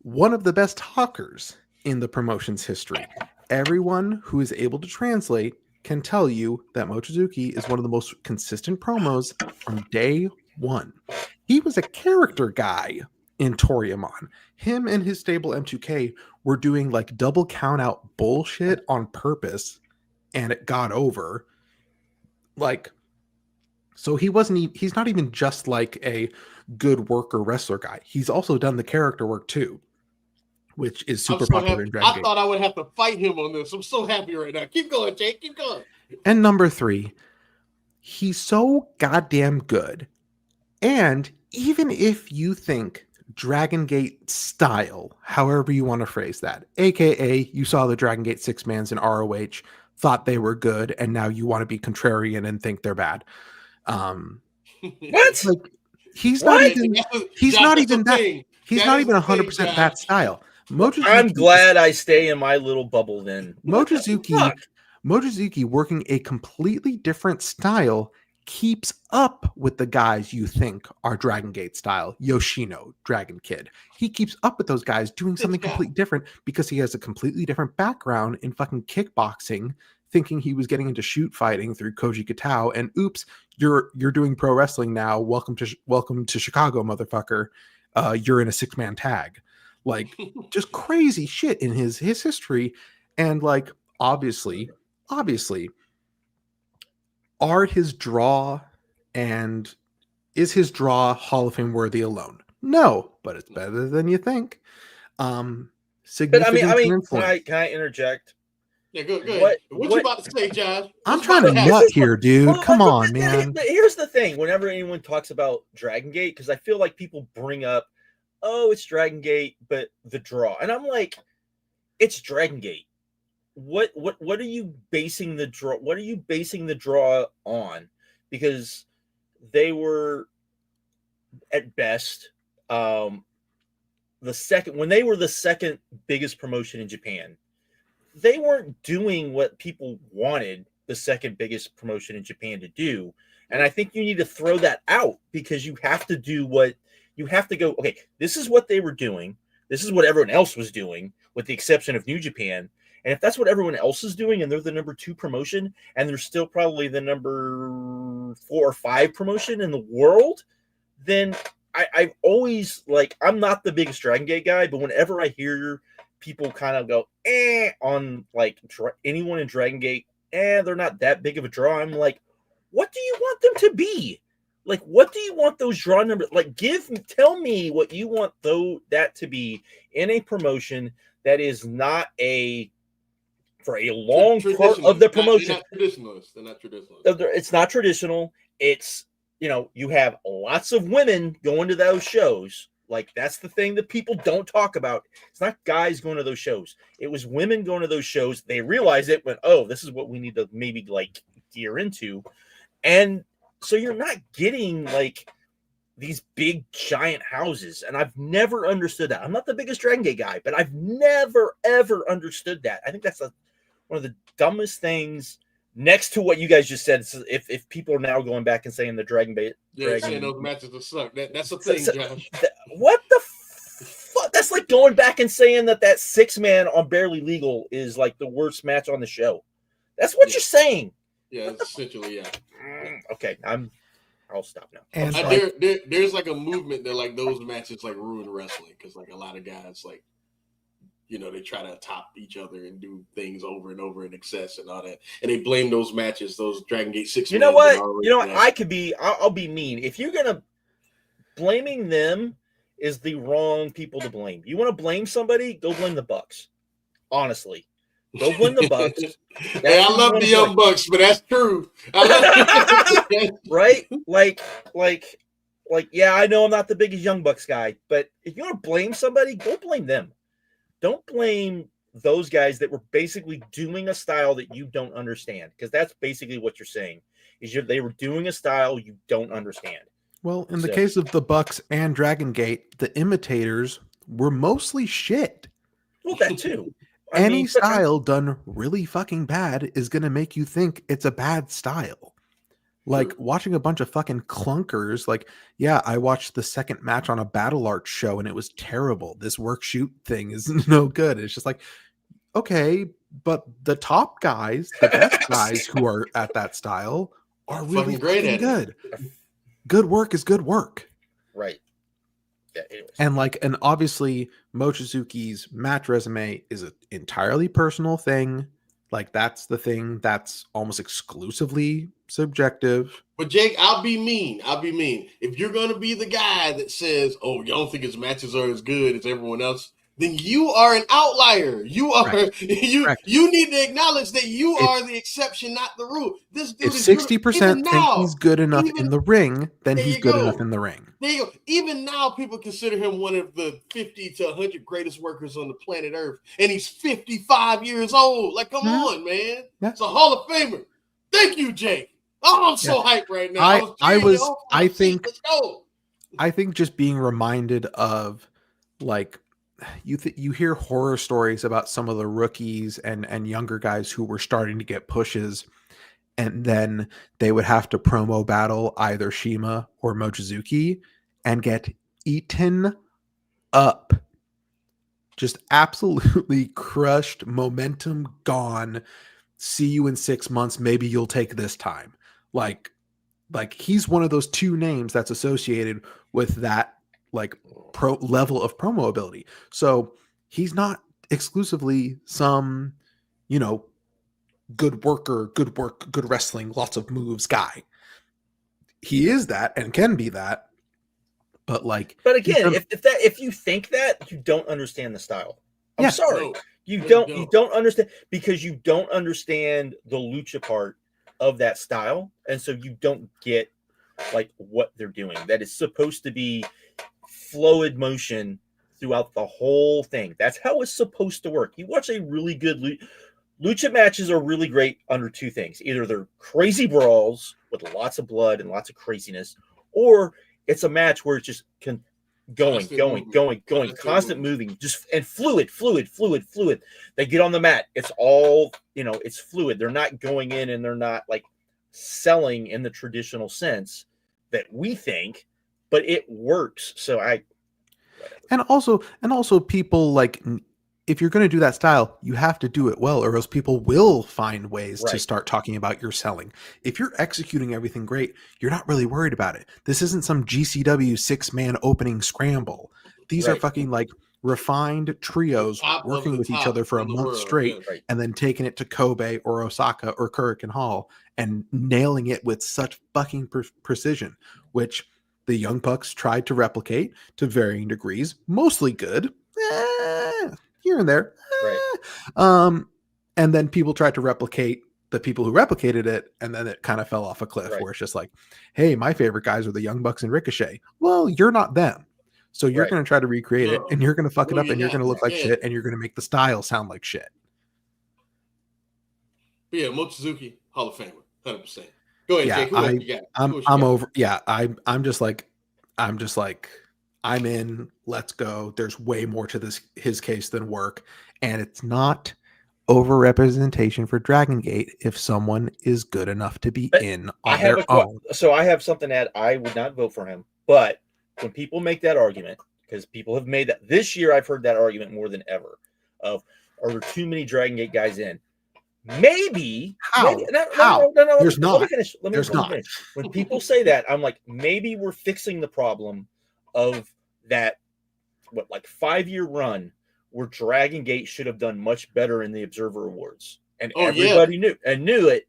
S3: one of the best talkers in the promotion's history. Everyone who is able to translate can tell you that Mochizuki is one of the most consistent promos from day one. He was a character guy in Toryumon. Him and his stable M2K were doing like double count out bullshit on purpose, and it got over. Like, so he's not even just like a good worker wrestler guy. He's also done the character work too, which is super popular in Dragon Gate.
S1: I thought I would have to fight him on this. I'm so happy right now. Keep going, Jake. Keep going.
S3: And number 3, he's so goddamn good. And even if you think Dragon Gate style, however you want to phrase that, aka you saw the Dragon Gate 6-mans in ROH, thought they were good, and now you want to be contrarian and think they're bad.
S2: What?
S3: Like, he's not even that. He's not even 100% that style.
S2: I'm glad I stay in my little bubble then.
S3: Mochizuki working a completely different style keeps up with the guys you think are Dragon Gate style. Yoshino, Dragon Kid. He keeps up with those guys doing something completely different because he has a completely different background in fucking kickboxing, thinking he was getting into shoot fighting through Koji Katao, and oops, you're doing pro wrestling now. Welcome to Chicago, motherfucker. You're in a 6-man tag. Like, just crazy shit in his history. And like, obviously, are his draw and is his draw Hall of Fame worthy alone? No, but it's better than you think. Significant
S2: can I interject?
S1: Yeah, go ahead. What you about to say, Josh?
S3: I'm trying to nut here, dude. Come on, man.
S2: Here's the thing. Whenever anyone talks about Dragon Gate, because I feel like people bring up, oh, it's Dragon Gate, but the draw. And I'm like, it's Dragon Gate. What are you basing the draw? What are you basing the draw on? Because they were at best when they were the second biggest promotion in Japan. They weren't doing what people wanted the second biggest promotion in Japan to do. And I think you need to throw that out, because you have to do what you have to go. Okay, this is what they were doing. This is what everyone else was doing, with the exception of New Japan. And if that's what everyone else is doing, and they're the number 2 promotion, and they're still probably the number 4 or 5 promotion in the world, then I've always, like, I'm not the biggest Dragon Gate guy, but whenever I hear people kind of go, on, like, anyone in Dragon Gate, they're not that big of a draw, I'm like, what do you want them to be? Like, what do you want those draw numbers? Like, tell me what you want that to be in a promotion that is not for a long part of the promotion.
S1: They're not traditionalists.
S2: It's not traditional. It's, you have lots of women going to those shows. Like, that's the thing that people don't talk about. It's not guys going to those shows. It was women going to those shows. They realized it, went, oh, this is what we need to maybe, like, gear into. And so you're not getting, like, these big giant houses. And I've never understood that. I'm not the biggest Dragon Gate guy, but I've never, ever understood that. I think that's one of the dumbest things, next to what you guys just said. So if people are now going back and saying the Dragon Gate,
S1: saying those matches are suck. That's the thing, Josh.
S2: What the fuck? That's like going back and saying that 6-man on Barely Legal is like the worst match on the show. That's what you're saying.
S1: Yeah, essentially, yeah.
S2: Okay, I'll stop now.
S3: And
S1: there's like a movement that, like, those matches, like, ruin wrestling, because, like, a lot of guys, like, they try to top each other and do things over and over in excess and all that, and they blame those matches, those Dragon Gate 6.
S2: You know what? I'll be mean. If you're gonna, blaming them is the wrong people to blame. You want to blame somebody? Go blame the Bucks. Honestly. Go blame the Bucks.
S1: Hey, I love the Young Bucks, but that's true.
S2: Right? Like, yeah, I know I'm not the biggest Young Bucks guy, but if you want to blame somebody, go blame them. Don't blame those guys that were basically doing a style that you don't understand, because that's basically what you're saying. They were doing a style you don't understand.
S3: Well, in the
S2: So-
S3: case of the Bucks and Dragon Gate, the imitators were mostly shit.
S2: Well, that too.
S3: Any style done really fucking bad is going to make you think it's a bad style. Like watching a bunch of fucking clunkers. Like, yeah, I watched the second match on a Battle Art show and it was terrible. This work shoot thing is no good. It's just like, okay, but the top guys, the best guys who are at that style are really
S1: Fucking great
S3: fucking
S1: at
S3: good. Good work is good work.
S2: Right. Yeah, anyways.
S3: And obviously Mochizuki's match resume is an entirely personal thing. Like that's the thing that's almost exclusively subjective.
S1: But Jake, I'll be mean. If you're gonna be the guy that says, "Oh, you don't think his matches are as good as everyone else," then you are an outlier. You are you need to acknowledge that you are the exception, not the rule. This dude
S3: If
S1: is
S3: 60% think he's good enough in the ring, then he's good enough in the ring.
S1: There you go. Even now, people consider him one of the 50 to 100 greatest workers on the planet Earth, and he's 55 years old. Like, come on, man!
S3: Yeah.
S1: It's a Hall of Famer. Thank you, Jake. Oh, I'm so hyped right now.
S3: I think just being reminded of like you hear horror stories about some of the rookies and younger guys who were starting to get pushes, and then they would have to promo battle either Shima or Mochizuki and get eaten up. Just absolutely crushed, momentum gone. See you in 6 months. Maybe you'll take this time. Like he's one of those two names that's associated with that like pro level of promo ability. So he's not exclusively some, good worker, good work, good wrestling, lots of moves guy. He is that and can be that. But
S2: again, if you think that, you don't understand the style. I'm sorry.
S1: No,
S2: you don't understand, because you don't understand the lucha part of that style, and so you don't get like what they're doing. That is supposed to be fluid motion throughout the whole thing. That's how it's supposed to work. You watch a really good lucha matches are really great under two things. Either they're crazy brawls with lots of blood and lots of craziness, or it's a match where it's just going, constant moving, just and fluid. They get on the mat. It's all, it's fluid. They're not going in and they're not like selling in the traditional sense that we think, but it works. So
S3: and also people like, if you're going to do that style, you have to do it well, or else people will find ways to start talking about your selling. If you're executing everything great, you're not really worried about it. This isn't some GCW 6-man opening scramble. These are fucking like refined trios working with each other for a month straight, and then taking it to Kobe or Osaka or Kurikan Hall and nailing it with such fucking precision, which the Young Bucks tried to replicate to varying degrees, mostly good. Here and there. And then people tried to replicate the people who replicated it, and then it kind of fell off a cliff where it's just like, hey, my favorite guys are the Young Bucks and Ricochet. Well, you're not them. So you're going to try to recreate it, and you're going to fuck it up, and you're going to look like shit, and you're going to make the style sound like shit.
S1: But yeah, Mochizuki, Hall of Famer, 100%. Go ahead, Jake.
S3: I'm over. Yeah, I'm just like, I'm in. Let's go. There's way more to his case than work, and it's not overrepresentation for Dragon Gate if someone is good enough to be in on their own.
S2: So I have something to add. I would not vote for him, but when people make that argument, because people have made that this year, I've heard that argument more than ever. Of, are there too many Dragon Gate guys in? Maybe.
S3: How?
S2: No.
S3: There's not.
S2: Let me finish. When people say that, I'm like, maybe we're fixing the problem of that, 5-year run where Dragon Gate should have done much better in the Observer Awards, and everybody knew it,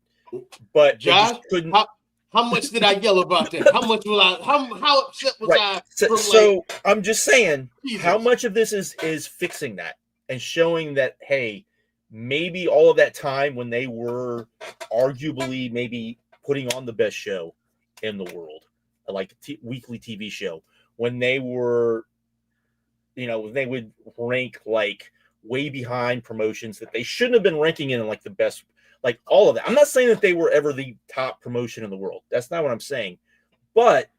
S2: but
S1: Josh
S2: couldn't.
S1: How much did I yell about that? How much was I? How upset was I?
S2: So I'm just saying, how much of this is fixing that and showing that, hey, maybe all of that time when they were arguably maybe putting on the best show in the world, like a weekly TV show, when they were, they would rank like way behind promotions that they shouldn't have been ranking in like the best, like all of that. I'm not saying that they were ever the top promotion in the world. That's not what I'm saying. But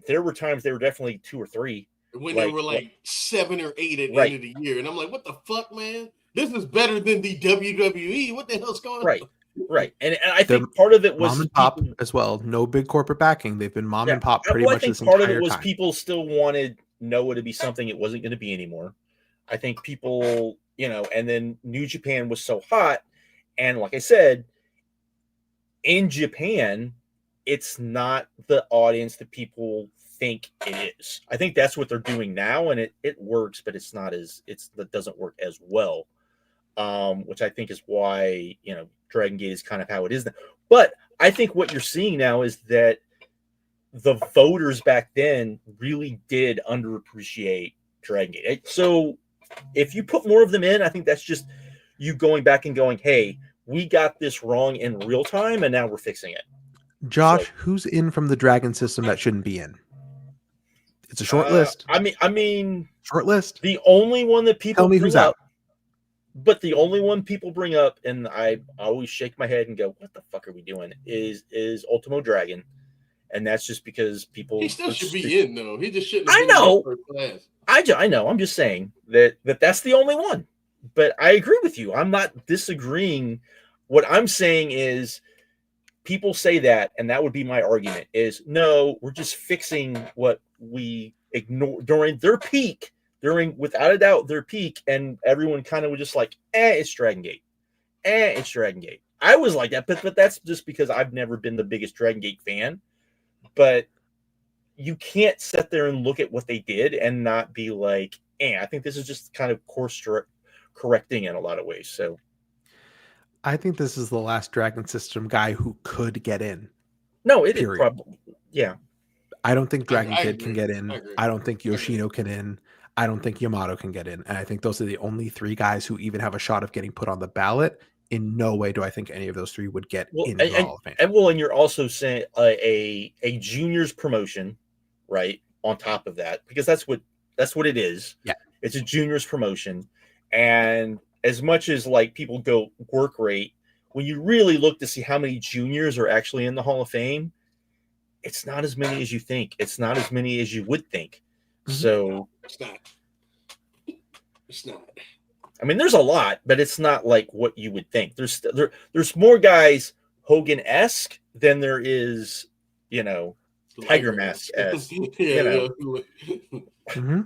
S2: there were times they were definitely 2 or 3.
S1: When they were like 7 or 8 at the end of the year. And I'm like, what the fuck, man? This is better than the WWE. What the hell's going on?
S2: Right. And I think part of it was
S3: mom and pop as well. No big corporate backing. They've been mom and pop pretty much this entire time.
S2: Part of it was people still wanted Noah to be something it wasn't going to be anymore. I think people, and then New Japan was so hot. And like I said, in Japan, it's not the audience that people think it is. I think that's what they're doing now, and it works, but that doesn't work as well. Which I think is why, Dragon Gate is kind of how it is now. But I think what you're seeing now is that the voters back then really did underappreciate Dragon Gate. So if you put more of them in, I think that's just you going back and going, hey, we got this wrong in real time, and now we're fixing it.
S3: Josh, who's in from the Dragon system that shouldn't be in? It's a short list.
S2: I mean,
S3: short list.
S2: The only one that people
S3: tell me who's out.
S2: But the only one people bring up, and I always shake my head and go, "What the fuck are we doing?" Is Ultimo Dragon, and that's just because people.
S1: He still should be in though. He just shouldn't.
S2: I know.
S1: First class.
S2: I know. I'm just saying that's the only one. But I agree with you. I'm not disagreeing. What I'm saying is, people say that, and that would be my argument. Is no, we're just fixing what we ignore during their peak. Without a doubt, their peak, and everyone kind of was just like, it's Dragon Gate. It's Dragon Gate. I was like that, but that's just because I've never been the biggest Dragon Gate fan. But you can't sit there and look at what they did and not be like, I think this is just kind of course correcting in a lot of ways. So
S3: I think this is the last Dragon System guy who could get in.
S2: No, it is probably, yeah.
S3: I don't think Dragon Kid can get in. I don't think Yoshino can in. I don't think Yamato can get in. And I think those are the only 3 guys who even have a shot of getting put on the ballot. In no way do I think any of those 3 would get into the Hall of Fame.
S2: And you're also saying a juniors promotion, right? On top of that, because that's what it is.
S3: Yeah,
S2: it's a juniors promotion. And as much as like people go work rate, when you really look to see how many juniors are actually in the Hall of Fame, it's not as many as you think. It's not as many as you would think. Mm-hmm. So
S1: it's not.
S2: I mean, there's a lot, but it's not like what you would think. There's more guys Hogan-esque than there is, Tiger Mask-esque.
S3: Mm-hmm.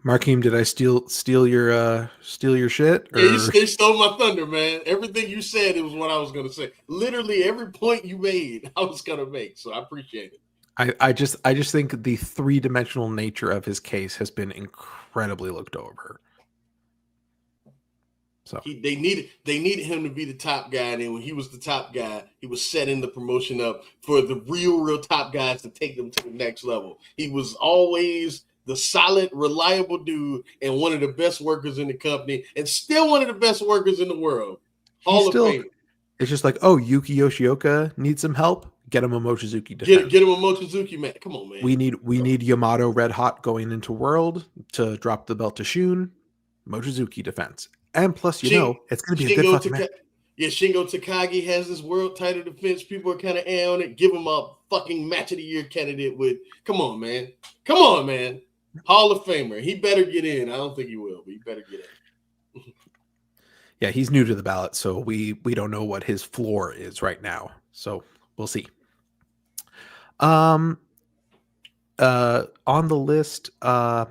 S3: Markeem, did I steal your shit?
S1: Or... Yeah, you stole my thunder, man. Everything you said, it was what I was going to say. Literally every point you made, I was going to make. So I appreciate it.
S3: I just think the 3-dimensional nature of his case has been incredibly looked over. So
S1: they needed him to be the top guy, and then when he was the top guy, he was setting the promotion up for the real top guys to take them to the next level. He was always the solid, reliable dude and one of the best workers in the company, and still one of the best workers in the world. Hall of Fame.
S3: It's just like, Yuki Yoshioka needs some help. Get him a Mochizuki defense.
S1: Get him a Mochizuki, man. Come on, man.
S3: We need Yamato red hot going into World to drop the belt to Shun. Mochizuki defense. And plus, it's going to be a good fucking match.
S1: Yeah, Shingo Takagi has this world title defense. People are kind of on it. Give him a fucking match of the year candidate with. Come on, man. Hall of Famer. He better get in. I don't think he will, but he better get in.
S3: Yeah, he's new to the ballot, so we don't know what his floor is right now. So we'll see. On the list, I'm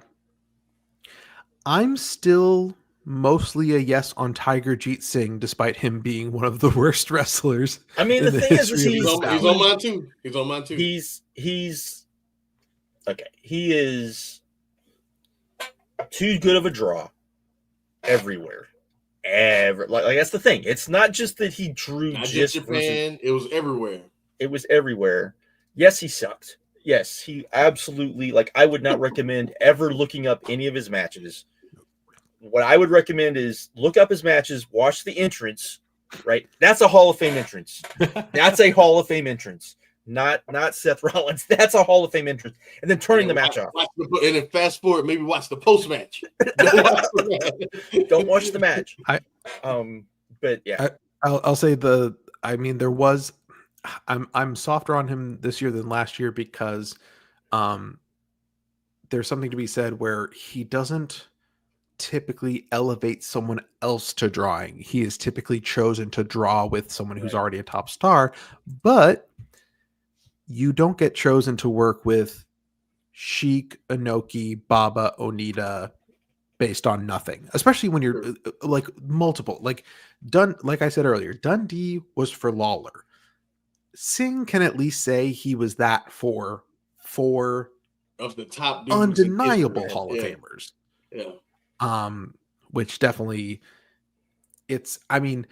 S3: still mostly a yes on Tiger Jeet Singh, despite him being one of the worst wrestlers.
S2: I mean, the thing is
S1: he's on mine too.
S2: He's okay. He is too good of a draw everywhere. Like that's the thing. It's not just that he drew
S1: not just Japan. It was everywhere.
S2: It was everywhere. Yes, he sucked. Yes, he absolutely, I would not recommend ever looking up any of his matches. What I would recommend is look up his matches, watch the entrance, right? That's a Hall of Fame entrance. That's a Hall of Fame entrance. Not Seth Rollins. That's a Hall of Fame entrance. And then turning the match off.
S1: And then fast forward, maybe watch the post match.
S2: Don't watch the match. But yeah.
S3: I'll say I'm softer on him this year than last year because there's something to be said where he doesn't typically elevate someone else to drawing. He is typically chosen to draw with someone who's already a top star, but you don't get chosen to work with Sheik, Inoki, Baba, Onita based on nothing, especially when you're like multiple. Like like I said earlier, Dundee was for Lawler. Singh can at least say he was that for four
S1: of the top dudes
S3: undeniable Hall of Famers.
S1: Yeah.
S3: Which definitely I mean,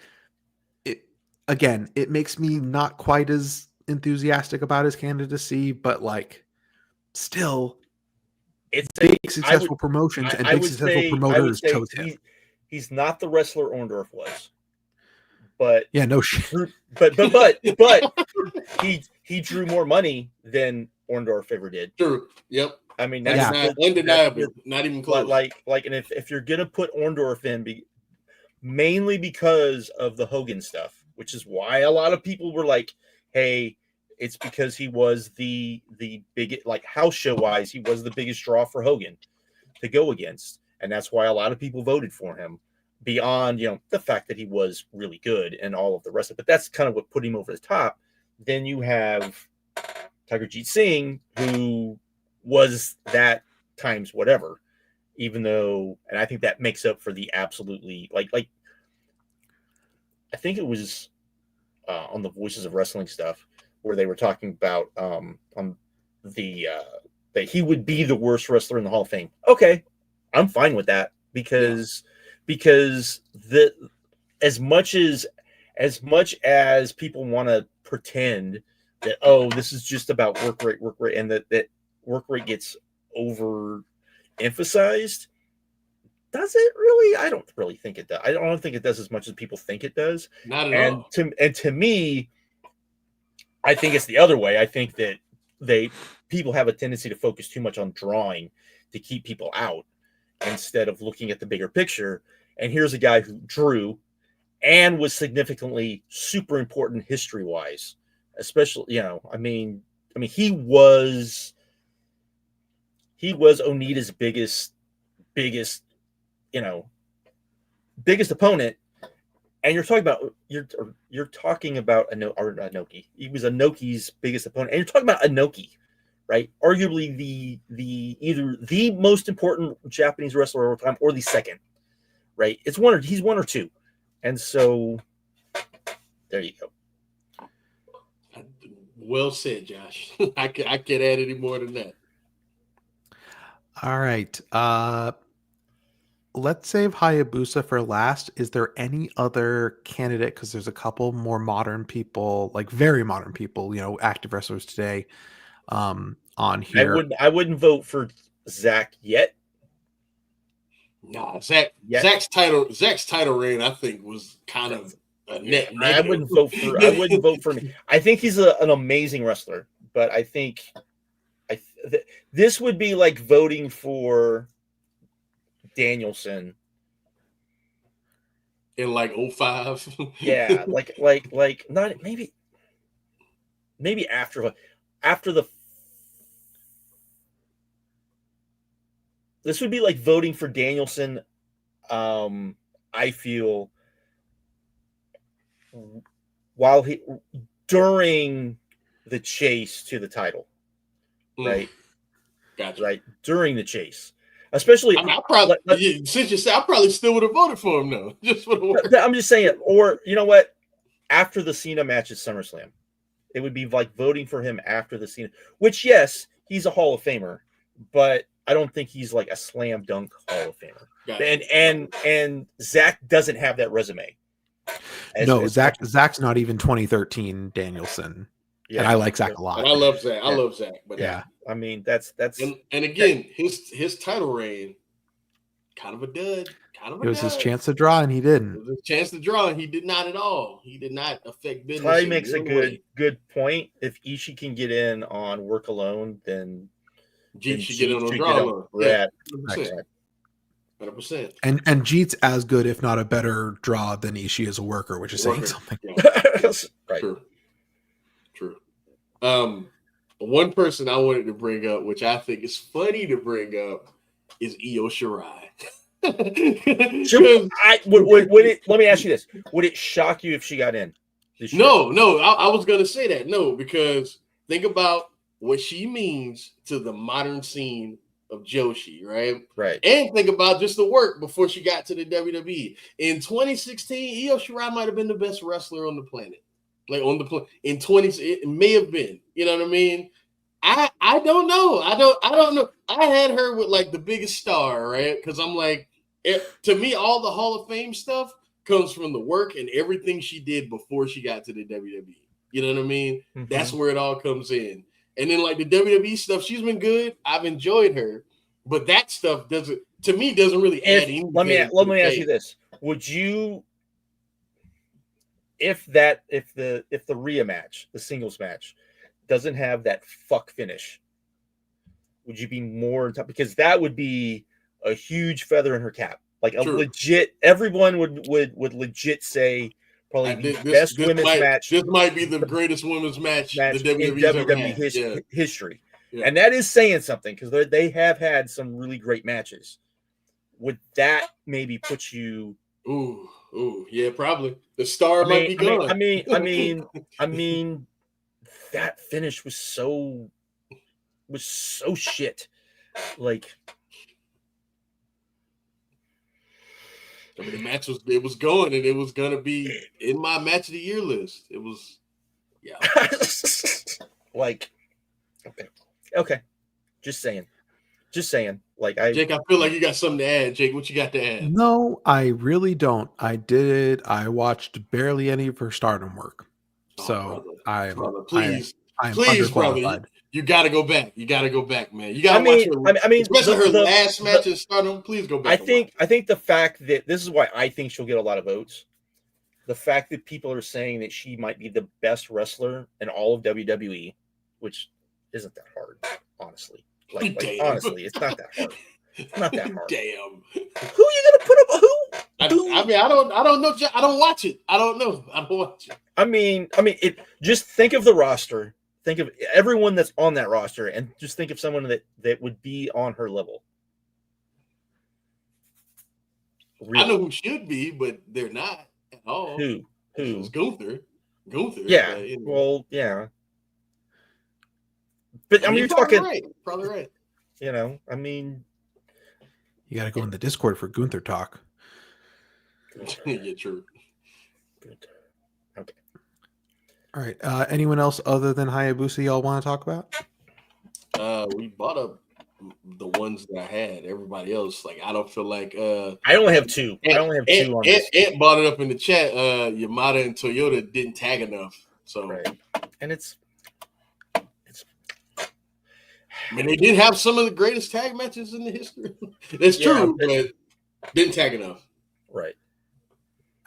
S3: it makes me not quite as enthusiastic about his candidacy, but like still
S2: it's
S3: big successful promotions and big successful promoters chose him.
S2: He's not the wrestler Orndorff was. But
S3: yeah, no shit.
S2: But he drew more money than Orndorff ever did.
S1: True. Yep.
S2: I mean,
S1: that's undeniable. Not even close.
S2: And if you're gonna put Orndorff in, mainly because of the Hogan stuff, which is why a lot of people were like, "Hey, it's because he was the biggest, like house show wise, he was the biggest draw for Hogan to go against, and that's why a lot of people voted for him." Beyond, the fact that he was really good and all of the rest of it, but that's kind of what put him over the top. Then you have Tiger Jeet Singh, who was that times whatever, even though, and I think that makes up for the absolutely like I think it was on the Voices of Wrestling stuff where they were talking about on the that he would be the worst wrestler in the Hall of Fame. Okay, I'm fine with that because as much as people want to pretend that this is just about work rate and that work rate gets overemphasized, does it really? I don't really think it does. I don't think it does as much as people think it does.
S1: Not at all.
S2: To me, I think it's the other way. I think that people have a tendency to focus too much on drawing to keep people out instead of looking at the bigger picture. And here's a guy who drew and was significantly super important history-wise, especially, I mean, he was Onita's biggest opponent. And you're talking about Inoki. He was Inoki's biggest opponent, and you're talking about Inoki, right? Arguably either the most important Japanese wrestler of all time or the second. Right, he's one or two, and so there you go.
S1: Well said, Josh. I can't add any more than that.
S3: All right, let's save Hayabusa for last. Is there any other candidate? Because there's a couple more modern people, like very modern people, active wrestlers today, on here.
S2: I wouldn't vote for Zach yet.
S1: Nah, Zach's title reign, I think, was kind of a net negative.
S2: I wouldn't vote for him. I think he's an amazing wrestler, but I think this would be like voting for Danielson
S1: in like 05.
S2: Yeah, like not maybe after the. This would be like voting for Danielson. I feel during the chase to the title, right?
S1: Gotcha.
S2: Right during the chase, especially.
S1: Since you said, I probably still would have voted for him though. Just for the word.
S2: I'm just saying, or you know what? After the Cena match at SummerSlam, it would be like voting for him after the Cena. Which, yes, he's a Hall of Famer, but I don't think he's like a slam dunk Hall of Famer. And Zach doesn't have that resume.
S3: Zach's not even 2013 Danielson. Yeah, and I like Zach a lot.
S1: And I love Zach. I love Zach. But
S2: yeah, I mean that's
S1: and again, his title reign, kind of a dud.
S3: It was his chance to draw, and he didn't.
S1: It was his chance to draw, and he did not at all. He did not affect business.
S2: Probably makes a good point. If Ishii can get in on work alone, then
S1: Jeet should get on draw alone.
S2: Yeah,
S1: 100%.
S3: And Jeet's as good, if not a better draw than Ishii as a worker, which is saying something.
S1: Yeah.
S2: Right.
S1: True. one person I wanted to bring up, which I think is funny to bring up, is Io Shirai.
S2: Let me ask you this: would it shock you if she got in this year?
S1: No, I was gonna say that. No, because think about what she means to the modern scene of Joshi, right?
S2: Right.
S1: And think about just the work before she got to the WWE. In 2016, Io Shirai might have been the best wrestler on the planet. Like on the planet in 20, it may have been. You know what I mean? I don't know. I don't know. I had her with like the biggest star, right? Because I'm like, to me, all the Hall of Fame stuff comes from the work and everything she did before she got to the WWE. You know what I mean?
S2: Mm-hmm.
S1: That's where it all comes in. And then like the WWE stuff, she's been good. I've enjoyed her, but that stuff doesn't really add anything.
S2: Let me ask you this: would you, if the rematch, the singles match, doesn't have that fuck finish, would you be more on top? Because that would be a huge feather in her cap. Like a legit, everyone would legit say probably the best women's match.
S1: This might be the greatest women's match the WWE's
S2: in
S1: ever had.
S2: History.
S1: Yeah.
S2: And that is saying something because they have had some really great matches. Would that maybe put you?
S1: Ooh, yeah, probably. The star might be gone.
S2: I mean, that finish was so shit. Like,
S1: I mean, the match was going, and it was gonna be in my match of the year list. It was, yeah.
S2: Like, okay, just saying. Like,
S1: Jake, I feel like you got something to add. Jake, what you got to add?
S3: No, I really don't. I watched barely any of her Stardom work, so
S1: please,
S3: underqualified.
S1: brother, you got to go back. You got to go back, man. You got to watch her. Especially her last match in Stardom. Please go back.
S2: I think the fact that this is why I think she'll get a lot of votes. The fact that people are saying that she might be the best wrestler in all of WWE, which isn't that hard, honestly. Like honestly, it's not that hard. It's not that hard.
S1: Damn.
S2: Who are you gonna put up? Who?
S1: I don't know. I don't watch it. I don't know. I don't watch it.
S2: I mean, just think of the roster. Think of everyone that's on that roster, and just think of someone that would be on her level.
S1: Really. I know who should be, but they're not at all.
S2: Who?
S1: It's Gunther.
S2: Yeah. Well, yeah. But I mean, you're talking
S1: probably right.
S2: You know, I mean,
S3: you got to go in the Discord for Gunther talk.
S1: Yeah, true.
S2: Okay.
S3: All right. Anyone else other than Hayabusa y'all want to talk about?
S1: We bought up the ones that I had. Everybody else, like, I don't feel like.
S2: I only have two. On this.
S1: Ant brought it up in the chat. Yamada and Toyota didn't tag enough, so
S2: right. And it's.
S1: I mean, they did have some of the greatest tag matches in the history. That's true, but didn't tag enough.
S2: Right.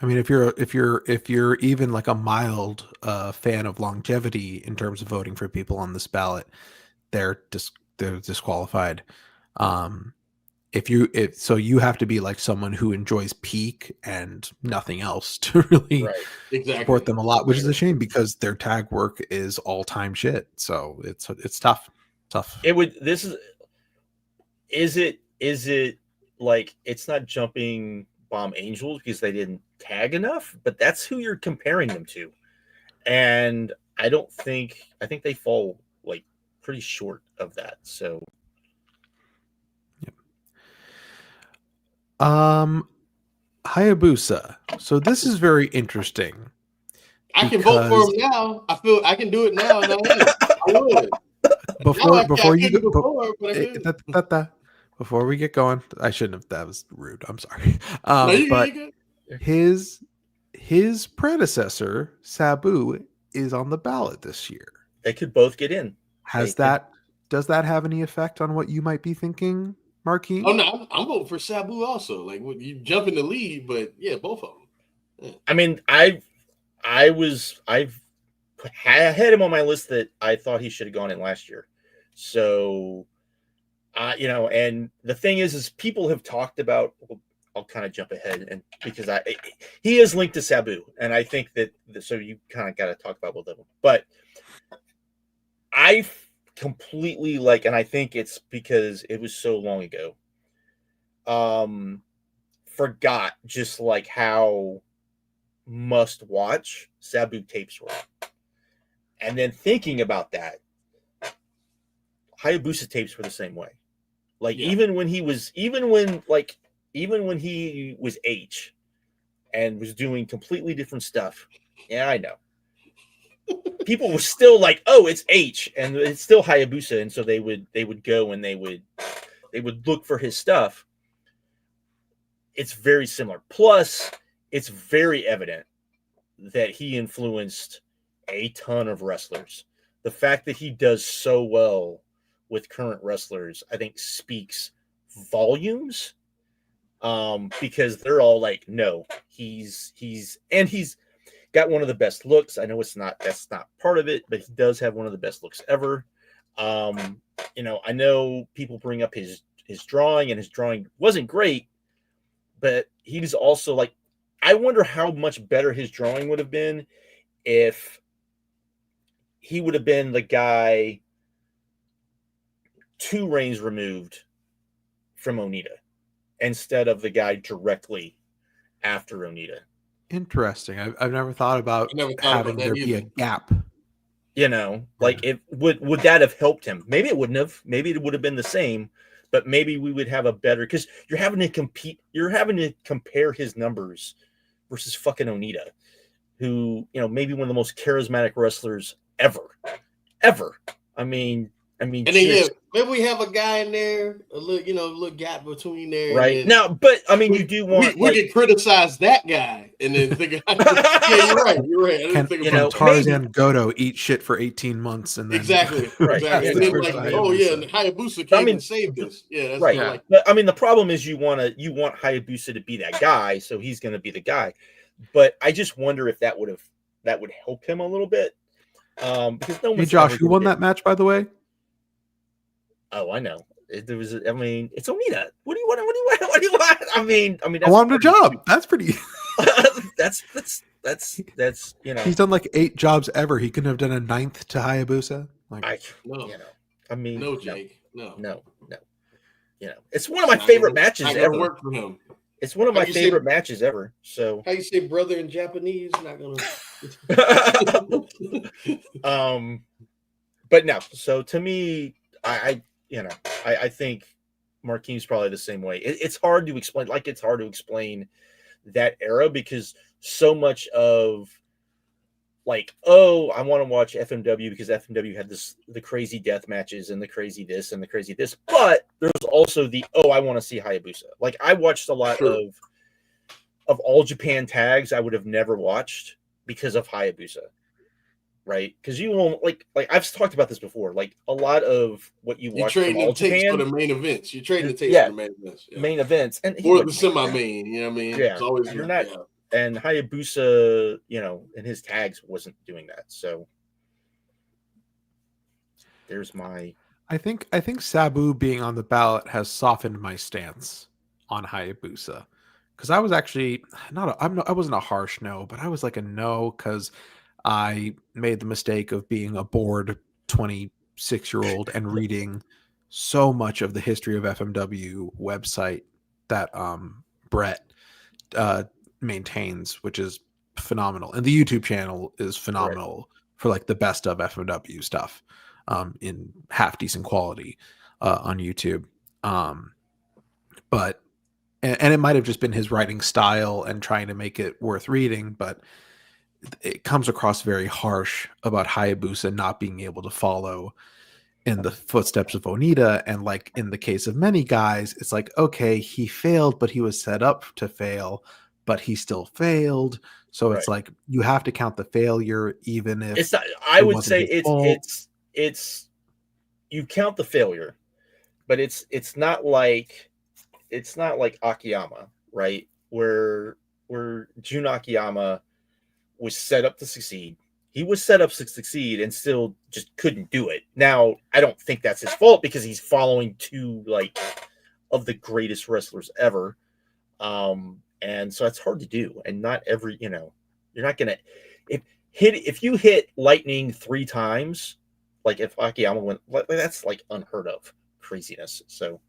S3: I mean, if you're even like a mild fan of longevity in terms of voting for people on this ballot, they're disqualified. So you have to be like someone who enjoys Peak and nothing else to really support them a lot, which is a shame because their tag work is all time shit. So it's tough.
S2: Is it like it's not Jumping Bomb Angels because they didn't tag enough, but that's who you're comparing them to, and I think they fall like pretty short of that. So,
S3: Hayabusa. So this is very interesting.
S1: I can vote for him now. I feel I can do it now. I would.
S3: Before we get going, I shouldn't have. That was rude. I'm sorry. But his predecessor Sabu is on the ballot this year.
S2: They could both get in.
S3: Does that have any effect on what you might be thinking, Markeem?
S1: Oh no, I'm voting for Sabu also. Like you jump in the lead, but yeah, both of them. Yeah.
S2: I mean, I've had him on my list that I thought he should have gone in last year. So, and the thing is people have talked about. Well, I'll kind of jump ahead, and because he is linked to Sabu, and I think that so you kind of got to talk about both of them. But I completely like, and I think it's because it was so long ago. Forgot just like how must watch Sabu tapes were. And then thinking about that, Hayabusa tapes were the same way. Like even when he was H and was doing completely different stuff. Yeah, I know. People were still like, "Oh, it's H," and it's still Hayabusa, and so they would go and they would look for his stuff. It's very similar. Plus, it's very evident that he influenced a ton of wrestlers. The fact that he does so well with current wrestlers, I think, speaks volumes. Because they're all like, no, he's got one of the best looks. I know that's not part of it, but he does have one of the best looks ever. I know people bring up his drawing, and his drawing wasn't great, but he was also like, I wonder how much better his drawing would have been if he would have been the guy 2 reigns removed from Onita instead of the guy directly after Onita.
S3: Interesting. I've never thought about having there be a gap.
S2: Like it would that have helped him? Maybe it wouldn't have. Maybe it would have been the same, but maybe we would have a better, because you're having to compete. You're having to compare his numbers versus fucking Onita, who, maybe one of the most charismatic wrestlers ever. And then
S1: maybe we have a guy in there, a little gap between there,
S2: right? Now, but I mean, you do want
S1: we can criticize that guy and then think, yeah, you're right.
S3: Can Tarzan Goto eat shit for 18 months and then
S1: exactly. And then Hayabusa came and saved us. Yeah, that's
S2: right. Like, but I mean, the problem is you want Hayabusa to be that guy, so he's going to be the guy. But I just wonder if that would help him a little bit. Because no one's.
S3: Hey, Josh, who won that match, by the way?
S2: Oh, I know. It's Onita. What do you want? I mean,
S3: I want him to job. That's pretty.
S2: that's
S3: He's done like 8 jobs ever. He couldn't have done a 9th to Hayabusa.
S1: No, Jake. No.
S2: It's one of my favorite matches ever.
S1: Work for him.
S2: It's one of my favorite matches ever. So
S1: how you say brother in Japanese? Not
S2: gonna. But no. So to me, I think Markeem's probably the same way. It's hard to explain. Like, it's hard to explain that era because so much of like, oh, I want to watch FMW because FMW had the crazy death matches and the crazy this and the crazy this. But there's also I want to see Hayabusa. Like, I watched a lot of All Japan tags I would have never watched because of Hayabusa. Right, because you won't like I've talked about this before. Like, a lot of what you watch from All Japan
S1: for the main events. You're trading the tapes for the main events. Yeah.
S2: Main events, and
S1: or the semi-main. You know what I mean?
S2: Yeah,
S1: it's always
S2: you're not. Yeah. And Hayabusa, in his tags wasn't doing that. So there's my.
S3: I think Sabu being on the ballot has softened my stance on Hayabusa, because I was actually I wasn't a harsh no, but I was like a no because I made the mistake of being a bored 26-year-old and reading so much of the history of FMW website that Brett maintains, which is phenomenal. And the YouTube channel is phenomenal for like the best of FMW stuff in half decent quality on YouTube. But it might have just been his writing style and trying to make it worth reading, but it comes across very harsh about Hayabusa not being able to follow in the footsteps of Onita. And like in the case of many guys, it's like, okay, he failed, but he was set up to fail, but he still failed. So it's like, you have to count the failure, even if
S2: it's not, I would say it's you count the failure, but it's not like Akiyama, right? Where Jun Akiyama was set up to succeed. He was set up to succeed and still just couldn't do it. Now, I don't think that's his fault because he's following 2 like of the greatest wrestlers ever. And so that's hard to do. And not every, you're not gonna if you hit lightning 3 times, Like if Akiyama went, that's like unheard of craziness. So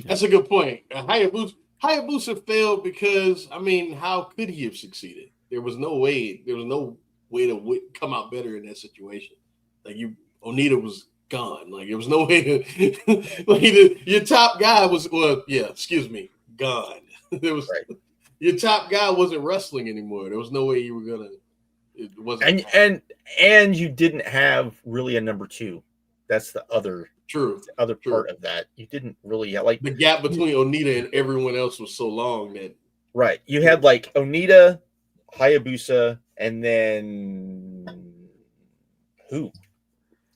S1: That's a good point. Hayabusa failed because, I mean, how could he have succeeded? There was no way. There was no way to come out better in that situation. Like Onita was gone. Like there was no way to. Like your top guy was. Well, yeah. Excuse me. Gone. There was
S2: right.
S1: Your top guy wasn't wrestling anymore. There was no way you were gonna. It wasn't.
S2: And you didn't have really a number two. That's the other.
S1: True.
S2: The other part of that. You didn't really have, like
S1: the gap between Onita and everyone else was so long that.
S2: Right. You had like Onita, Hayabusa, and then who?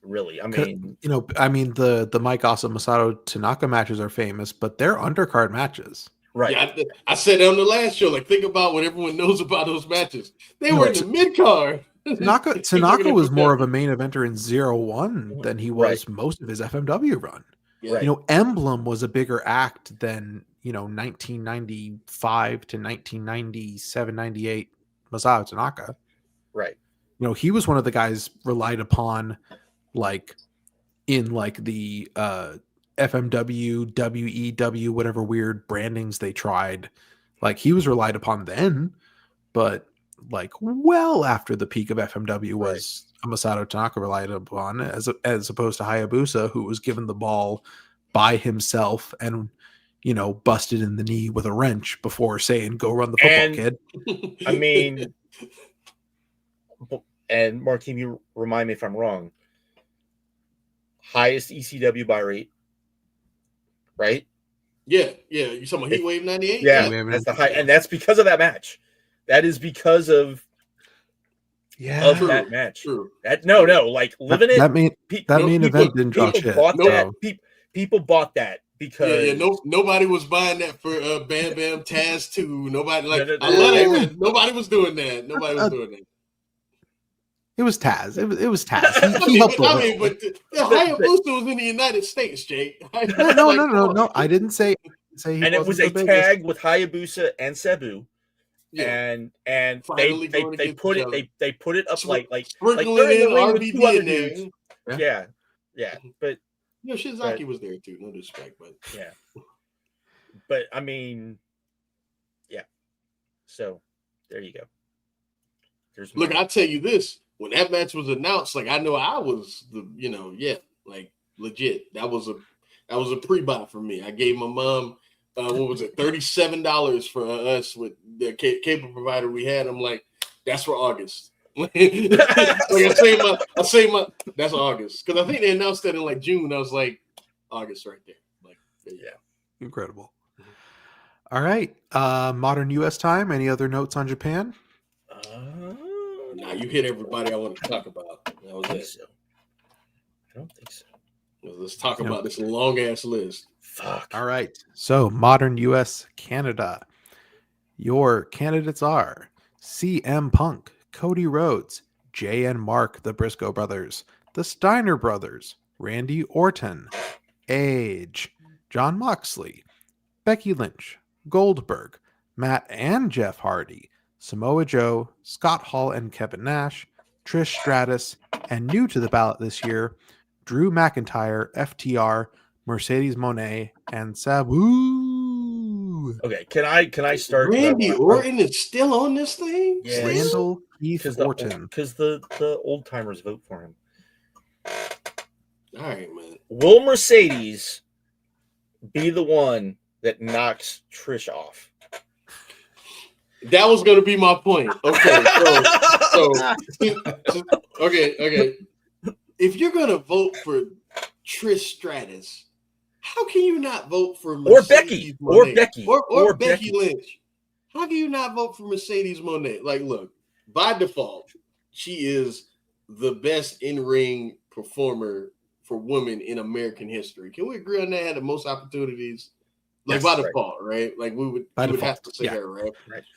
S2: Really? I mean,
S3: the Mike Asa Masato Tanaka matches are famous, but they're undercard matches.
S2: Right.
S1: Yeah, I said on the last show, like, think about what everyone knows about those matches. They were in the mid card.
S3: Tanaka was more of a main eventer in 0-1 than he was most of his FMW run.
S2: Right.
S3: Emblem was a bigger act than 1995 to 1997, 98 Masato Tanaka.
S2: Right.
S3: He was one of the guys relied upon, like in like the FMW, WEW, whatever weird brandings they tried. Like he was relied upon then, but like well after the peak of FMW was Masato Tanaka relied upon, as opposed to Hayabusa, who was given the ball by himself and busted in the knee with a wrench before saying, "Go run the football, kid."
S2: I mean, and Markeem, you remind me if I'm wrong. Highest ECW buy rate, right?
S1: Yeah. You talking about Heatwave 98?
S2: Yeah, that's the high, and that's because of that match. That is because of that match.
S1: True.
S2: No, like living it.
S3: That main event didn't draw shit.
S2: People bought that because
S1: nobody was buying that for Bam Bam Taz 2. Nobody I love that. Nobody was doing that. Nobody was doing that.
S3: It was Taz. It was Taz. He helped.
S1: But the Hayabusa was in the United States, Jake.
S3: No. I didn't say.
S2: And it was a tag with Hayabusa and Cebu. Yeah. And they put it up like
S1: sprinkling in RVD in there.
S2: Yeah. But
S1: Shizaki was there too. No disrespect, but
S2: yeah. But I mean, yeah. So there you go.
S1: Look, I'll tell you this. When that match was announced, like I know I was like legit. That was a pre-buy for me. I gave my mom what was it, $37 for us with the cable provider we had. I'm like, that's for August. Like I say my that's August, because I think they announced that in like June. I was like, August right there. Like, yeah,
S3: incredible. All right, modern U.S. time. Any other notes on Japan?
S1: Nah, you hit everybody I want to talk about. That was it.
S2: So. I don't think so.
S1: Let's talk about this long ass list.
S2: Fuck.
S3: All right. So modern U.S. Canada. Your candidates are CM Punk, Cody Rhodes, Jay and Mark, the Briscoe brothers, the Steiner brothers, Randy Orton, Edge, John Moxley, Becky Lynch, Goldberg, Matt and Jeff Hardy, Samoa Joe, Scott Hall and Kevin Nash, Trish Stratus, and new to the ballot this year, Drew McIntyre, FTR, Mercedes Moné, and Sabu.
S2: Okay, can I start?
S1: Randy Orton is still on this thing?
S2: Yes.
S3: Randall Keith Orton.
S2: Because the old timers vote for him.
S1: All right, man.
S2: Will Mercedes be the one that knocks Trish off?
S1: That was going to be my point. Okay, so okay. If you're going to vote for Trish Stratus, how can you not vote for Mercedes Moné? Or Becky Lynch? How can you not vote for Mercedes Moné? Like, look, by default, she is the best in-ring performer for women in American history. Can we agree on that? Had the most opportunities, like, by default, right? Like we would have to say her, right?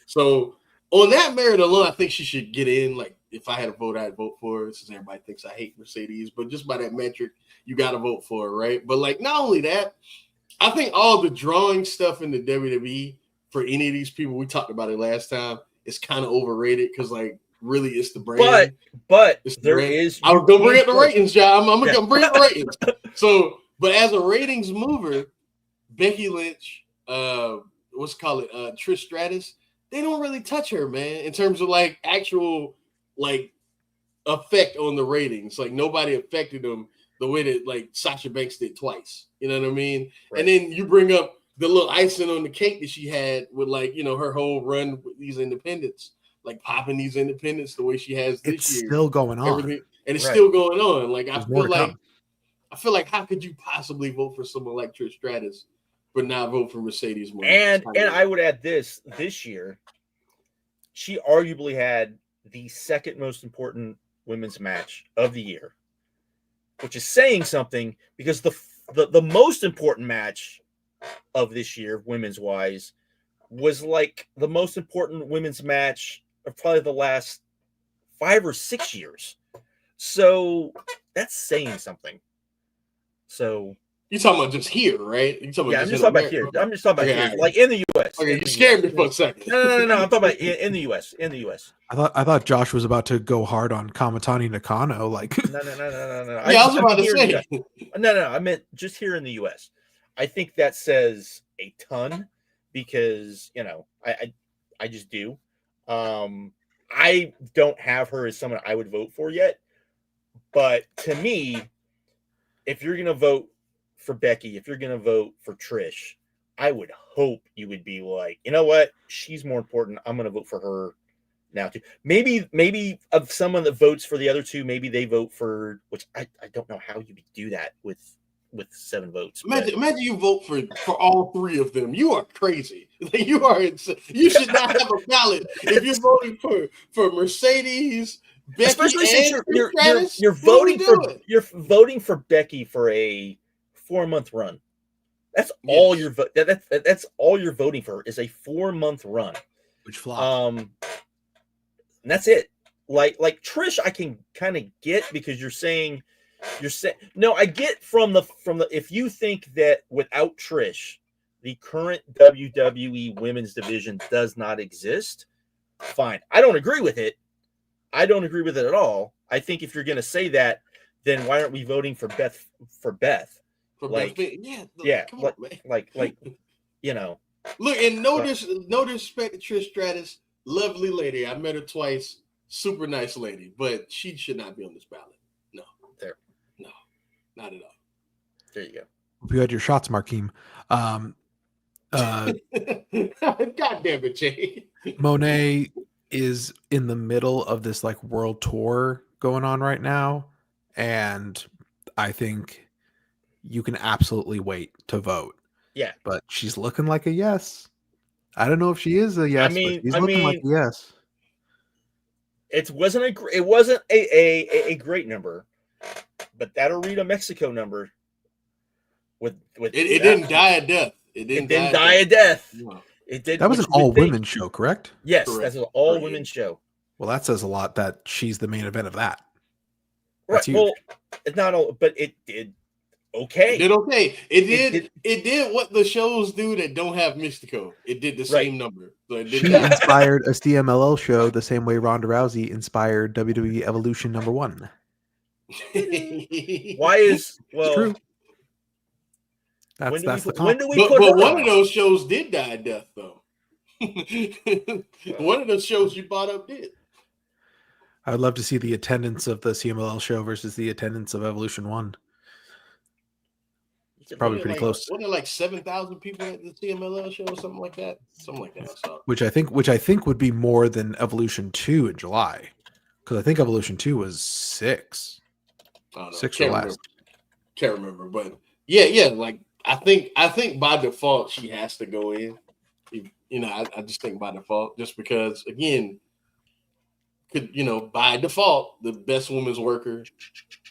S1: So on that merit alone, I think she should get in. Like, if I had a vote, I'd vote for her, since everybody thinks I hate Mercedes. But just by that metric, you got to vote for her, right? But like, not only that, I think all the drawing stuff in the WWE for any of these people, we talked about it last time, is kind of overrated, because like really it's the brand.
S2: But
S1: It's the
S2: there
S1: brand.
S2: is.
S1: I was gonna bring up the ratings, John. I'm
S2: Yeah.
S1: gonna bring up the ratings. So, but as a ratings mover, Becky Lynch, what's it called it, Trish Stratus, they don't really touch her, man, in terms of like actual like effect on the ratings. Like nobody affected them the way that like Sasha Banks did twice. You know what I mean?
S2: Right.
S1: And then you bring up the little icing on the cake that she had with like, you know, her whole run with these independents, like popping these independents the way she has this
S3: It's
S1: year.
S3: still going on.
S1: Everything, and it's
S2: Right.
S1: still going on. Like
S3: There's more to come.
S1: I feel like how could you possibly vote for someone like Trish Stratus but not vote for Mercedes Moné?
S2: And I would add this year, she arguably had the second most important women's match of the year, which is saying something because the most important match of this year, women's wise, was like the most important women's match of probably the last 5 or 6 years. So that's saying something. So
S1: you're talking about just here, right? You're talking
S2: yeah,
S1: about
S2: I'm just talking about here. I'm just talking about here, like in the U.S.
S1: Okay, you scared me for a second.
S2: No. I'm talking about in the U.S. In the U.S.
S3: I thought Josh was about to go hard on Kamatani Nakano. Like,
S2: No.
S1: Yeah, I was about to say.
S2: No. I meant just here in the U.S. I think that says a ton because you know I just do. I don't have her as someone I would vote for yet, but to me, if you're gonna vote for Becky, if you're gonna vote for Trish, I would hope you would be like, you know what, she's more important. I'm gonna vote for her now too. Maybe of someone that votes for the other two, maybe they vote for which I don't know how you would do that with 7 votes.
S1: Imagine you vote for all 3 of them. You are crazy. You are insane. You should not have a ballot if you're voting for Mercedes, Becky,
S2: especially since
S1: and
S2: you're voting for Becky for a 4-month run. That's all you're that's all you're voting for is a 4-month run,
S3: which flopped.
S2: And that's it. Like Trish, I can kind of get because you're saying no. I get from the if you think that without Trish, the current WWE Women's Division does not exist. Fine, I don't agree with it. I don't agree with it at all. I think if you're going to say that, then why aren't we voting for Beth? For Beth,
S1: like,
S2: yeah,
S1: come on, man.
S2: like, you know.
S1: Look, and no disrespect to Trish Stratus, lovely lady. I met her twice, super nice lady, but she should not be on this ballot. No, no, not at all.
S2: There you go.
S3: Hope you had your shots, Markeem.
S1: God damn it, Jay.
S3: Monet is in the middle of this like world tour going on right now, and I think you can absolutely wait to vote.
S2: Yeah,
S3: but she's looking like a yes. I don't know if she is a yes, but she's looking like a yes.
S2: It wasn't a great number, but that Arena Mexico number with
S1: it didn't die a death. It didn't die a death.
S2: No. It did.
S3: That was an all-women show, correct?
S2: Yes,
S1: correct.
S2: That's an all-women show.
S3: Well, that says a lot that she's the main event of that.
S2: Right. Well, it's not all, but it did okay.
S1: It did okay. It did what the shows do that don't have Mystico. It did the same number. So it did
S3: she inspired a CMLL show the same way Ronda Rousey inspired WWE Evolution #1.
S2: Why is
S3: it's true? That's the
S2: when do we
S1: but
S2: put
S1: one of those shows did die a death though. One of those shows you brought up did.
S3: I would love to see the attendance of the CMLL show versus the attendance of Evolution 1. It's probably pretty close.
S1: Wasn't there like 7,000 people at the CMLL show or something like that? Something like that.
S3: Which I think would be more than Evolution 2 in July. Because I think Evolution 2 was 6.
S1: I don't know.
S3: 6 or less.
S1: Can't remember. But yeah, like I think by default she has to go in. You know, I just think by default, just because again, by default, the best women's worker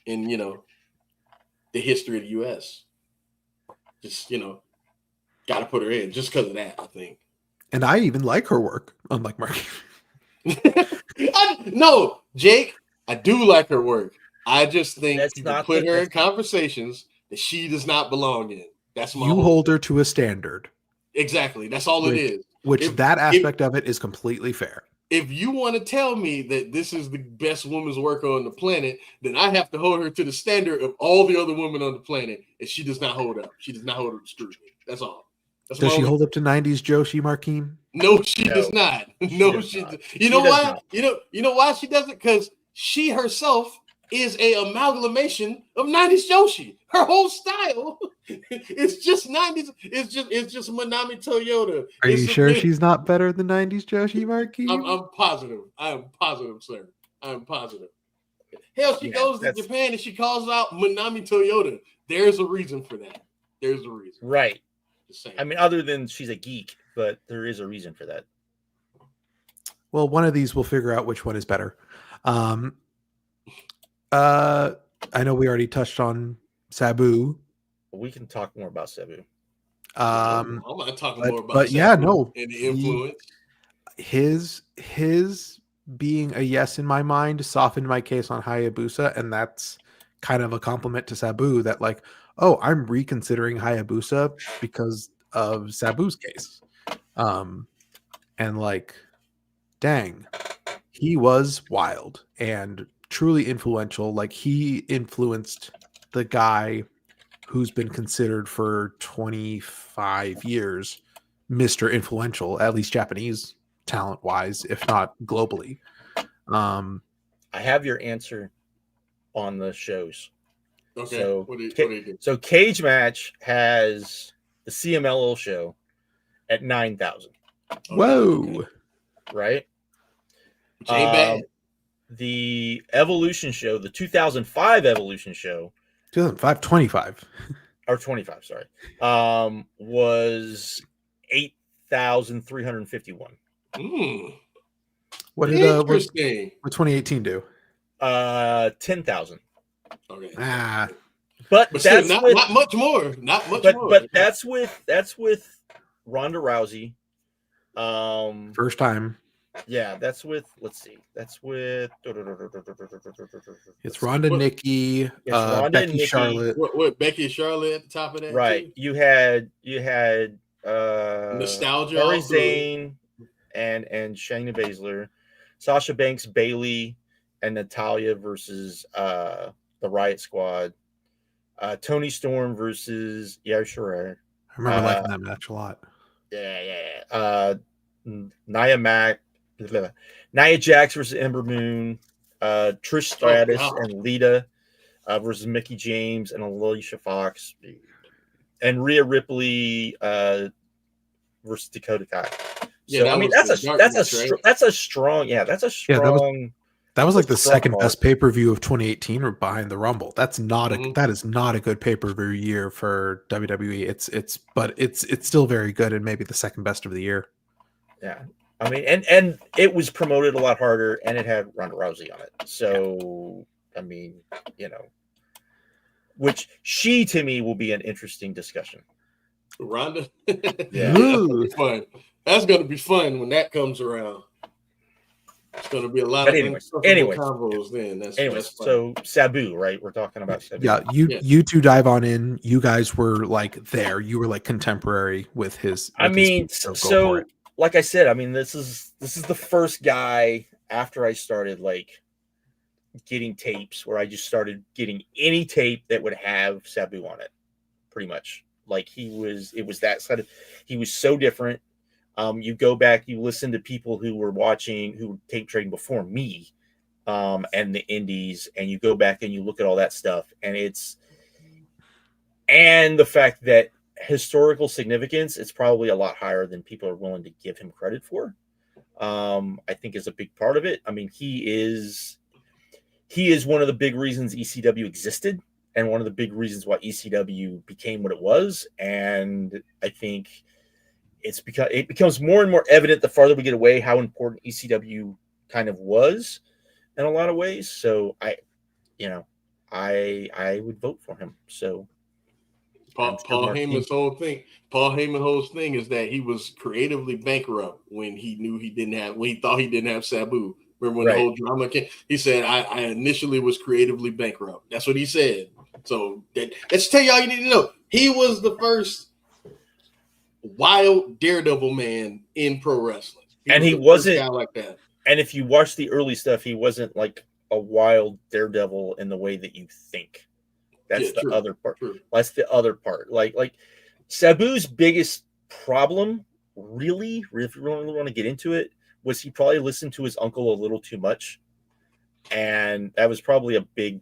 S1: in the history of the US. Just gotta put her in just because of that, I think.
S3: And I even like her work, unlike Marky.
S1: No, Jake, I do like her work. I just think
S2: That's
S1: you
S2: not
S1: put her in conversations that she does not belong in. That's my
S3: hold her to a standard.
S1: Exactly. That's all it is.
S3: That aspect of it is completely fair.
S1: if you want to tell me that this is the best woman's worker on the planet, then I have to hold her to the standard of all the other women on the planet, and she does not hold up. She does not hold up to scrutiny. That's all. That's
S3: Does she hold up to 90s Joshi, Markeem?
S1: No, she does not. No, she does. You know why? You know why she doesn't? Because she herself is a amalgamation of 90s Joshi. Her whole style is just 90s. It's just Manami Toyota.
S3: Are you sure she's not better than 90s Joshi, Markeem?
S1: I'm positive. I am positive, sir. I am positive. Hell, she goes to Japan and she calls out Manami Toyota. There's a reason for that. There's a reason.
S2: Right. I mean, other than she's a geek, but there is a reason for that.
S3: Well, one of these we'll figure out which one is better. I know we already touched on Sabu.
S2: We can talk more about Sabu.
S1: I'm not talking more about
S3: but
S1: Sabu
S3: yeah, no.
S1: and the influence.
S3: His being a yes in my mind softened my case on Hayabusa, and that's kind of a compliment to Sabu that like, oh, I'm reconsidering Hayabusa because of Sabu's case. And like, dang, he was wild and truly influential. Like, he influenced the guy who's been considered for 25 years Mr. Influential, at least Japanese talent wise, if not globally.
S2: I have your answer on the shows.
S1: Okay.
S2: So,
S1: what do you do?
S2: So Cage Match has the CMLL show at 9,000.
S3: Whoa.
S2: Right?
S1: Which ain't bad.
S2: The Evolution show, the 2005 Evolution show.
S3: 2005, 25.
S2: Or 25, sorry. Was 8,351.
S3: What did what 2018 do?
S2: 10,000.
S1: Okay.
S2: But that's
S1: still,
S2: with,
S1: not much more. Not much more.
S2: But that's with Ronda Rousey.
S3: First time.
S2: Yeah, that's with. Let's see. That's with.
S3: It's Ronda, Nikki, Becky, Charlotte.
S1: What Becky and Charlotte at the top of that?
S2: Right.
S1: Too?
S2: You had
S1: Nostalgia.
S2: Sari Zayn and Shayna Baszler, Sasha Banks, Bailey, and Natalia versus the Riot Squad. Toni Storm versus Io Shirai.
S3: I remember liking that match a lot.
S2: Yeah. Nia Jax versus Ember Moon. Trish Stratus and Lita versus Mickie James and Alicia Fox. And Rhea Ripley versus Dakota Kai. So I mean that's a strong.
S3: That was like the second best pay-per-view of 2018 or behind the Rumble. That is not a good pay-per-view year for WWE. It's still very good and maybe the second best of the year.
S2: Yeah. I mean, and it was promoted a lot harder and it had Ronda Rousey on it. So I mean, which she to me will be an interesting discussion.
S1: Ronda?
S2: Yeah.
S1: That's gonna be fun. That's gonna be fun when that comes around. It's going to be a lot of combos then. That's
S2: so Sabu, right? We're talking about Sabu.
S3: Yeah, you two dive on in. You guys were like there. You were like contemporary with his.
S2: So like I said, I mean, this is the first guy after I started like getting tapes where I just started getting any tape that would have Sabu on it, pretty much. Like it was that side of. He was so different. You go back, you listen to people who were tape trading before me, and the indies, and you go back and you look at all that stuff, and the fact that historical significance, it's probably a lot higher than people are willing to give him credit for. I think is a big part of it. I mean, he is one of the big reasons ECW existed, and one of the big reasons why ECW became what it was, and I think. It becomes more and more evident the farther we get away how important ECW kind of was in a lot of ways. So I would vote for him. So
S1: Paul Heyman's whole thing is that he was creatively bankrupt when he thought he didn't have Sabu. Remember when the whole drama came? He said, I initially was creatively bankrupt. That's what he said. So let's tell you all you need to know. He was the first wild daredevil man in pro wrestling.
S2: He wasn't
S1: guy like that.
S2: And if you watch the early stuff, he wasn't like a wild daredevil in the way that you think. That's the other part.
S1: True.
S2: That's the other part. Like Sabu's biggest problem, really, if you really want to get into it, was he probably listened to his uncle a little too much. And that was probably a big,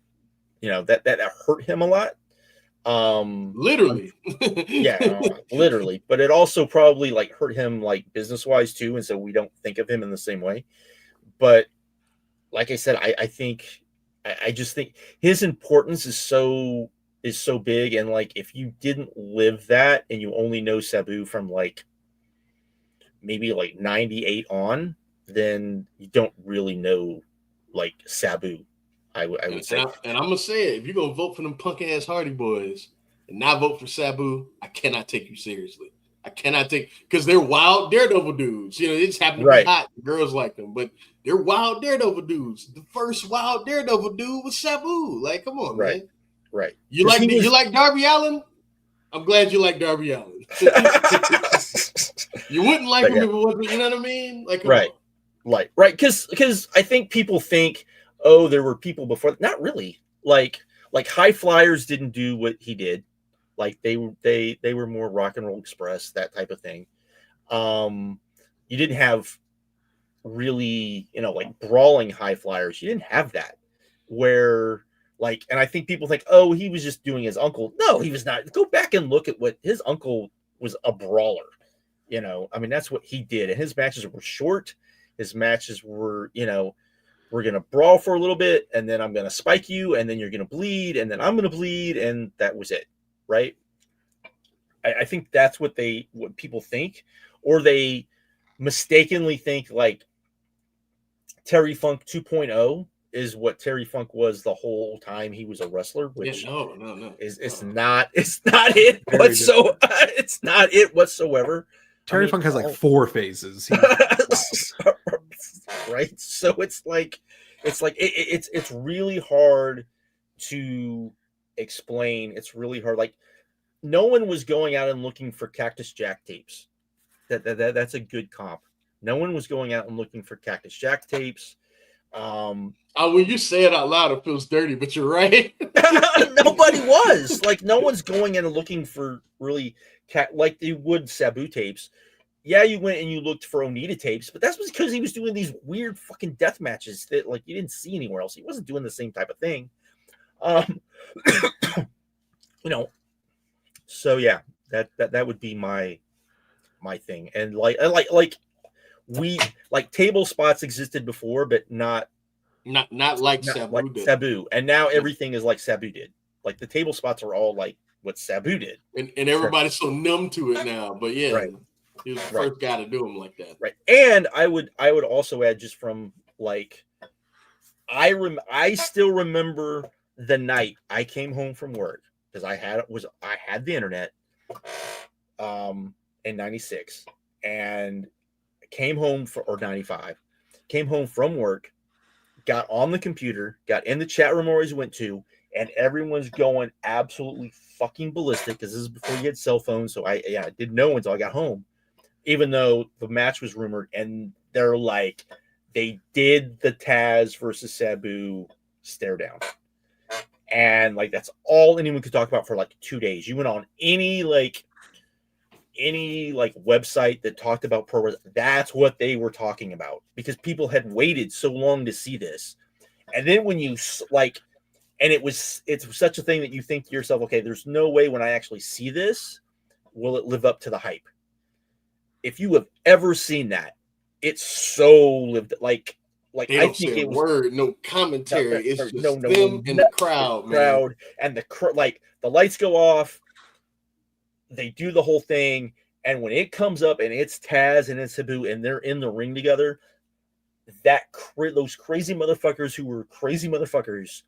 S2: that hurt him a lot.
S1: Literally.
S2: Literally. But it also probably like hurt him like business wise too. And so we don't think of him in the same way. But like I said, I just think his importance is so big. And like, if you didn't live that and you only know Sabu from like maybe like 98 on, then you don't really know like Sabu. I would say.
S1: And I'm gonna say it: if you're gonna vote for them punk ass Hardy Boys and not vote for Sabu, I cannot take you seriously. I cannot take, because they're wild daredevil dudes. They just happen to be hot. Girls like them, but they're wild daredevil dudes. The first wild daredevil dude was Sabu. Like, come on, man.
S2: Right.
S1: You like Darby Allin? I'm glad you like Darby Allin. You wouldn't like him if it wasn't. You know what I mean? Like,
S2: right. Because I think people think, oh, there were people before. Not really. Like High Flyers didn't do what he did. Like they were more Rock and Roll Express, that type of thing. You didn't have really, like brawling High Flyers. You didn't have that. Where like, and I think people think, oh, he was just doing his uncle. No, he was not. Go back and look at what his uncle was, a brawler. I mean, that's what he did. And his matches were short. His matches were, we're going to brawl for a little bit, and then I'm going to spike you, and then you're going to bleed, and then I'm going to bleed, and that was it, right? I think that's what people think, or they mistakenly think like Terry Funk 2.0 is what Terry Funk was the whole time he was a wrestler, which
S1: no.
S2: It's not it whatsoever. It's not it whatsoever.
S3: Terry Funk has like 4 phases.
S2: Right. So it's really hard to explain. It's really hard. Like, no one was going out and looking for Cactus Jack tapes. That's a good comp. No one was going out and looking for Cactus Jack tapes.
S1: When you say it out loud, it feels dirty, but you're right.
S2: Nobody was. Like, no one's going in and looking for really like they would Sabu tapes. Yeah, you went and you looked for Onita tapes, but that's because he was doing these weird fucking death matches that like you didn't see anywhere else. He wasn't doing the same type of thing. So yeah, that would be my thing. And like table spots existed before, but not like Sabu. And now everything is like Sabu did. Like the table spots are all like what Sabu did.
S1: And everybody's so numb to it now. But yeah. Right. He was the first guy to do them like that.
S2: Right. And I would also add, just from like, I still remember the night I came home from work, because I had the internet in 96, and came home or 95, came home from work, got on the computer, got in the chat room I always went to, and everyone's going absolutely fucking ballistic, because this is before you had cell phones. So I didn't know until I got home. Even though the match was rumored, and they're like, they did the Taz versus Sabu stare down. And like, that's all anyone could talk about for like 2 days. You went on any website that talked about pro wrestling, that's what they were talking about, because people had waited so long to see this. And then when you like, and it's such a thing that you think to yourself, okay, there's no way when I actually see this, will it live up to the hype? If you have ever seen that, it's so lived like
S1: they don't say a word, no commentary. It's just them and the crowd, man.
S2: And like the lights go off, they do the whole thing, and when it comes up and it's Taz and it's Sabu and they're in the ring together, those crazy motherfuckers who were crazy motherfuckers,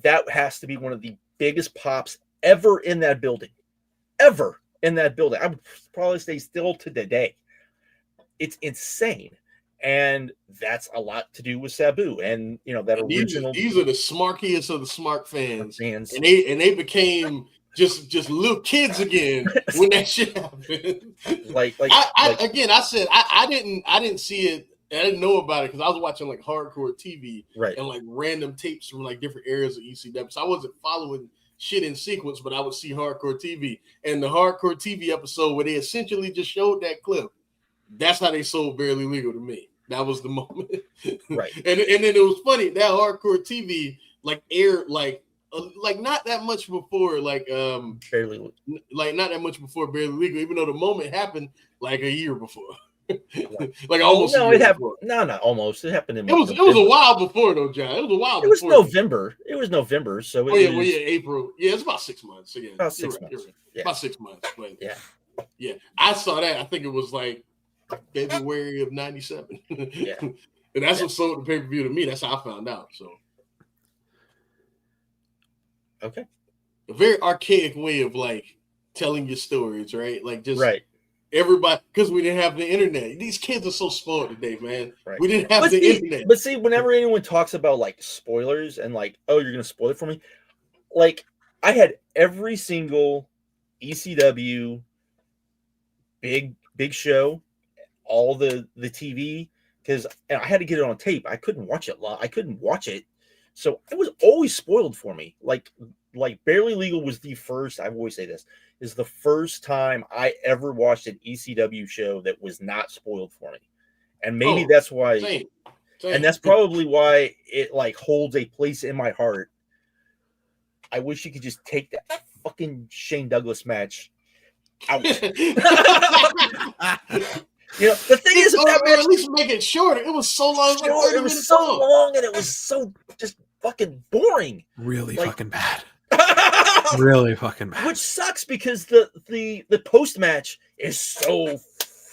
S2: that has to be one of the biggest pops ever in that building. Ever. In that building. I would probably say still to today. It's insane. And that's a lot to do with Sabu. And that original.
S1: These are the smarkiest of the smart fans. And they became just little kids again when that shit happened.
S2: I didn't
S1: see it And I didn't know about it because I was watching like hardcore TV
S2: Right.
S1: and like random tapes from like different areas of ECW. So I wasn't following shit in sequence, but I would see hardcore TV. And the hardcore TV episode where they essentially just showed that clip, that's how they sold Barely Legal to me. That was the moment.
S2: Right.
S1: and then it was funny, that hardcore TV like aired like not that much before
S2: Barely.
S1: like not that much before Barely Legal, even though the moment happened like a year before.
S2: Right.
S1: Like almost
S2: no,
S1: a year
S2: it happened.
S1: before.
S2: No, not almost. It happened in
S1: It was a while before though, John. It was a while
S2: It was
S1: before.
S2: November. It was November. So it was,
S1: well, yeah, April. Yeah, it's about 6 months. So yeah,
S2: about 6
S1: right,
S2: months.
S1: right.
S2: Yeah.
S1: About 6 months. But
S2: yeah.
S1: I saw that. I think it was like February of '97.
S2: Yeah.
S1: And that's what sold the pay-per-view to me. That's how I found out. So
S2: Okay.
S1: a very archaic way of like telling your stories, right? Like just
S2: right.
S1: Everybody, because we didn't have the internet. These kids are so spoiled today, man.
S2: Right.
S1: We didn't have the internet.
S2: But see, whenever anyone talks about like spoilers and like, oh, you're gonna spoil it for me, like I had every single ECW big show, all the TV, because I had to get it on tape. I couldn't watch it live. I couldn't watch it, so it was always spoiled for me. Like Barely Legal was the first. I always say this is the first time I ever watched an ECW show that was not spoiled for me, and maybe that's why.
S1: Same.
S2: And that's probably why it like holds a place in my heart. I wish you could just take that fucking Shane Douglas match out. The thing is, that match,
S1: at least make it shorter. It was so long.
S2: It was so long, and it was so just fucking boring.
S3: Really fucking bad. Really fucking bad.
S2: Which sucks because the post match is so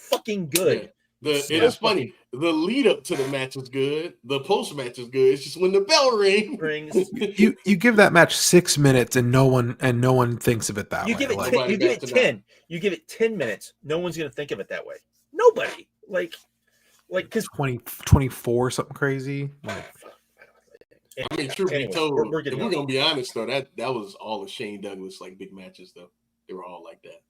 S2: fucking good.
S1: Yeah. It is funny. The lead up to the match is good. The post match is good. It's just when the bell rings.
S3: you give that match 6 minutes and no one thinks of it that way.
S2: You give it 10. You give it 10 minutes. No one's gonna think of it that way. Nobody. Like because
S3: 24 something crazy.
S1: I mean, truth be told, if we're gonna be honest though, that was all of Shane Douglas like big matches though. They were all like that.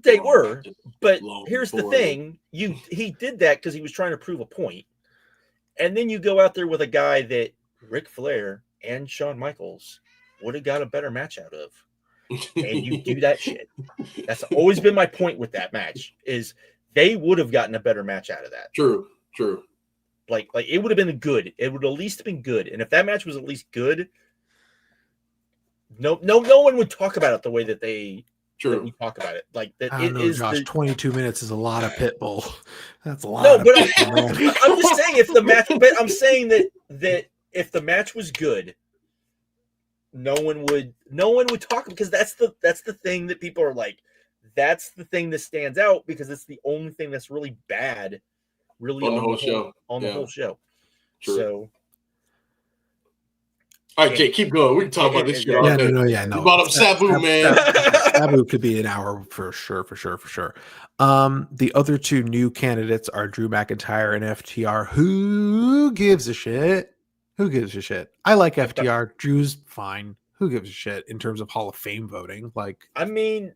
S2: They were, but here's the thing: he did that because he was trying to prove a point, and then you go out there with a guy that Ric Flair and Shawn Michaels would have got a better match out of, and you do that shit. That's always been my point with that match: is they would have gotten a better match out of that.
S1: True.
S2: Like it would have been good. It would at least have been good, and if that match was at least good, no one would talk about it the way that they. That we talk about it like that.
S3: I don't know, Josh. 22 minutes is a lot of Pitbull. That's a lot.
S2: No, but I'm just saying if the match. But I'm saying that if the match was good, no one would talk because that's the thing that people are like. That's the thing that stands out because it's the only thing that's really bad, really
S1: on the whole show.
S2: The whole show.
S1: True.
S2: So.
S1: All right, Jay, keep going. We can talk about this shit.
S3: No.
S1: You brought up Sabu, man.
S3: Sabu could be an hour for sure. The other two new candidates are Drew McIntyre and FTR. Who gives a shit? I like FTR. Drew's fine. Who gives a shit in terms of Hall of Fame voting? Like,
S2: I mean,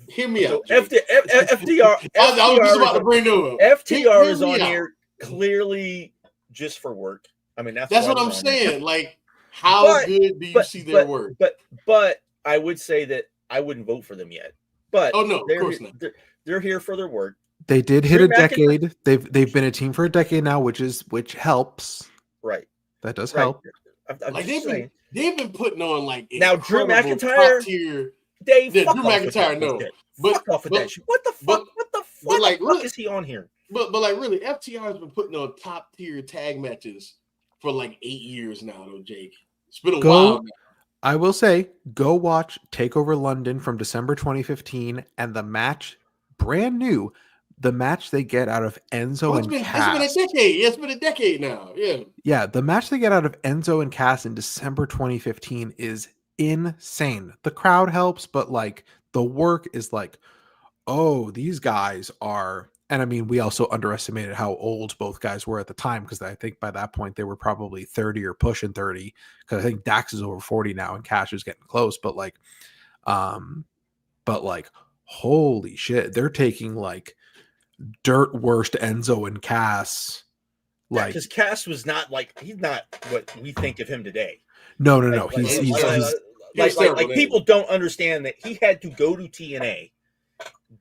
S1: hear me out.
S2: FTR.
S1: I was just about to bring them up.
S2: FTR is on here clearly just for work. I mean, that's
S1: what I'm saying. Like, how good do you see their work?
S2: But I would say that I wouldn't vote for them yet. But
S1: of course not.
S2: They're here for their work.
S3: They did hit a decade. They've been a team for a decade now, which helps.
S2: Right.
S3: That does help.
S1: Like they've been putting on like
S2: now Drew McIntyre. Drew
S1: McIntyre, no.
S2: Fuck off with that shit. What the fuck? What the fuck? Like, the fuck is he on here?
S1: But like really, FTR has been putting on top tier tag matches for like 8 years now, though, Jake. It's been a while now.
S3: I will say, go watch TakeOver London from December 2015, and the match, brand new, the match they get out of Enzo and Cass.
S1: It's been a decade. Yeah, it's been a decade now. Yeah.
S3: Yeah, the match they get out of Enzo and Cass in December 2015 is insane. The crowd helps, but like the work is like, oh, these guys are. And I mean, we also underestimated how old both guys were at the time because I think by that point they were probably 30 or pushing 30 because I think Dax is over 40 now and Cash is getting close. But like, holy shit, they're taking like dirt worst Enzo and Cass.
S2: Yeah,
S3: Like,
S2: because Cass was not like he's not what we think of him today.
S3: no.
S2: Like,
S1: He's terrible then.
S2: people don't understand that he had to go to TNA,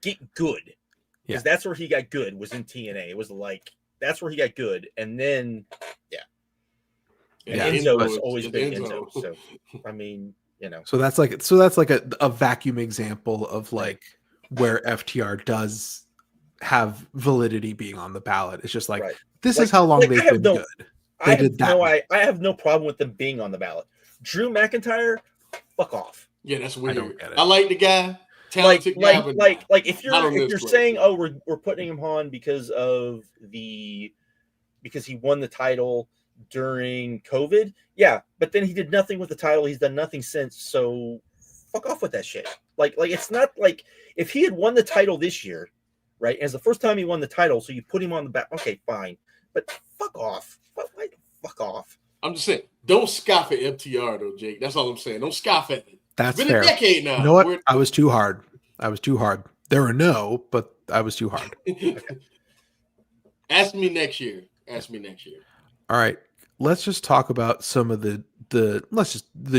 S2: get good,
S3: Yeah.
S2: because that's where he got good, was in TNA. It was like that's where he got good, and then and Enzo has always been Enzo. So I mean,
S3: So that's like a vacuum example of like where FTR does have validity being on the ballot. It's just like this is how long they've been good.
S2: I have no problem with them being on the ballot. Drew McIntyre, fuck off.
S1: Yeah, that's weird.
S3: I don't get it.
S1: I like the guy. Talented guy, but
S2: like if you're saying, oh, we're putting him on because he won the title during COVID, yeah, but then he did nothing with the title. He's done nothing since. So fuck off with that shit. Like it's not like if he had won the title this year, right? And it's the first time he won the title, so you put him on the back. Okay, fine, but fuck off. Fuck off.
S1: I'm just saying, don't scoff at FTR though, Jake. That's all I'm saying. Don't scoff at it.
S3: That's
S1: it's been
S3: fair.
S1: a decade now.
S3: You know what? I was too hard. There were no, but I was too hard.
S1: Ask me next year.
S3: All right. Let's just talk about some of the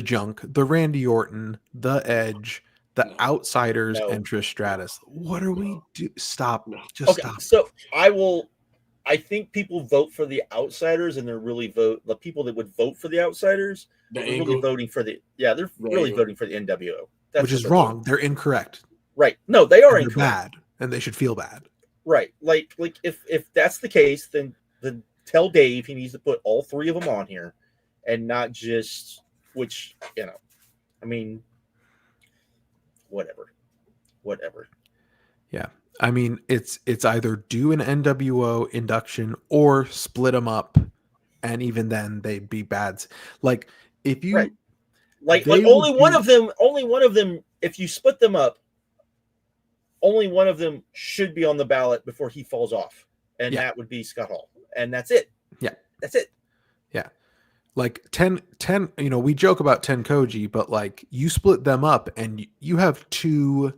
S3: junk, the Randy Orton, the Edge, the Outsiders, and Trish Stratus. What are we do? Stop. Just stop.
S2: So I think people vote for the Outsiders, and the people that would vote for the Outsiders are really voting for they're really voting for the NWO.
S3: Which is wrong. They're incorrect.
S2: Right. No, they are incorrect.
S3: Bad, and they should feel bad.
S2: Right. Like if that's the case, then tell Dave he needs to put all three of them on here, and not just I mean, whatever.
S3: Yeah. I mean, it's either do an NWO induction or split them up, and even then they'd be bad. Like if you
S2: only one of them, if you split them up, only one of them should be on the ballot before he falls off, and that would be Scott Hall, and that's it.
S3: Yeah,
S2: that's it.
S3: Yeah, like 10. We joke about 10 Koji, but like you split them up, and you have two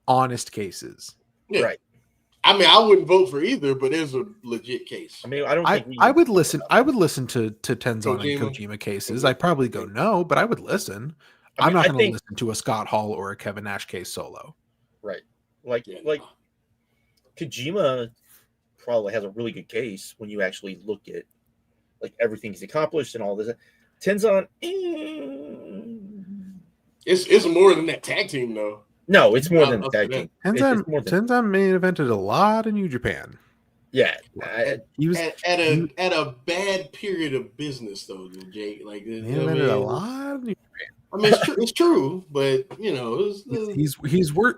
S3: honest cases.
S1: Yeah.
S2: Right.
S1: I mean, I wouldn't vote for either, but there's a legit case.
S2: I mean, I don't think
S3: I would listen. I would listen to Tenzan and Kojima cases. I'd probably go no, but I would listen. I'm not going to listen to a Scott Hall or a Kevin Nash case solo.
S2: Right. Like Kojima probably has a really good case when you actually look at like everything he's accomplished and all this. Tenzan,
S1: it's more than that tag team though.
S2: No, it's more than tag team.
S3: Tenzan main evented a lot in New Japan.
S2: Yeah,
S1: he was at a bad period of business though, Jake. Like he
S3: evented a lot of New Japan.
S1: I mean, it's true, but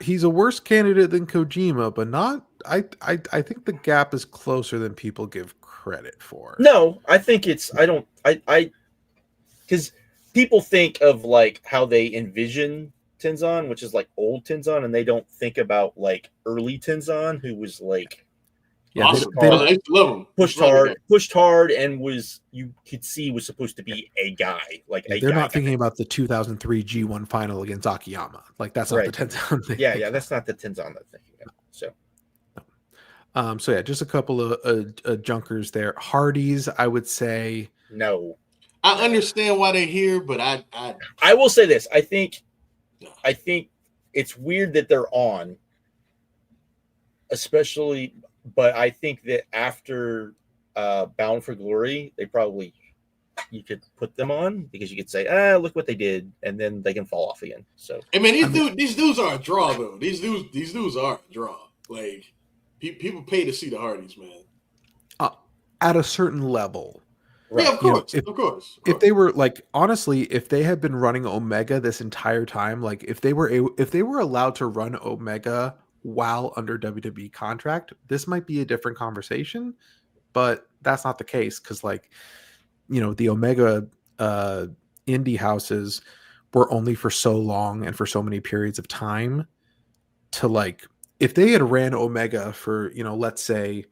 S3: he's a worse candidate than Kojima, but not. I think the gap is closer than people give credit for.
S2: No, I think because people think of like how they envision Tenzan, which is like old Tenzan, and they don't think about like early Tenzan, who was like
S1: awesome. I love him.
S2: Pushed hard, and you could see was supposed to be a guy. Like
S3: they're not thinking about the 2003 G1 final against Akiyama. Like that's not the Tenzan thing.
S2: Yeah, that's not the Tenzan they're thinking of.
S3: So yeah, just a couple of junkers there. Hardys, I would say
S2: no.
S1: I understand why they're here, but
S2: I will say this. I think it's weird that they're on, especially. But I think that after Bound for Glory, you could put them on because you could say, look what they did, and then they can fall off again. So
S1: I mean, these dudes are a draw though. These dudes are a draw. Like people pay to see the Hardys, man.
S3: At a certain level.
S1: Right. Yeah, of course.
S3: If they were like, honestly, if they had been running Omega this entire time, like if they were allowed to run Omega while under WWE contract, this might be a different conversation, but that's not the case. Cause like, the Omega indie houses were only for so long and for so many periods of time to like, if they had ran Omega for, let's say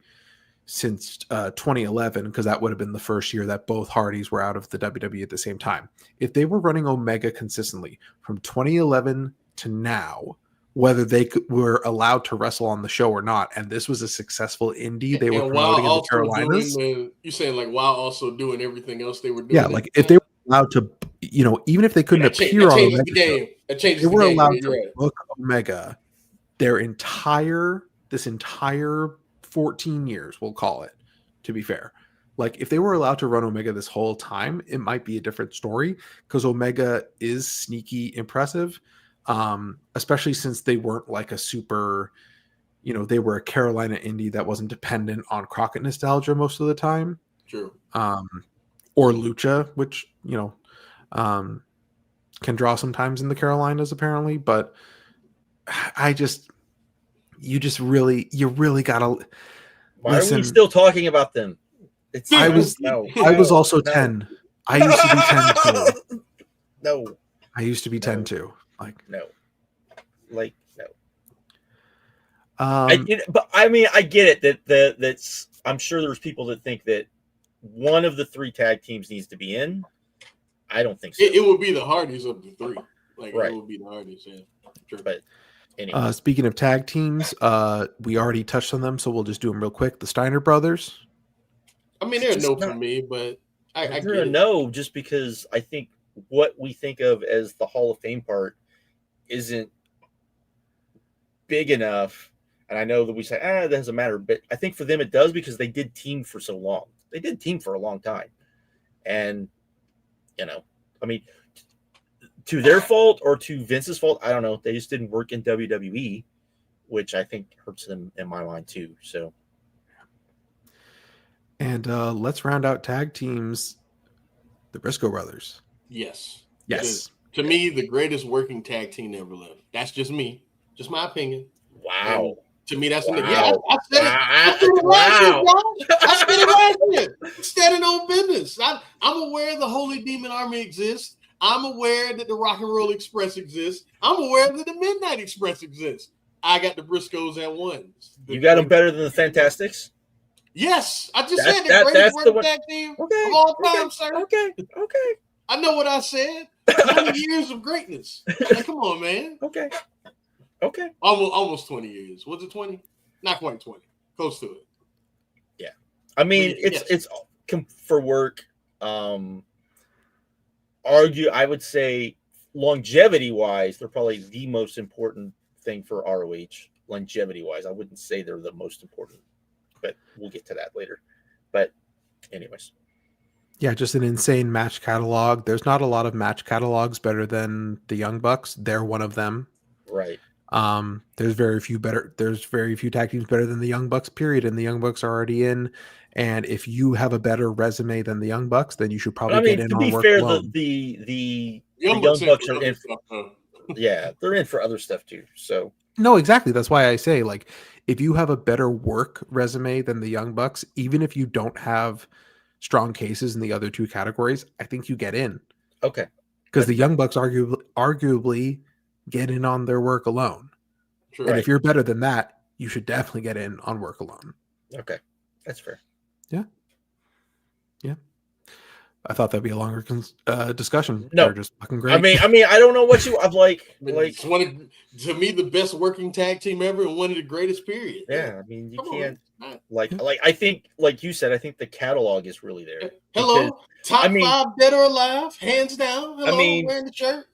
S3: since 2011, because that would have been the first year that both Hardys were out of the WWE at the same time. If they were running Omega consistently from 2011 to now, whether were allowed to wrestle on the show or not. And this was a successful indie they were
S1: And while
S3: promoting in the
S1: also
S3: Carolinas.
S1: you saying like while also doing everything else they were
S3: Yeah,
S1: doing.
S3: like if they were allowed to, even if they couldn't appear
S1: that
S3: on
S1: changes
S3: Omega
S1: the
S3: show,
S1: game. That
S3: they
S1: changes the
S3: were
S1: game.
S3: allowed
S1: You're
S3: to
S1: right.
S3: book Omega this entire 14 years, we'll call it, to be fair. Like if they were allowed to run Omega this whole time, it might be a different story because Omega is sneaky impressive, especially since they weren't like a super, they were a Carolina indie that wasn't dependent on Crockett nostalgia most of the time.
S1: True.
S3: Or Lucha, which, can draw sometimes in the Carolinas apparently, but you really gotta
S2: Why are we
S3: listen.
S2: still talking about them?
S3: I was also 10. I used to be 10 too.
S2: No.
S3: I used to be 10 too. Like
S2: no.
S3: Um,
S2: but I mean, I get it that's. I'm sure there's people that think that one of the 3 tag teams needs to be in. I don't think so.
S1: It would be the Hardys of the 3. Like
S2: right.
S1: It would be the Hardys. Yeah. True.
S2: But anyway.
S3: Speaking of tag teams, we already touched on them, so we'll just do them real quick. The Steiner brothers.
S1: I mean, they're a no for me, but I get
S2: a no just because I think what we think of as the Hall of Fame part isn't big enough. And I know that we say, that doesn't matter. But I think for them it does because they did team for so long. They did team for a long time. And, I mean, to their fault or to Vince's fault, I don't know. They just didn't work in WWE, which I think hurts them in my mind too. So.
S3: And let's round out tag teams. The Briscoe brothers.
S1: Yes. To
S3: Yeah.
S1: me, the greatest working tag team ever lived. That's just me. Just my opinion.
S2: Wow.
S1: And to me, that's
S2: wow.
S1: I said it. I said it last year. Standing on business. I'm aware the Holy Demon Army exists. I'm aware that the Rock and Roll Express exists. I'm aware that the Midnight Express exists. I got the Briscoes at 1.
S2: You got them better than the Fantastics?
S1: Yes. I just said the greatest working tag team of all time, sir.
S2: Okay.
S1: I know what I said. 20 years of greatness. Like, come on, man.
S2: Okay.
S1: Almost 20 years. Was it 20? Not quite 20. Close to it.
S2: Yeah. I mean, it's for work. I would say longevity wise, they're probably the most important thing for ROH. Longevity wise, I wouldn't say they're the most important, but we'll get to that later. But anyways.
S3: Yeah, just an insane match catalog. There's not a lot of match catalogs better than the Young Bucks. They're one of them.
S2: Right.
S3: There's very few tag teams better than the Young Bucks, period. And the Young Bucks are already in. And if you have a better resume than the Young Bucks, then you should probably get in
S2: to
S3: on
S2: be
S3: work
S2: fair,
S3: alone.
S2: The Young Bucks are in. Yeah, they're in for other stuff too. So
S3: no, exactly. That's why I say, like, if you have a better work resume than the Young Bucks, even if you don't have strong cases in the other 2 categories, I think you get in.
S2: Okay.
S3: Because the Young Bucks arguably get in on their work alone.
S1: True.
S3: And if you're better than that, you should definitely get in on work alone.
S2: Okay. That's fair.
S3: Yeah. I thought that'd be a longer discussion.
S2: No,
S3: they're just fucking great.
S2: I mean, I don't know what I've
S1: it's to me the best working tag team ever and one of the greatest. Period.
S2: Yeah, I mean, you can't I think, like you said, I think the catalog is really there.
S1: Hello, top 5 dead or alive, hands down. Hello, wearing the shirt.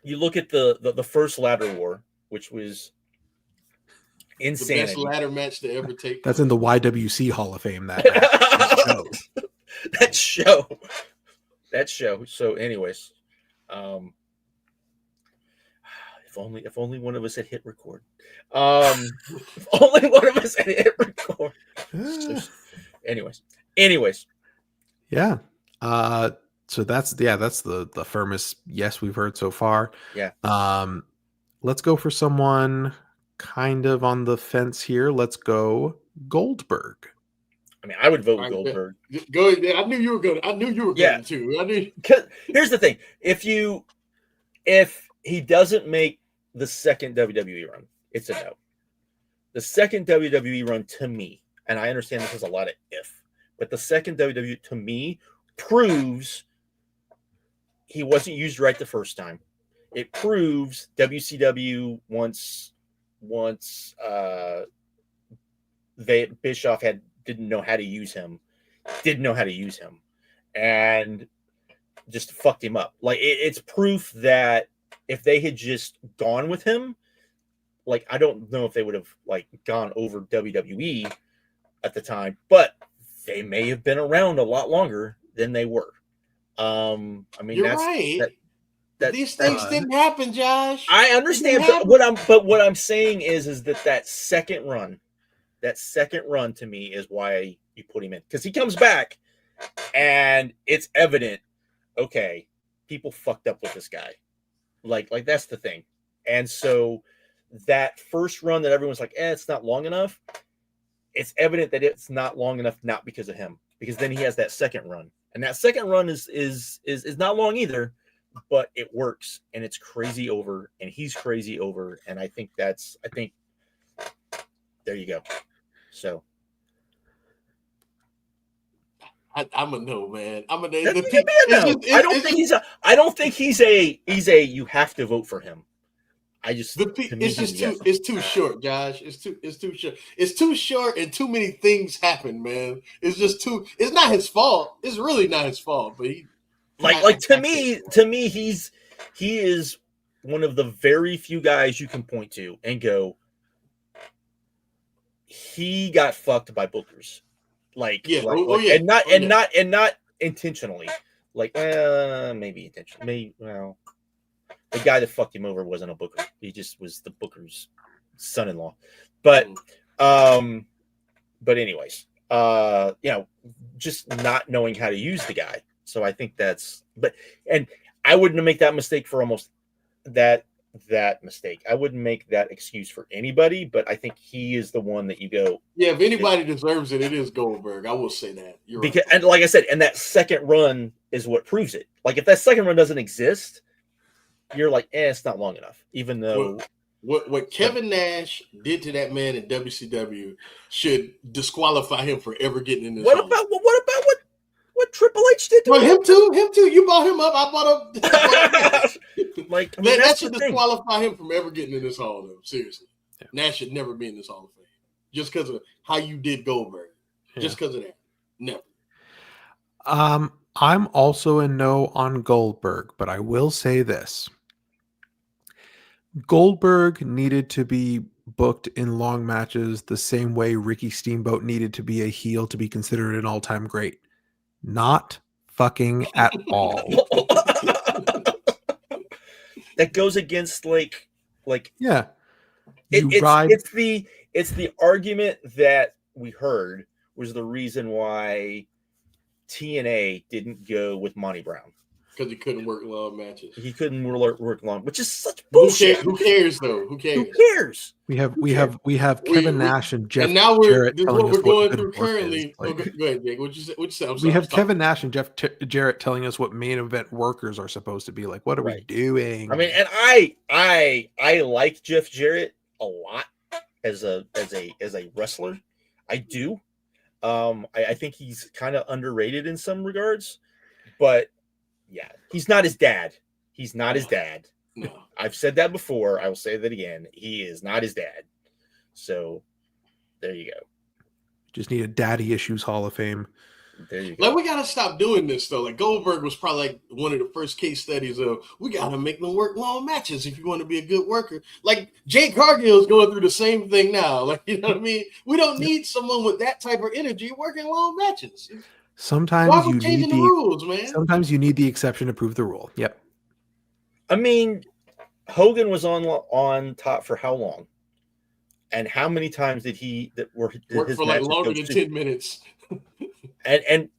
S2: You look at the first ladder war, which was insanity.
S1: The best ladder match to ever take.
S3: That's in the YWC Hall of Fame. That
S2: show. So, anyways, if only one of us had hit record. If only one of us had hit record. Anyways.
S3: Yeah. So that's the firmest yes we've heard so far.
S2: Yeah.
S3: Let's go for someone kind of on the fence here. Let's go Goldberg.
S2: I mean, I would vote with Goldberg.
S1: Go ahead. I knew you were going to.
S2: Here's the thing: if he doesn't make the second WWE run, it's a no. The second WWE run, to me, and I understand this is a lot of if, but the second WWE to me proves he wasn't used right the first time. it proves WCW once Bischoff didn't know how to use him, and just fucked him up. Like it's proof that if they had just gone with him, like I don't know if they would have like gone over WWE at the time, but they may have been around a lot longer than they were. I mean,
S1: You're right. These things didn't happen, Josh.
S2: I understand, but what I'm saying is that second run to me is why you put him in, because he comes back and it's evident. Okay, people fucked up with this guy. Like that's the thing. And so that first run that everyone's like, it's not long enough. It's evident that it's not long enough, not because of him, because then he has that second run, and that second run is not long either, but it works, and it's crazy over, and he's crazy over, and I think there you go. So
S1: I'm a no, man. I'm a no.
S2: I don't think he's a you have to vote for him.
S1: It's too short, Josh. It's too short. It's too short, and too many things happen, man. It's just too. It's not his fault. It's really not his fault. But
S2: to me, he is one of the very few guys you can point to and go, he got fucked by bookers, and not intentionally, maybe intentionally, the guy that fucked him over wasn't a booker. He just was the booker's son-in-law. But anyways, just not knowing how to use the guy. So I think and I wouldn't make that mistake for almost that mistake. I wouldn't make that excuse for anybody, but I think he is the one that you go.
S1: Yeah, if anybody deserves it, it is Goldberg. I will say that. You're right.
S2: And like I said, and that second run is what proves it. Like if that second run doesn't exist, you're like, it's not long enough. Even though
S1: what Kevin Nash did to that man in WCW should disqualify him for ever getting in this.
S2: What about what Triple H did to
S1: him? Him too. You bought him up. I bought him. That should disqualify him from ever getting in this hall, though. Seriously. Yeah. Nash should never be in this Hall of Fame. Just because of how you did Goldberg. Yeah. Just because of that. Never.
S3: I'm also a no on Goldberg, but I will say this. Goldberg needed to be booked in long matches the same way Ricky Steamboat needed to be a heel to be considered an all-time great. Not fucking at all.
S2: That goes against
S3: yeah.
S2: It's the argument that we heard was the reason why TNA didn't go with Monty Brown.
S1: Because he couldn't work long matches.
S2: He couldn't work long, which is such bullshit.
S1: Who cares though? Who cares?
S2: Who cares?
S3: We have Kevin Nash and Jeff.
S1: And now
S3: Jarrett
S1: this is
S3: telling
S1: what we're
S3: us
S1: going
S3: what
S1: through currently. Go ahead, Jake. What you say? I'm sorry,
S3: we have Kevin Nash and Jeff Jarrett telling us what main event workers are supposed to be like. What are we doing?
S2: I mean, and I like Jeff Jarrett a lot as a wrestler. I do. I think he's kind of underrated in some regards, but yeah, he's not his dad. He's not his dad.
S1: No.
S2: I've said that before. I will say that again. He is not his dad. So there you go.
S3: Just need a daddy issues Hall of Fame.
S2: There you go.
S1: Like, we gotta stop doing this though. Like, Goldberg was probably like one of the first case studies of we gotta make them work long matches if you want to be a good worker. Like, Jake Cargill is going through the same thing now. Like, you know what I mean? We don't need someone with that type of energy working long matches.
S3: Sometimes you
S1: need the rules, man.
S3: Sometimes you need the exception to prove the rule. Yep.
S2: I mean, Hogan was on top for how long? And how many times did work
S1: for like longer than 10 minutes?
S2: and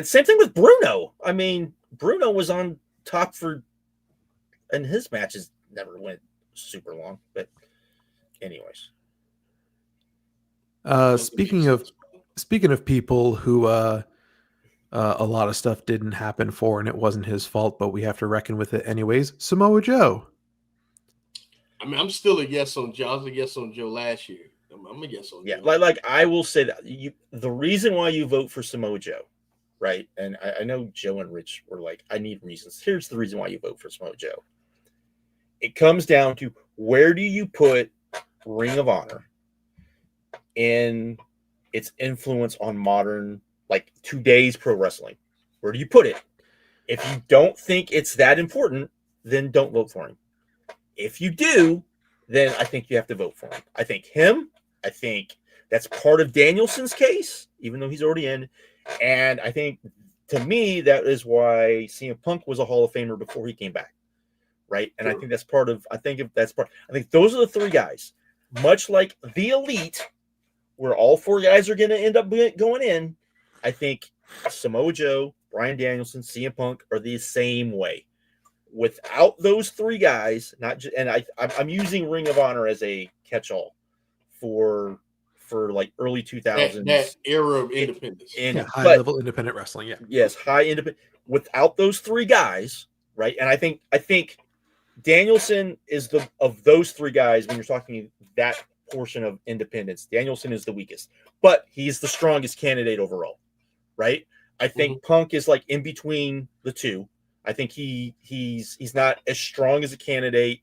S2: same thing with Bruno. I mean, Bruno was on top and his matches never went super long. But anyways.
S3: Speaking of people who a lot of stuff didn't happen for and it wasn't his fault, but we have to reckon with it anyways. Samoa Joe.
S1: I mean, I'm still a yes on Joe. I was a yes on Joe last year. I'm a yes on Joe.
S2: Yeah, like I will say that the reason why you vote for Samoa Joe, right? And I know Joe and Rich were like, I need reasons. Here's the reason why you vote for Samoa Joe. it comes down to where do you put Ring of Honor in its influence on modern, like today's pro wrestling? Where do you put it? If you don't think it's that important, then don't vote for him. If you do, then I think you have to vote for him. I think that's part of Danielson's case, even though he's already in. And I think, to me, that is why CM Punk was a Hall of Famer before he came back. Right. And I think that's part of, I think those are the three guys, much like the Elite, where all four guys are going to end up going in. I think Samoa Joe, Bryan Danielson, CM Punk are the same way. Without those three guys, I'm using Ring of Honor as a catch-all for like early 2000s
S1: that era of independence,
S3: high level independent wrestling. Yeah,
S2: yes, high independent. Without those three guys, right? And I think Danielson is of those three guys. When you're talking that portion of independence, Danielson is the weakest, but he's the strongest candidate overall, right? I think Punk is like in between the two. I think he's not as strong as a candidate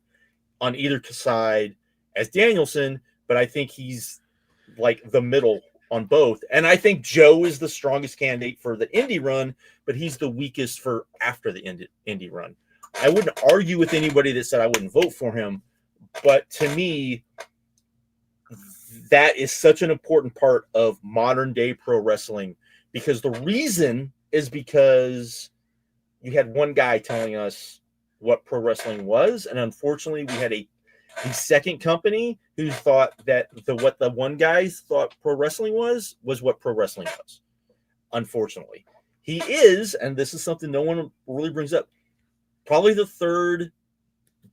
S2: on either side as Danielson, but I think he's like the middle on both. And I think Joe is the strongest candidate for the indie run, but he's the weakest for after the indie run. I wouldn't argue with anybody that said I wouldn't vote for him, but to me, that is such an important part of modern day pro wrestling, because the reason is because you had one guy telling us what pro wrestling was, and unfortunately we had a second company who thought that what the one guys thought pro wrestling was what pro wrestling was. Unfortunately, he is, and this is something no one really brings up, probably the third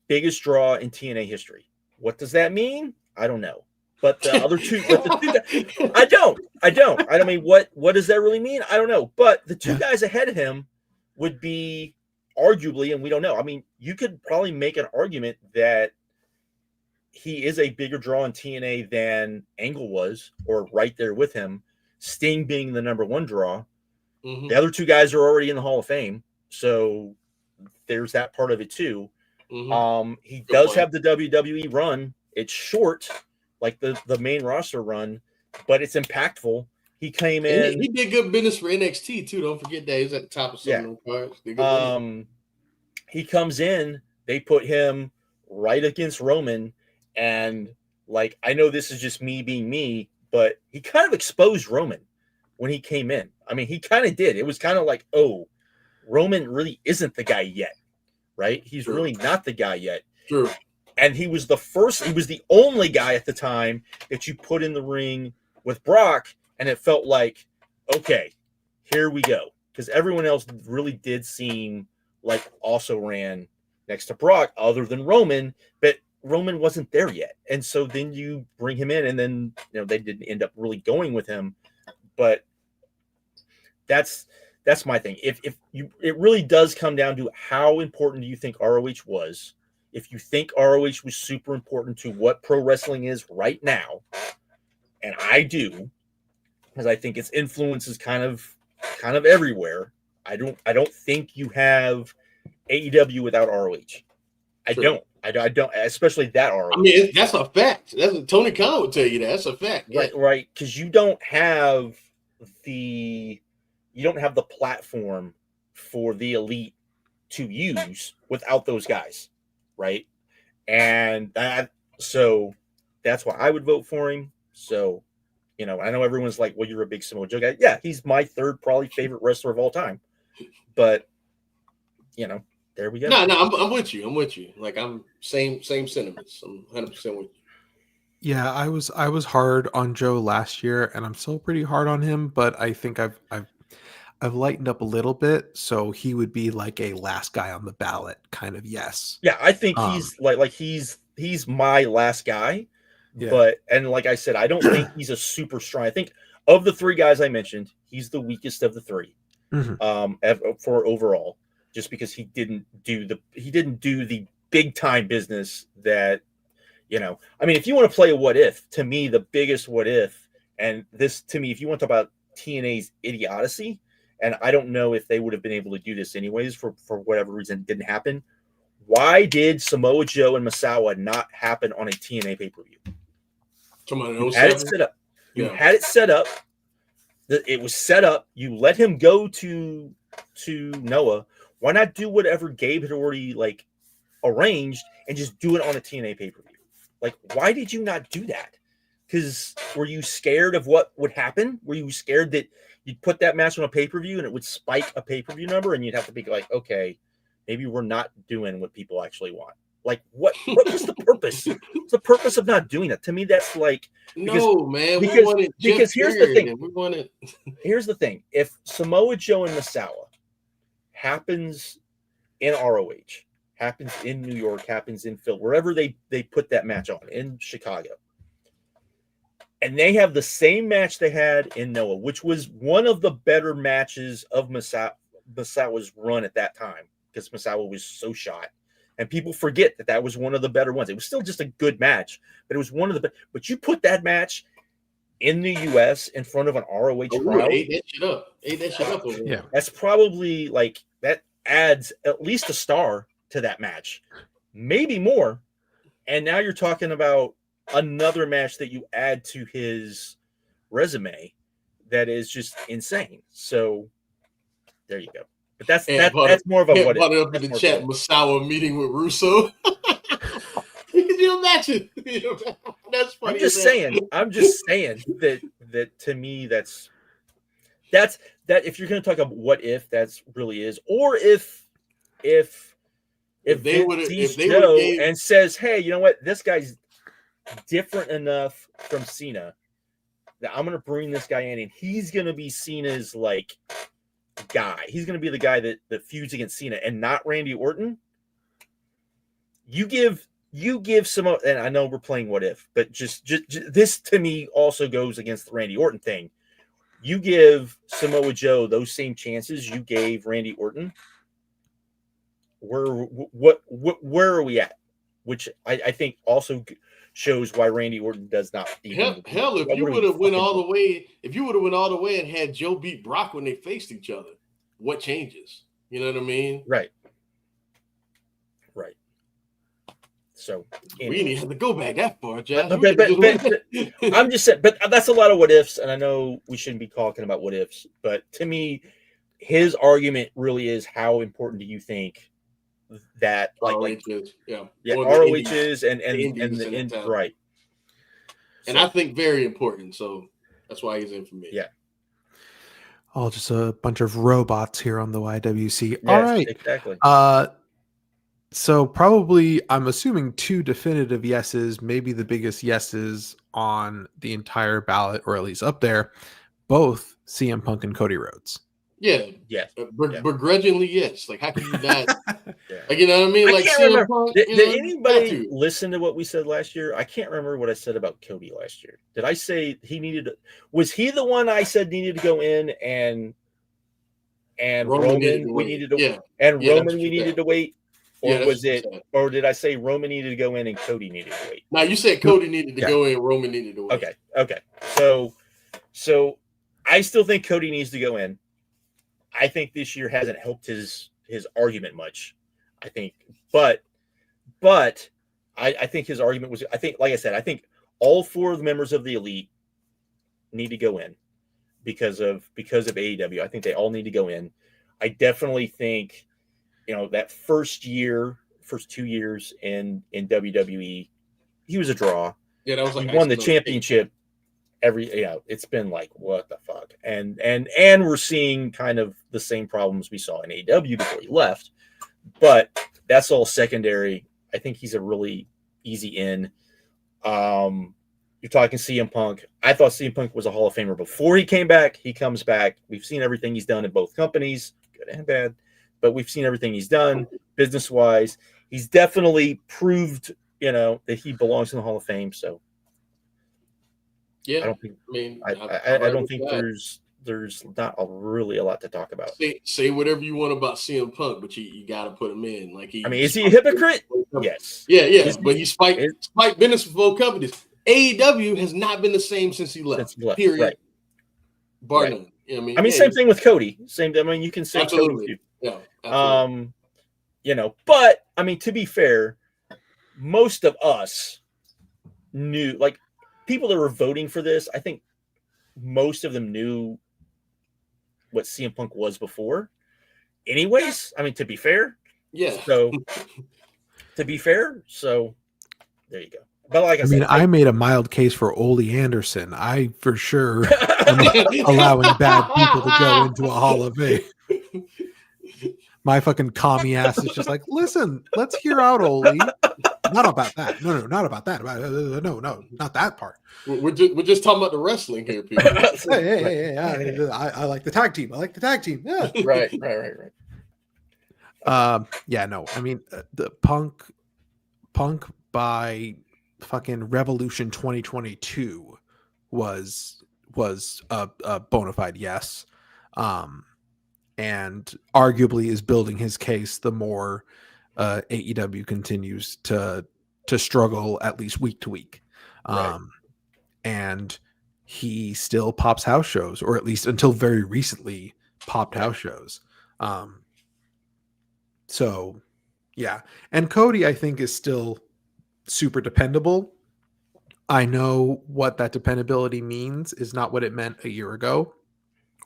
S2: biggest draw in TNA history. What does that mean? I don't know. But the other two, I don't mean, what does that really mean? I don't know. But the two guys ahead of him would be arguably, and we don't know. I mean, you could probably make an argument that he is a bigger draw in TNA than Angle was, or right there with him. Sting being the number one draw. The other two guys are already in the Hall of Fame, so there's that part of it too. He does have the WWE run. It's short, like the main roster run, but it's impactful. He came in.
S1: He did good business for NXT too. Don't forget that he's at the top of some of those cards.
S2: He comes in. They put him right against Roman, and like, I know this is just me being me, but he kind of exposed Roman when he came in. I mean, he kind of did. It was kind of like, oh, Roman really isn't the guy yet, right? He's really not the guy yet.
S1: True.
S2: And he was the only guy at the time that you put in the ring with Brock, and it felt like, okay, here we go. Because everyone else really did seem like also ran next to Brock, other than Roman, but Roman wasn't there yet. And so then you bring him in, and then, they didn't end up really going with him. But that's my thing. It really does come down to how important do you think ROH was. If you think ROH was super important to what pro wrestling is right now, and I do, because I think its influence is kind of everywhere. I don't think you have AEW without ROH. I don't, especially that ROH.
S1: I mean, that's a fact. Tony Khan would tell you that. That's a fact.
S2: Right. Because you don't have the platform for the Elite to use without those guys, right? And so that's why I would vote for him. So, I know everyone's like, well, you're a big Samoa Joe guy. Yeah, he's my third probably favorite wrestler of all time. But, there we go.
S1: No, I'm with you. Like, I'm same sentiments. I'm 100% with you.
S3: Yeah, I was hard on Joe last year, and I'm still pretty hard on him, but I think I've lightened up a little bit, so he would be like a last guy on the ballot kind of. Yes.
S2: Yeah, I think he's like he's my last guy.
S3: Yeah.
S2: But, and like I said, I don't think he's a super strong. I think of the three guys I mentioned, he's the weakest of the three. For overall, just because he didn't do the big time business that, I mean, if you want to play a what if, to me, the biggest what if, and this to me, if you want to talk about TNA's idiocy, and I don't know if they would have been able to do this anyways for whatever reason it didn't happen. Why did Samoa Joe and Misawa not happen on a TNA pay-per-view?
S1: Come on,
S2: You had it set up. You had it set up. It was set up. You let him go to Noah. Why not do whatever Gabe had already like arranged and just do it on a TNA pay-per-view? Like, why did you not do that? Because were you scared of what would happen? Were you scared that you'd put that match on a pay-per-view and it would spike a pay-per-view number and you'd have to be like, okay, maybe we're not doing what people actually want? Like, what was the purpose? What's the purpose of not doing that? To me, that's like because here's the thing. Here's the thing. If Samoa Joe and Misawa happens in ROH, happens in New York, happens in Phil, wherever they put that match on, in Chicago, and they have the same match they had in Noah, which was one of the better matches of Misawa's run at that time, because Misawa was so shot. And people forget that was one of the better ones. It was still just a good match, but it was one of the. But you put that match in the U.S. in front of an ROH crowd.
S1: Ate that shit up.
S3: Yeah,
S2: that's probably like that adds at least a star to that match, maybe more. And now you're talking about another match that you add to his resume that is just insane. So there you go. But that's more of a what
S1: if. Up in the chat, Misawa meeting with Russo. Can you imagine? That's funny.
S2: I'm just saying that to me that's that if you're going to talk about what if, that's really is, or if they would Joe and says, hey, you know what, this guy's different enough from Cena that I'm going to bring this guy in and he's going to be seen as like guy. He's going to be the guy that feuds against Cena and not Randy Orton. You give some, and I know we're playing what if, but just this to me also goes against the Randy Orton thing. You give Samoa Joe those same chances you gave Randy Orton. Where are we at? Which I think also shows why Randy Orton does not.
S1: Hell, if you would have went all the way and had Joe beat Brock when they faced each other, what changes? You know what I mean?
S2: Right. So
S1: we didn't even have to go back that far, Jeff.
S2: But I'm just saying, but that's a lot of what ifs, and I know we shouldn't be talking about what ifs, but to me, his argument really is how important do you think that
S1: ROH is,
S2: ROH is and the end, right.
S1: And so, I think very important. So that's why he's in for me.
S2: Yeah.
S3: Oh, just a bunch of robots here on the YWC.
S2: Yes,
S3: all right.
S2: Exactly.
S3: So probably, I'm assuming 2 definitive yeses, maybe the biggest yeses on the entire ballot, or at least up there, both CM Punk and Cody Rhodes.
S1: Yeah. Begrudgingly, yes. Like, how can you not? Like, you know what I mean? Like,
S2: I can't remember. Did anybody listen to what we said last year? I can't remember what I said about Cody last year. Did I say he needed? Was he the one I said needed to go in and Roman we needed to Roman we needed to wait? Or was it? Or did I say Roman needed to go in and Cody needed to wait?
S1: No, you said Cody needed to go in, Roman needed to wait.
S2: Okay. So I still think Cody needs to go in. I think this year hasn't helped his argument much. I think, but I think his argument was. I think, like I said, I think all 4 of the members of the Elite need to go in because of AEW. I think they all need to go in. I definitely think. That first 2 years in WWE, he was a draw.
S1: Yeah, that was like
S2: he won the championship. It's been like, what the fuck? And we're seeing kind of the same problems we saw in AEW before he left. But that's all secondary. I think he's a really easy in. You're talking CM Punk. I thought CM Punk was a Hall of Famer before he came back. He comes back. We've seen everything he's done in both companies, good and bad. But we've seen everything he's done business-wise. He's definitely proved, that he belongs in the Hall of Fame. So,
S1: yeah,
S2: I don't think.
S1: I
S2: don't think there's not really a lot to talk about.
S1: Say whatever you want about CM Punk, but you got to put him in. Like
S2: is he a hypocrite? Yes.
S1: Yeah. But he spiked business for both companies. AEW has not been the same since he left. Period.
S2: Right.
S1: Bar none. You know what I mean?
S2: Same thing with Cody. You can say
S1: absolutely.
S2: Cody.
S1: Yeah. Absolutely.
S2: But I mean, to be fair, most of us knew, like, people that were voting for this, I think most of them knew what CM Punk was before. Anyways, I mean, to be fair.
S1: Yeah.
S2: So, there you go. But like I
S3: mean,
S2: said,
S3: I made a mild case for Ole Anderson. I for sure am allowing bad people to go into a Hall of Fame. My fucking commie ass is just like, listen, let's hear out Ole. Not about that. No, not about that. No, not that part.
S1: We're just talking about the wrestling here, people.
S3: Hey, I like the tag team. I like the tag team. Yeah.
S2: Right.
S3: Yeah, no. I mean, the Punk by fucking Revolution 2022 was a bona fide yes. And arguably is building his case the more AEW continues to struggle at least week to week.
S2: Right.
S3: And he still pops house shows, or at least until very recently popped house shows. So yeah. And Cody, I think, is still super dependable. I know what that dependability means is not what it meant a year ago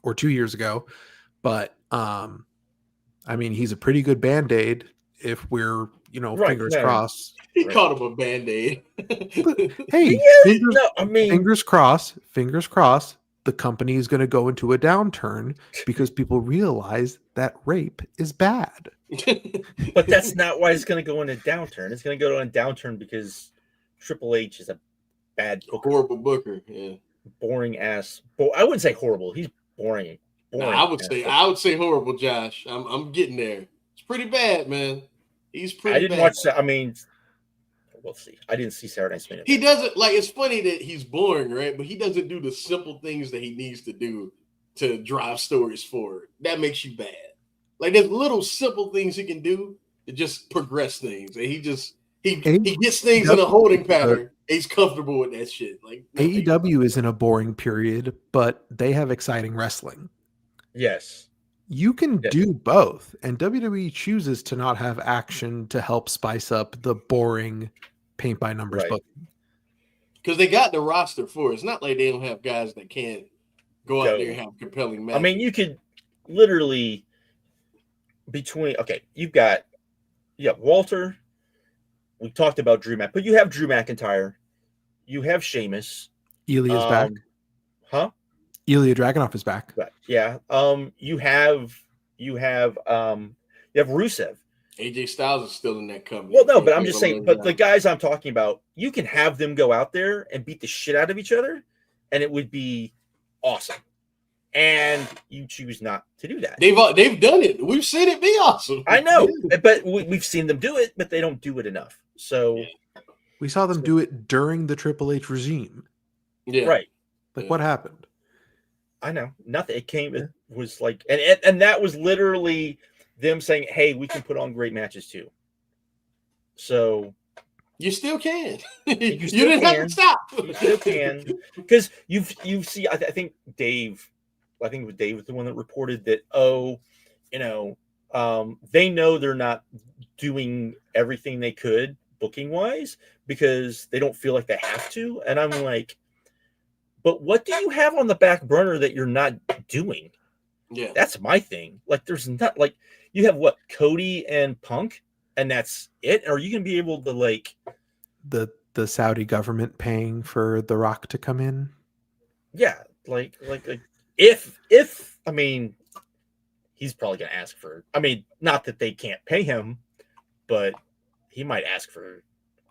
S3: or 2 years ago, but I mean, he's a pretty good Band-Aid if we're, fingers crossed.
S1: He called him a Band-Aid.
S3: Hey, fingers crossed, the company is going to go into a downturn because people realize that rape is bad.
S2: But that's not why it's going to go in a downturn. It's going to go in a downturn because Triple H is a bad booker.
S1: Horrible booker, yeah.
S2: Boring ass. I wouldn't say horrible. He's boring.
S1: I would say horrible, Josh. I'm getting there. It's pretty bad, man. He's pretty bad.
S2: I didn't watch that. I mean, we'll see. I didn't see Saturday Night's Main Event.
S1: He doesn't, like, it's funny that he's boring, right? But he doesn't do the simple things that he needs to do to drive stories forward. That makes you bad. Like, there's little simple things he can do to just progress things. And he gets things in a holding pattern. He's comfortable with that shit. Like,
S3: AEW is in a boring period, but they have exciting wrestling.
S2: Yes.
S3: You can do both, and WWE chooses to not have action to help spice up the boring paint by numbers booking.
S1: Because they got the roster for it. It's not like they don't have guys that can't go out there and have compelling matches.
S2: I mean, you could literally you've got Walter. We talked about Drew McIntyre, but you have Drew McIntyre. You have Sheamus.
S3: Ilya's back.
S2: Huh?
S3: Ilya Dragunov is back.
S2: Right. Yeah. You have Rusev.
S1: AJ Styles is still in that company.
S2: Well, no, but I'm just saying, but the guys I'm talking about, you can have them go out there and beat the shit out of each other, and it would be awesome. And you choose not to do that.
S1: They've done it. We've seen it be awesome.
S2: I know, but we've seen them do it, but they don't do it enough. So
S3: we saw them do it during the Triple H regime.
S1: Yeah.
S2: Right.
S3: Like what happened?
S2: I know. Nothing. It was like, and that was literally them saying, hey, we can put on great matches too. So
S1: you still can. You
S2: didn't
S1: have to stop.
S2: You still can. Because you see, I think Dave, I think it was Dave was the one that reported that, they know they're not doing everything they could booking wise because they don't feel like they have to. And I'm like, but what do you have on the back burner that you're not doing?
S1: Yeah.
S2: That's my thing. Like, there's not, like, you have what, Cody and Punk, and that's it? Or you can be able to, like,
S3: the Saudi government paying for The Rock to come in?
S2: Yeah, like if I mean, he's probably gonna ask for, I mean, not that they can't pay him, but he might ask for,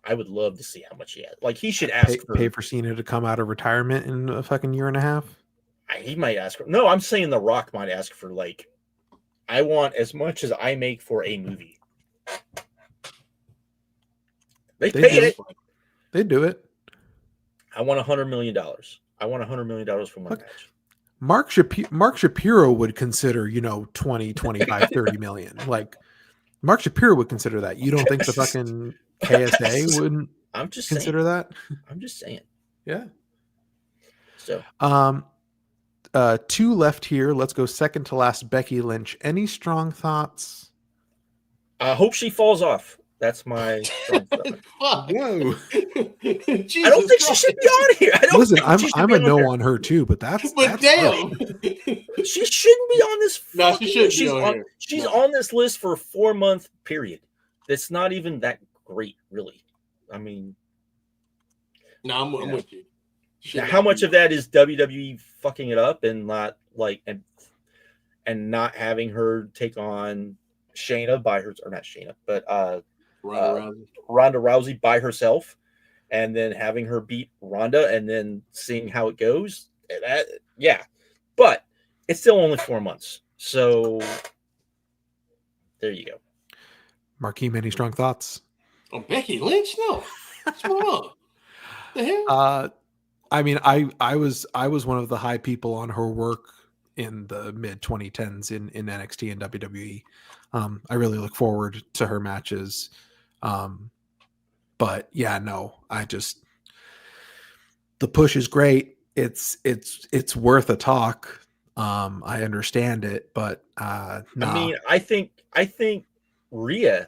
S2: I would love to see how much he has. Like, he should ask
S3: pay for Cena to come out of retirement in a fucking year and a half.
S2: He might ask for, no, I'm saying The Rock might ask for, like, I want as much as I make for a movie. They paid it.
S3: They do it.
S2: I want $100 million. I want $100 million for one match.
S3: Mark Shapiro would consider, 20, 25, 30 million. Like, Mark Shapiro would consider that. You don't think the fucking KSA wouldn't consider that?
S2: I'm just saying.
S3: Yeah.
S2: So,
S3: 2 left here. Let's go second to last. Becky Lynch. Any strong thoughts?
S2: I hope she falls off. That's my strong thought.
S1: Fuck.
S3: Whoa.
S1: Jesus
S2: I don't think she
S1: Christ.
S2: should be on here. I don't
S3: Listen,
S2: think she should
S3: I'm
S2: be
S3: a
S2: on
S3: no
S2: there.
S3: on her too, but that's
S1: But
S3: that's harsh.
S1: damn.
S2: She shouldn't be on this.
S1: No, she shouldn't be
S2: she's
S1: on here.
S2: She's
S1: No.
S2: on this list for a 4-month period. That's not even that great, really. I mean,
S1: No, I'm
S2: You know.
S1: with you. Should
S2: now,
S1: not
S2: how much
S1: be.
S2: of that is WWE fucking it up and not like and not having her take on Shayna by her, or not Shayna, but
S1: Ronda Rousey.
S2: Ronda Rousey by herself, and then having her beat Ronda, and then seeing how it goes. That, yeah, but it's still only 4 months, so there you go.
S3: Markeem, any strong thoughts?
S1: Oh, Becky Lynch? No. What's going on? The hell?
S3: I mean, I was one of the high people on her work in the mid 2010s in NXT and WWE. I really look forward to her matches. But yeah, no, the push is great. It's worth a talk. I understand it, but nah.
S2: I mean, I think Rhea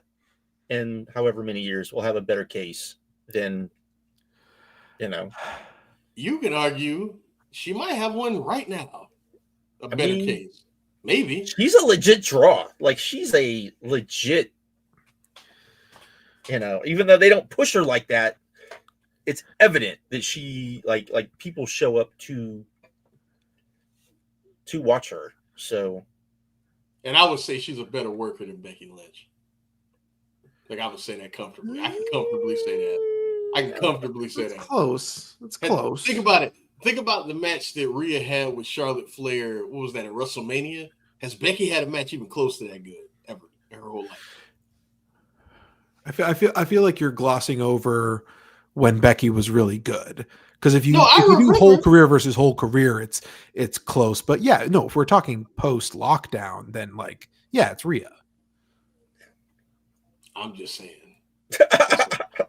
S2: in however many years will have a better case than
S1: You can argue she might have one right now. A better
S2: mean,
S1: case. Maybe.
S2: she's a legit draw. Like, she's a legit, even though they don't push her like that, it's evident that she like people show up to watch her. So,
S1: And I would say she's a better worker than Becky Lynch. Like, I would say that comfortably. I can comfortably say that. I can comfortably say
S3: it's
S1: that.
S3: close. It's close.
S1: Think about it. Think about the match that Rhea had with Charlotte Flair. What was that, at WrestleMania? Has Becky had a match even close to that good ever in her whole life?
S3: I feel like you're glossing over when Becky was really good. Because if you
S1: No, I
S3: if you do
S1: remember.
S3: whole career versus whole career, it's close. But yeah, no, if we're talking post lockdown, then like, yeah, it's Rhea.
S1: I'm just saying.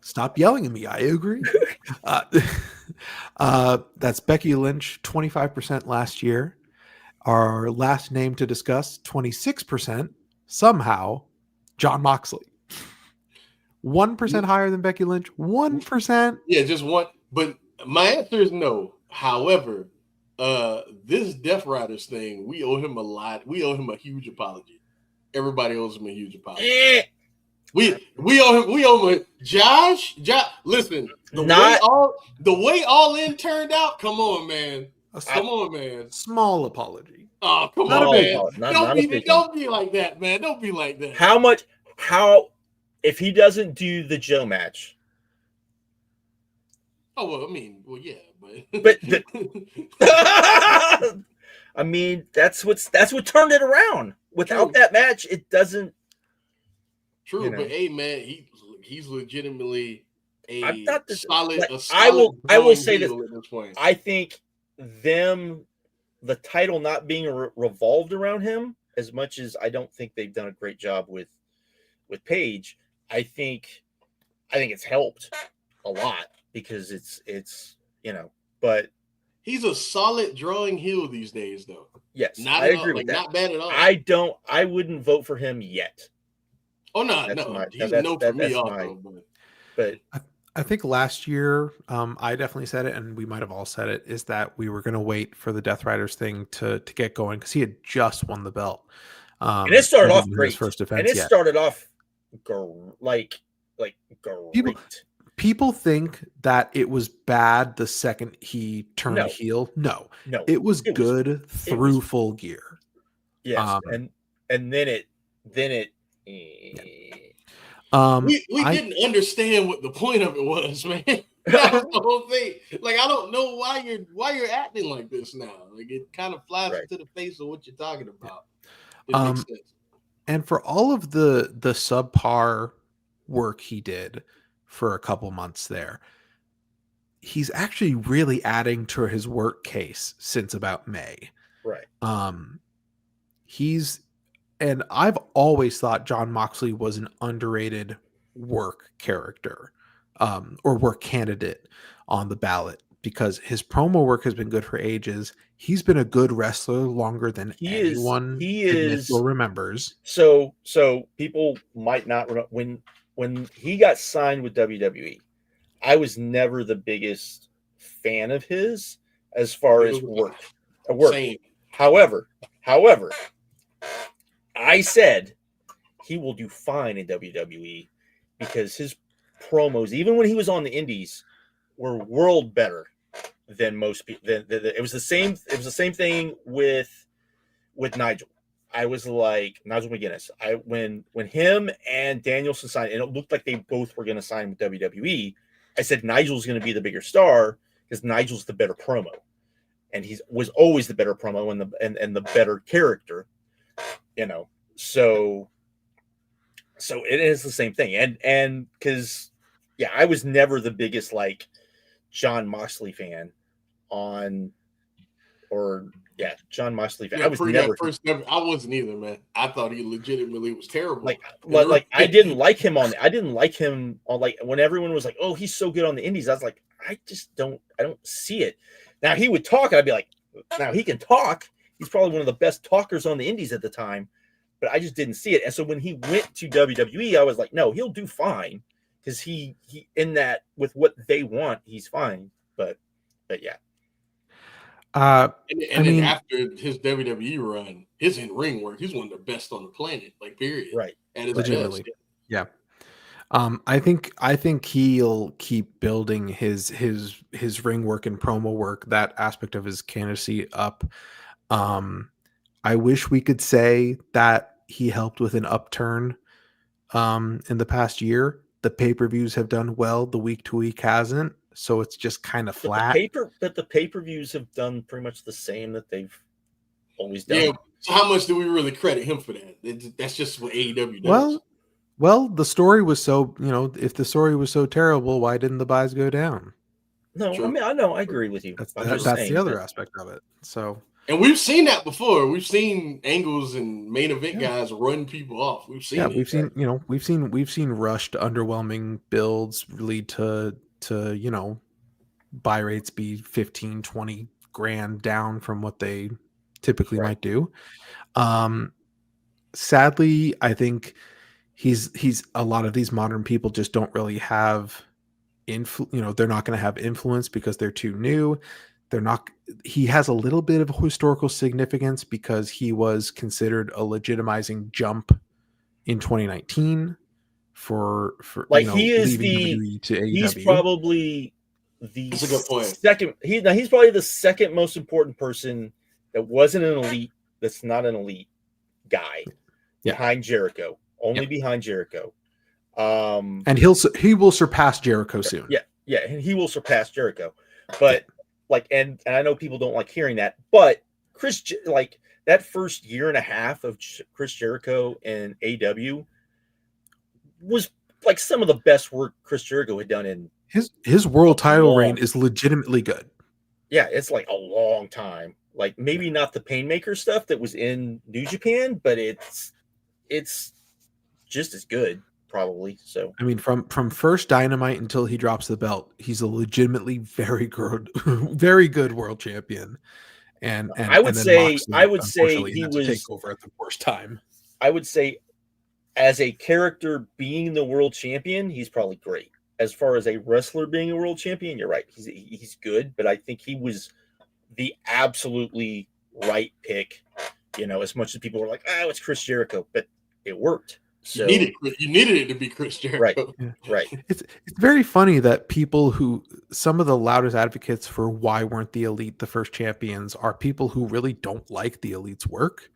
S3: Stop yelling at me. I agree. That's Becky Lynch, 25% last year. Our last name to discuss, 26%. Somehow, John Moxley. 1% higher than Becky Lynch. 1%.
S1: Yeah, just one. But my answer is no. However, this Death Riders thing, we owe him a lot. We owe him a huge apology. Everybody owes him a huge apology. We owe him a Josh. Listen, the way all in turned out. Come on, man. Come on, man.
S3: Small apology.
S1: Oh, come
S3: Not a
S1: on,
S3: big
S1: man.
S3: one.
S1: Don't be like that, man. Don't be like that.
S2: How if he doesn't do the Joe match?
S1: Oh well, I mean, well, yeah,
S2: but I mean, that's what turned it around. Without that match, it doesn't.
S1: True, but hey, man, he's legitimately a solid.
S2: Like,
S1: a solid
S2: I will say this.
S1: at this point.
S2: I think the title not being revolved around him as much as I don't think they've done a great job with Paige. I think it's helped a lot because it's but
S1: he's a solid drawing heel these days, though.
S2: Yes,
S1: I agree with that. Not bad at all.
S2: I wouldn't vote for him yet.
S1: Oh no, he's a no for me also.
S2: But
S3: I think last year, I definitely said it, and we might have all said it, is that we were going to wait for the Death Riders thing to get going because he had just won the belt.
S2: And it started off great.
S3: His first defense,
S2: and it started off like great.
S3: People think that it was bad the second he turned heel. No, it was good through Full Gear.
S2: Yes, and then it.
S1: We didn't understand what the point of it was, man. That was the whole thing. Like, I don't know why you're acting like this now. Like, it kind of flies into the face of what you're talking about. It makes sense.
S3: And for all of the subpar work he did for a couple months there, he's actually really adding to his work case since about May.
S2: Right.
S3: And I've always thought John Moxley was an underrated work character, or work candidate on the ballot because his promo work has been good for ages. He's been a good wrestler longer than anyone admits or remembers.
S2: So people might not remember when he got signed with WWE. I was never the biggest fan of his as far as work.
S1: Same.
S2: However, I said he will do fine in WWE because his promos, even when he was on the Indies, were world better than most people. It was the same. It was the same thing with Nigel. I was like Nigel McGuinness. When him and Danielson signed, and it looked like they both were going to sign with WWE. I said Nigel's going to be the bigger star because Nigel's the better promo, and he was always the better promo and the better character. So it is the same thing, and because I was never the biggest like John Moxley fan John Moxley fan. I was never.
S1: I wasn't either, man. I thought he legitimately was terrible.
S2: Like I didn't like him on. I didn't like him on like when everyone was like, "Oh, he's so good on the Indies." I was like, I don't see it. Now he would talk, and I'd be like, "Now he can talk. He's probably one of the best talkers on the Indies at the time." But I just didn't see it. And so when he went to WWE, I was like, "No, he'll do fine." Because he in that with what they want, he's fine. But yeah.
S1: Then after his WWE run, his in-ring work, he's one of the best on the planet, like period.
S2: Right.
S1: And his
S3: legitimately.
S1: best.
S3: Yeah. I think he'll keep building his ring work and promo work, that aspect of his candidacy up. I wish we could say that he helped with an upturn in the past year. The pay-per-views have done well, the week-to-week hasn't, so it's just kind of flat.
S2: But the pay-per-views have done pretty much the same that they've always done.
S1: Yeah. So how much do we really credit him for that? That's just what AEW does.
S3: Well, the story was so, if the story was so terrible, why didn't the buys go down?
S2: No, true. I mean, I know, I agree with you.
S3: That's the other aspect of it. So,
S1: and we've seen that before. We've seen Angles and main event guys run people off. We've seen it.
S3: We've seen rushed, underwhelming builds lead to buy rates be 15, 20 grand down from what they typically might do. Sadly, I think he's a lot of these modern people just don't really have they're not going to have influence because they're too new. He has a little bit of historical significance because he was considered a legitimizing jump in 2019 for
S2: like he is
S3: leaving WWE to AEW.
S2: He's probably
S1: That's a good point.
S2: Second. He's probably the second most important person that wasn't an elite. That's not an elite guy behind Jericho. Only behind Jericho.
S3: And he will surpass Jericho soon.
S2: Yeah, and he will surpass Jericho. But and I know people don't like hearing that, but that first year and a half of Chris Jericho and AEW was like some of the best work Chris Jericho had done in
S3: his world title reign is legitimately good.
S2: Yeah, it's like a long time. Like maybe not the Painmaker stuff that was in New Japan, but it's just as good, probably. So
S3: I mean, from first Dynamite until he drops the belt, he's a legitimately very good world champion. And
S2: I would say he was
S3: to take over at the worst time.
S2: I would say, as a character being the world champion, he's probably great. As far as a wrestler being a world champion, you're right. He's good, but I think he was the absolutely right pick. As much as people were like, it's Chris Jericho, but it worked. So
S1: you needed it to be Chris Jericho.
S2: Right.
S3: It's very funny that some of the loudest advocates for why weren't the Elite the first champions are people who really don't like the Elite's work.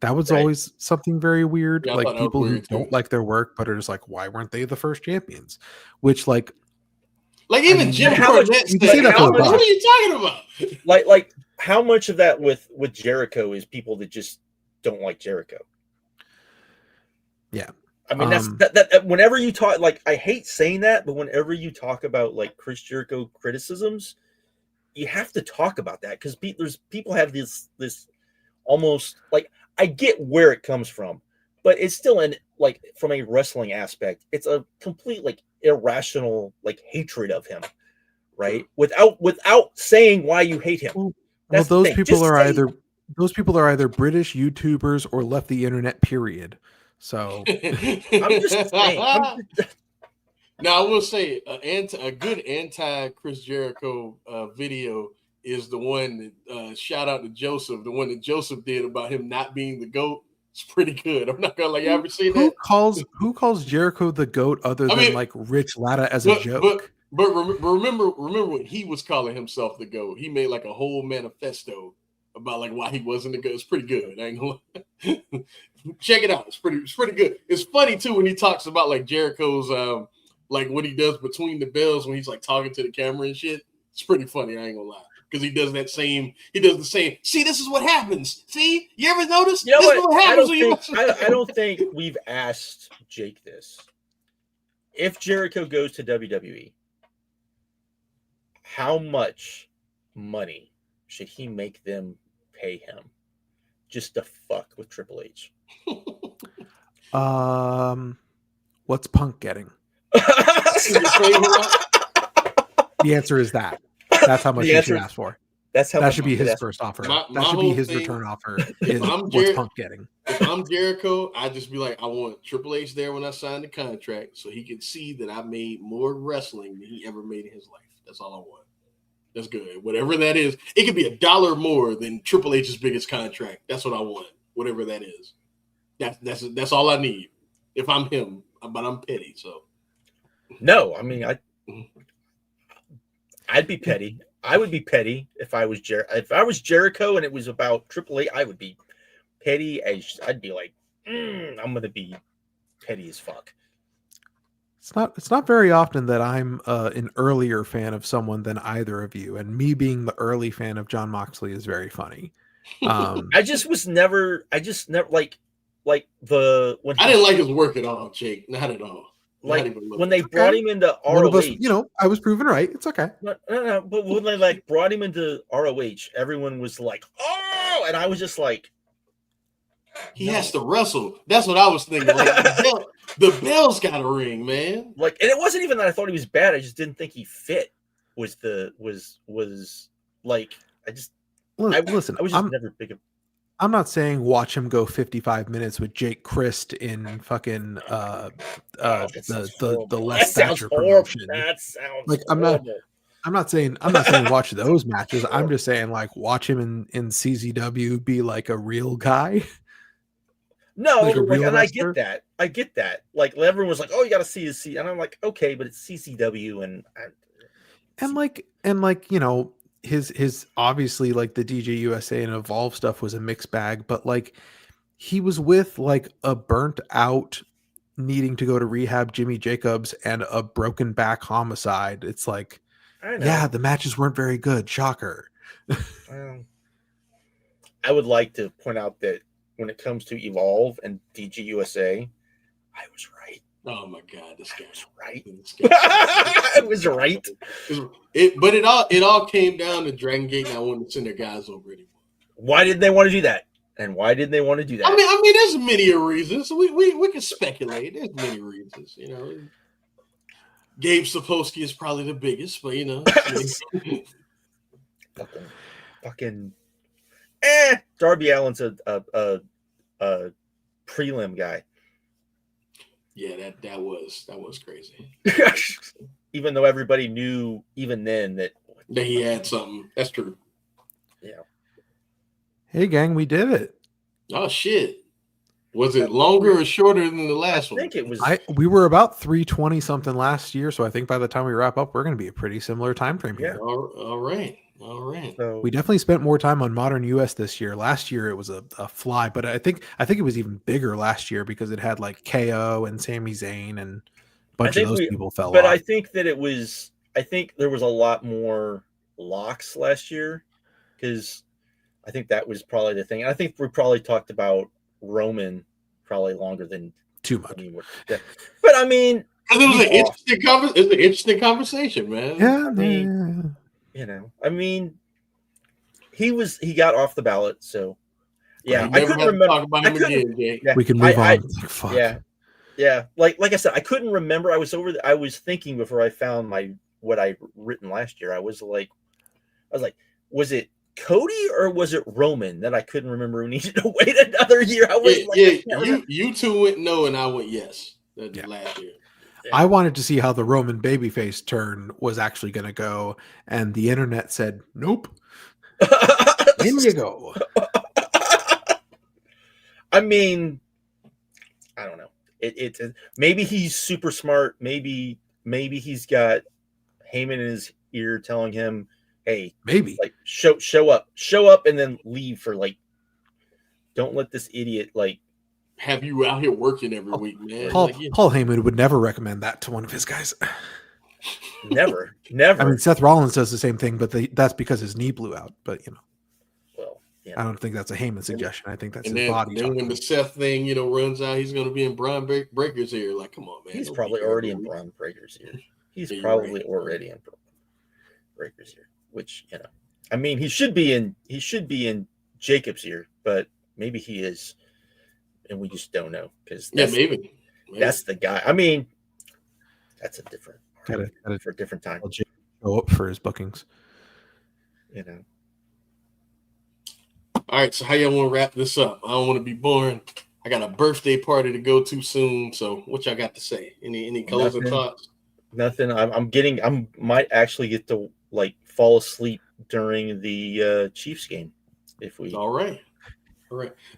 S3: That was always something very weird.
S1: Yeah,
S3: like people who don't like their work, but are just like, why weren't they the first champions? Which
S1: even Jim Cornette said, what are you talking about?
S2: Like how much of that with Jericho is people that just don't like Jericho?
S3: Yeah.
S2: I mean, that whenever you talk, like, I hate saying that, but whenever you talk about like Chris Jericho criticisms, you have to talk about that because people have this almost like, I get where it comes from, but it's still from a wrestling aspect, it's a complete like irrational like hatred of him, right? Without saying why you hate him.
S3: Well,
S2: That's the
S3: those
S2: thing.
S3: people
S2: Just
S3: are
S2: say-
S3: either British YouTubers or left the internet. Period. So
S2: I'm just saying.
S1: Now I will say a good anti Chris Jericho video is the one that shout out to Joseph, the one that Joseph did about him not being the GOAT. It's pretty good. I'm not gonna you ever seen that?
S3: Who calls Jericho the GOAT other than like Rich Latta as a joke?
S1: But remember when he was calling himself the GOAT, he made like a whole manifesto about like why he wasn't the GOAT. It's pretty good. I ain't gonna check it out. It's pretty good. It's funny too when he talks about like Jericho's like what he does between the bells when he's like talking to the camera and shit. It's pretty funny. I ain't gonna lie. Because he does the same. See, this is what happens. See, you ever notice?
S2: You know
S1: this
S2: what?
S1: Is what happens
S2: I don't think we've asked Jake this. If Jericho goes to WWE, how much money should he make them pay him just to fuck with Triple H?
S3: What's Punk getting? The answer is that. That's how much he should ask for.
S2: That's how
S3: that should be his first offer. That should be his return offer. Is what's Punk getting?
S1: If I'm Jericho, I'd just be like, I want Triple H there when I sign the contract, so he can see that I made more wrestling than he ever made in his life. That's all I want. That's good. Whatever that is, it could be $1 more than Triple H's biggest contract. That's what I want. Whatever that is. That's all I need. If I'm him, but I'm petty, so.
S2: No, I mean I'd be petty. I would be petty if I was Jericho and it was about Triple H. I would be petty as I'd be like, I'm gonna be petty as fuck.
S3: It's not very often that I'm an earlier fan of someone than either of you, and me being the early fan of Jon Moxley is very funny.
S2: I just never like when
S1: I didn't like his work at all, Jake. Not at all.
S2: Like when they brought him into ROH,
S3: I was proven right. It's okay.
S2: No, but when they like brought him into ROH, everyone was like, "Oh!" and I was just like,
S1: "He has to wrestle." That's what I was thinking. Like the bell's got a ring, man.
S2: Like, and it wasn't even that I thought he was bad. I just didn't think he fit. Was like I just
S3: listen.
S2: I was just never big.
S3: I'm not saying watch him go 55 minutes with Jake Christ in fucking the Les Thatcher promotion.
S2: That sounds
S3: like
S2: horrible.
S3: I'm not saying watch those matches. I'm just saying like watch him in CZW be like a real guy.
S2: No, like, and I get that. Like everyone was like, "Oh, you got to see his seat," and I'm like, "Okay, but it's CCW
S3: and like you know." His obviously like the DJ USA and Evolve stuff was a mixed bag, but like he was with like a burnt out needing to go to rehab Jimmy Jacobs and a broken back Homicide. It's like, yeah, the matches weren't very good. Shocker.
S2: I would like to point out that when it comes to Evolve and DJ USA, I was right.
S1: Oh my God, this guy
S2: was right.
S1: I
S2: was right.
S1: But it all came down to Dragon Gate not wanting to send their guys over anymore.
S2: Why didn't they want to do that? And why didn't they want to do that?
S1: I mean, there's many reasons. We can speculate. There's many reasons, you know. Gabe Sapolsky is probably the biggest, but you know,
S2: fucking Darby Allin's a prelim guy.
S1: Yeah, that was crazy.
S2: Even though everybody knew even then that
S1: he had something. That's true.
S2: Yeah.
S3: Hey gang, we did it.
S1: Oh shit. Was it longer or shorter than the last one?
S2: I think it was.
S3: We were about 320 something last year, so I think by the time we wrap up, we're going to be a pretty similar time frame here.
S1: All right.
S3: So we definitely spent more time on Modern US this year. Last year it was a fly, but I think it was even bigger last year because it had like KO and Sami Zayn and a bunch of those people fell off.
S2: But I think that I think there was a lot more locks last year because I think that was probably the thing. And I think we probably talked about Roman probably longer than
S3: too much.
S2: But I mean,
S1: it was an interesting conversation, man.
S3: Yeah,
S2: I mean, you know, I mean, he got off the ballot, so yeah. I couldn't remember.
S1: Talk about him again, Jay.
S3: We can move on.
S2: Fuck. Yeah. Like I said, I couldn't remember. I was thinking before I found my what I written last year. I was like, was it Cody or was it Roman that I couldn't remember who needed to wait another year? I was I can't remember.
S1: You two went no, and I went yes.
S3: Yeah.
S1: Last year.
S2: Yeah.
S3: I wanted to see how the Roman babyface turn was actually going to go, and the internet said, "Nope." In you go.
S2: I mean, I don't know. It's maybe he's super smart. Maybe he's got Heyman in his ear telling him, "Hey,
S3: Maybe.
S2: like show up, and then leave for like. Don't let this idiot like
S1: have you out here working every week, man."
S3: Paul Heyman would never recommend that to one of his guys.
S2: Never.
S3: I mean, Seth Rollins does the same thing, but that's because his knee blew out. But
S2: well,
S3: I don't think that's a Heyman suggestion. I think that's his
S1: then,
S3: body.
S1: Then when the Seth thing, runs out, he's going to be in Braun Breaker's ear. Like, come on, man.
S2: He's probably already in Braun Breaker's ear. He's probably already in Breaker's ear. Which I mean, he should be in Jacob's ear, but maybe he is, and we just don't know because
S1: maybe
S2: that's the guy. I mean, that's a different for a different time.
S3: Show up for his bookings.
S1: All right, so how y'all want to wrap this up? I don't want to be boring. I got a birthday party to go to soon. So what y'all got to say? Any closing thoughts?
S2: Nothing. I might actually get to like fall asleep during the Chiefs game if we.
S1: All right.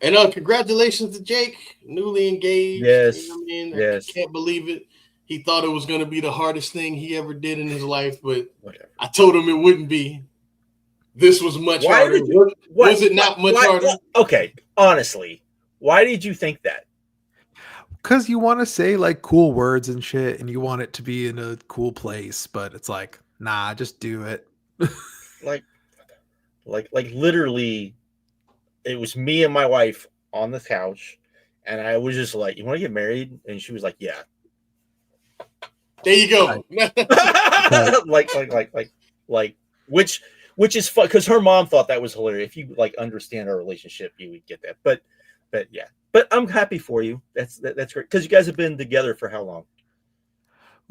S1: And congratulations to Jake, newly engaged.
S2: Yes.
S1: I can't believe it. He thought it was going to be the hardest thing he ever did in his life, but
S2: whatever.
S1: I told him it wouldn't be. This was much harder. Was it not much harder?
S2: Okay, honestly, why did you think that?
S3: Because you want to say like cool words and shit, and you want it to be in a cool place, but it's like, nah, just do it.
S2: like literally, it was me and my wife on the couch, and I was just like, "You want to get married?" And she was like, "Yeah."
S1: There you go.
S2: Which is fun because her mom thought that was hilarious. If you like understand our relationship, you would get that. But yeah. But I'm happy for you. That's great because you guys have been together for how long?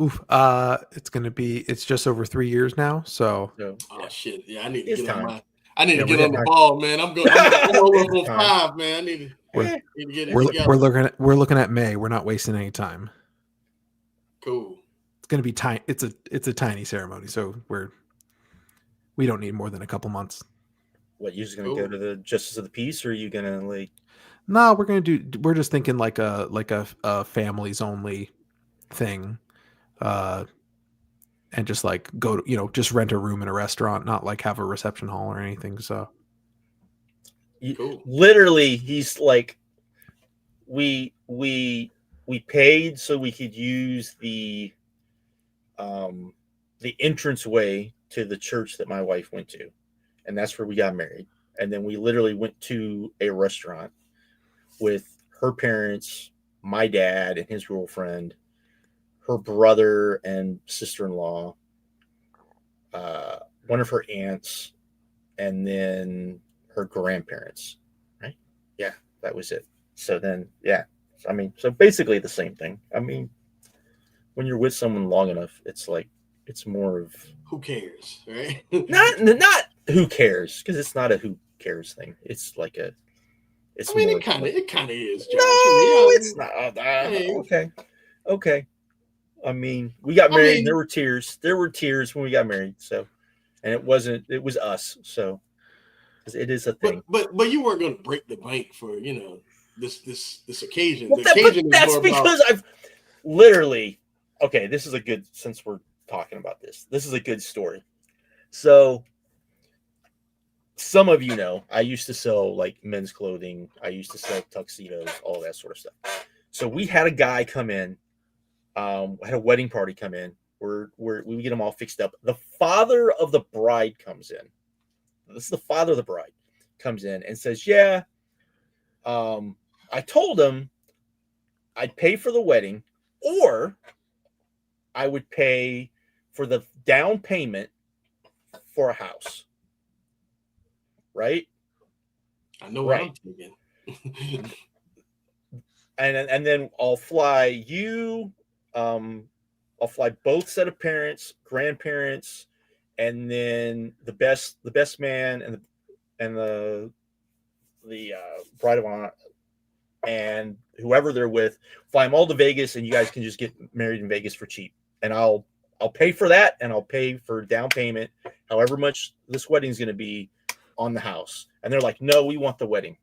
S3: Oof. It's just over 3 years now. So.
S1: Shit. Yeah, I need to get
S2: time.
S1: on the ball, man. I'm on 5, man. I need to get it together.
S3: We're looking at May. We're not wasting any time.
S1: Cool.
S3: It's gonna be tiny. It's a tiny ceremony, so we don't need more than a couple months.
S2: What, you're just gonna go to the Justice of the Peace, or are you gonna like?
S3: No, we're just thinking like a families only thing, and just like go to just rent a room in a restaurant, not like have a reception hall or anything. So,
S2: literally, he's like, we paid so we could use the entranceway to the church that my wife went to, and that's where we got married. And then we literally went to a restaurant with her parents, my dad and his girlfriend, her brother and sister-in-law, one of her aunts, and then her grandparents. Right? Yeah, that was it. So then, yeah, I mean, so basically the same thing. I mean, when you're with someone long enough, it's like it's more of
S1: who cares, right?
S2: not who cares, because it's not a who cares thing. It's like a. It's.
S1: I mean, it kind of is. Josh.
S2: No, it's not. Okay. I mean, we got married. There were tears. There were tears when we got married. So, and it wasn't. It was us. So, it is a thing.
S1: But you weren't going to break the bank for this occasion.
S2: Well, that's because I've literally. Okay, this is a good. Since we're talking about this is a good story. So, some of you know, I used to sell like men's clothing. I used to sell tuxedos, all that sort of stuff. So we had a guy come in. Had a wedding party come in. We get them all fixed up. The father of the bride comes in. This is the father of the bride comes in and says, "Yeah, I told him I'd pay for the wedding, or I would pay for the down payment for a house." Right?
S1: I know what I'm thinking.
S2: and then I'll fly you, I'll fly both set of parents, grandparents, and then the best man and the bride of honor and whoever they're with, fly them all to Vegas, and you guys can just get married in Vegas for cheap. And I'll pay for that, and I'll pay for down payment, however much this wedding is going to be on the house. And they're like, no, we want the wedding.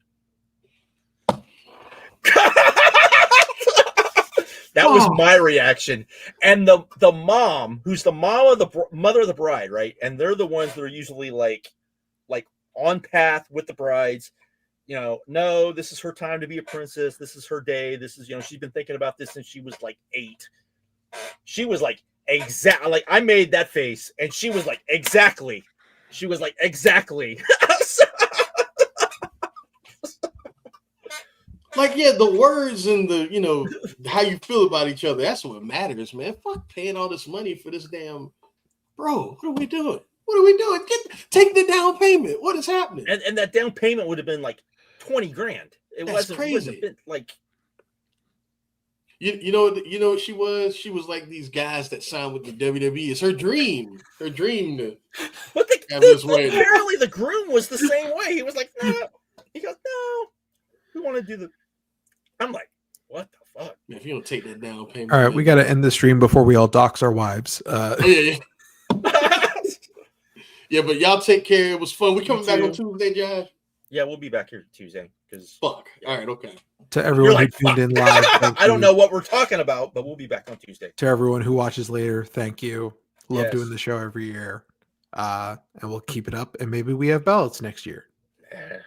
S2: That was my reaction. And the mom, who's the mom of the mother of the bride, right? And they're the ones that are usually like on path with the brides. No, this is her time to be a princess. This is her day. This is, she's been thinking about this since she was like 8. She was like, exactly. Like, I made that face, and she was like, exactly. She was like, exactly.
S1: Like, yeah, the words and the, how you feel about each other, that's what matters, man. Fuck paying all this money for this damn, bro, what are we doing? What are we doing? Take the down payment. What is happening?
S2: And that down payment would have been like 20 grand.
S1: That's crazy.
S2: Wasn't been like,
S1: you know what she was? She was like these guys that signed with the WWE. It's her dream. Her dream to have this wedding.
S2: Apparently the groom was the same way. He was like, no. He goes, no. We want to do the. I'm like, what the fuck?
S1: Man, if you don't take that down payment.
S3: All right, we got to end the stream before we all dox our wives.
S1: Yeah. Yeah, but y'all take care. It was fun. We coming back on Tuesday, Josh?
S2: Yeah, we'll be back here Tuesday.
S1: Fuck. Yeah. All right, okay.
S3: To everyone who tuned in live,
S2: I don't know what we're talking about, but we'll be back on Tuesday.
S3: To everyone who watches later, thank you. Love doing the show every year. And we'll keep it up, and maybe we have ballots next year.
S2: I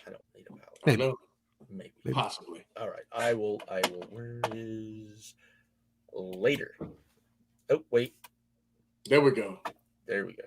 S2: don't need a ballot.
S1: Maybe. Possibly.
S2: All right. I will. Where is later? Oh, wait.
S1: There we go.
S2: There we go.